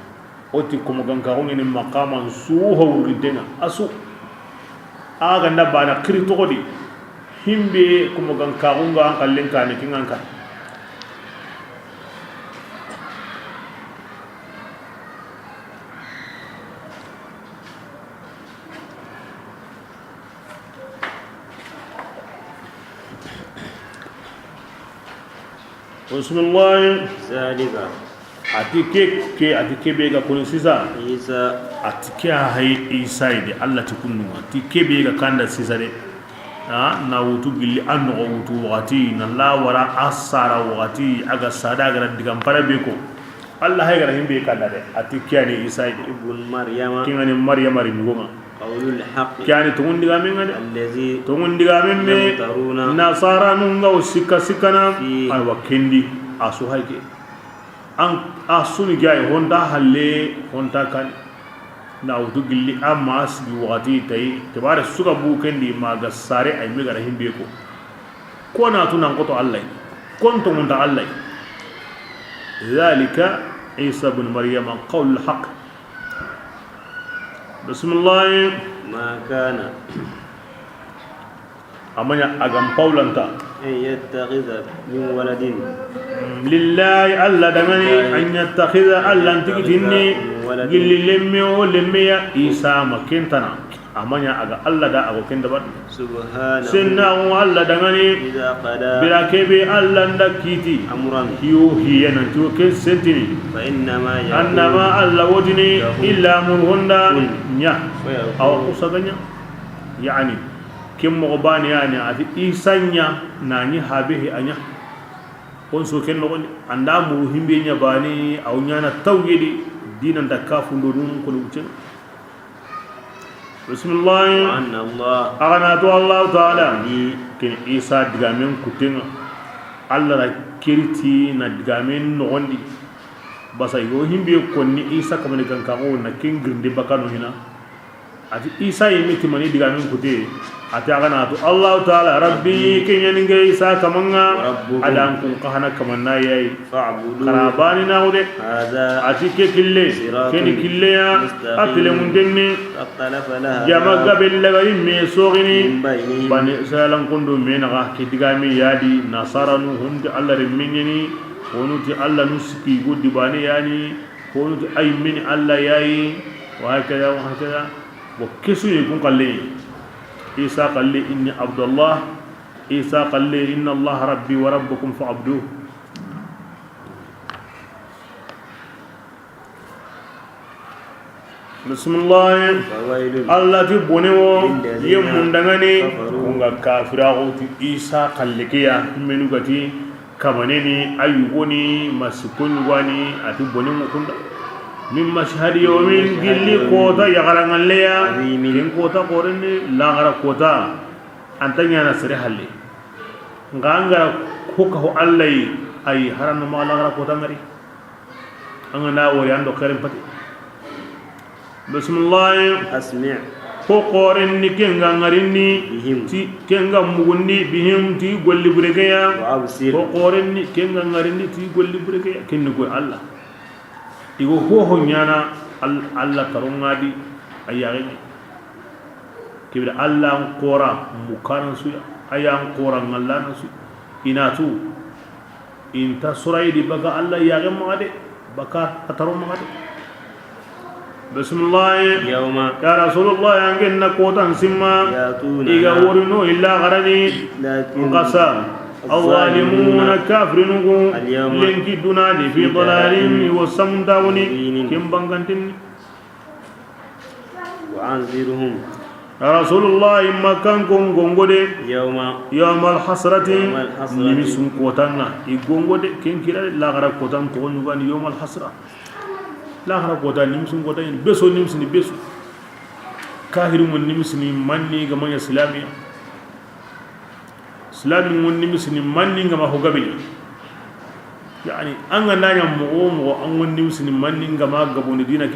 oti kuma gankawa ni maqaman suho ridena asu aga nda bana krito godi himbe kuma gankawa nga kallen kane kinganka bismillah ذلك atike bega kuni sisa عيسى atike hay isa ide Allah tukunnuga atike bega kanda sisa de na wutu gilli anno wutu wati na la wara asara wati aga sada gara digam para beko Allah hay gara himbe kanda de atike ani isa ide ابن مريم kingani maryam ari ngoma قول الحق kyani tungundiga men ngade الذي tungundiga men me يمترون nasara nunga usika sikana Fi. ay wakendi asu hayke an asuni gay honda halle honta kan na wutu gilli amma asbi wati tay tibare suka bu kendi maga sare ay mi gara himbe ko na tunan ko to Allah kon to mun da Allah ذلك عيسى بن مريم قول الحق. بسم الله. ما كان أمانيا أجمع قولنتا أن يتخذ من ولد لله ألا دمني أن يتخذ ألا تكتني قل لمي ولمي عيسى مكنتنا أمانيا أجا ألا دا أبو كندبر سبحانه سنة ألا دمني إذا قضى بلا كبي ألا ندكيتي أمرا هي نتو كسنتني فإنما أنما ألا ودني إلا مرهندا نيا أو قصدنيا يعني كم مغبان يعني عادي إيسانيا ناني هابه أنيا كونسو كن نقول عندنا مروهم بينيا باني أو نيانا توجدي دينا دكافون دونهم كلهم. بسم الله. أن الله أغنى الله تعالى كن إيسا دعامين كتير الله كيرتي ندعامين نغندي بس أيوه هم بيكوني إيسا كمان كان كاو نكين غندي بكانو هنا أتي إيسا يميت مني دعامين كتير أتي أغنى الله تعالى ربي كن ينجي إيسا كمانا أدام كن كهنا كمانا ياي فاعبدوا كراباني ناودي هذا أتي كله كني كله يا أتي لمندني اختلف لها جمع قبل لغاية ميسوغني من بينهم بني إسرائيل كندو مينغا كتغامي يادي نصارى هند الله رمينيني ونوتي الله نسكي قد باني يعني ونوتي أي من الله ياي وهكذا وهكذا وكسو يكون قال لي عيسى قال لي إني عبد الله عيسى قال لي إن الله ربي وربكم فعبدوه. بسم الله. الله تبونيو يمون دعاني كونغا كافراغوتي عيسى قلقيا منوغتي كمانيني أيوغوني مسكونغواني أتبونيو كوندا من مشهد يومين جلي كوتا يغران الليا كين كوتا قرني لاغرا كوتا أنتني أنا سريح اللي غانغرا كوكا الله أي هران ما لاغرا كوتا مري أنا وريان دو كريم باتي. بسم الله. أسمع فقورني كنغا غارني تي كنغا مغني بهم تي غولي بريكيا وأبصر فقورني كنغا غارني تي غولي بريكيا كنغو الله إيغو هو نيانا الله ترونغادي أياغي كبير الله قورا مكان سويا أيام قورا الله نسوي إناتو إنت سرايدي بقى الله ياغي مغادي بقى أترون مغادي. بسم الله. يوم يا رسول الله أنجنا قوتا سما إيجا ورنو إلا غرني قصا الظالمون كافرون لنكي دونالي في ضلال وسمداوني كم بانغانتين. وأنذرهم يا رسول الله إما كانكم غونغودي يوم الحسرة نمسون قوتانا إغونغودي كن كلا لا غرا قوتان تغنوغان يوم الحسرة لا غرا قوتان نمسون قوتان بسو نمسني بسو كاهرون نمسني ماني غمان إسلامي إسلامي من نمسني ماني غما هو غبي يعني أنا نايم مغوم وأنا نمسني ماني غما غبون دينك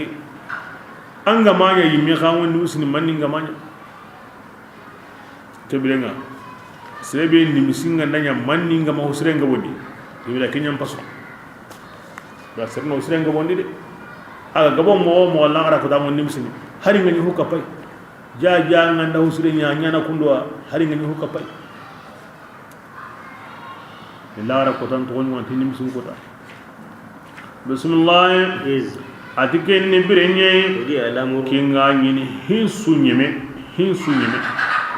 أنا ما يجي خاون نمسني ماني غما tebilenga sebe ni misinga ndanya manni ngama husrenga bondi tebila kenyam paso ba serno husrenga bondi de aga gabo mo la ngara ko da mon nimsini hari ngani hukka pay ja nganda husrenya nyana kundwa hari ngani hukka pay la ngara ko tan to won tin nimsin ko ta bismillah atike ni birenye kinga nyini hinsu nyeme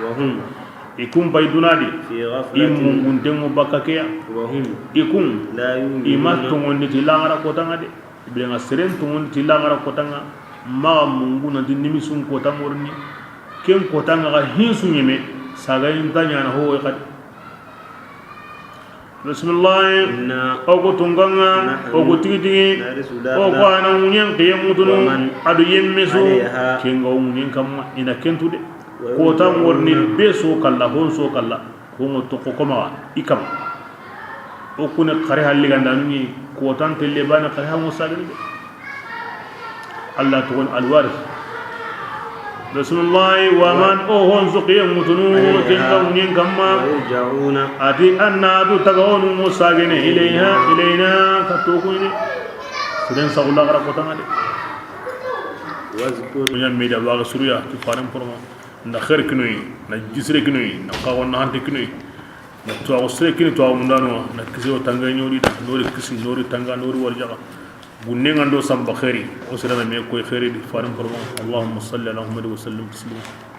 wahum ikum baydunadi imu undemu bakakeya ikum imatungondi tilangara kotanga de bilenga seren tungondi tilangara kotanga ma mungu na dinimisun kotamorni ken kotanga ga hinsu nyeme sagayin tanya na ho qad bismillah ogo tunganga ogo tigi ogo ana munyen qiyamutunu adu yemmesu kenga munyen kam ina kentude kota morni beso kala honso kala hongo to kokoma ikam okune khare halli gandani kota telle bana khare ha musagri Allah to gon alwarith بسم الله ومن أهون سقيا متنو تنقونين كما ويرجعون أتي أن تقون مساقين إلينا كتوكوين سدين سأولا غرق وطنالي واذكر من ميدا باغ سوريا كفارم فرما نخير كنوي نجسر كنوي نقاون نهانت كنوي نتواو سري كنوي تواو مندانو نكسيو تنغي نوري كسي نوري تنغا نوري ورجاقا بنين عندو سام بخيري وسلام ميكوي خيري فارم فرما اللهم صل على محمد وسلم تسليما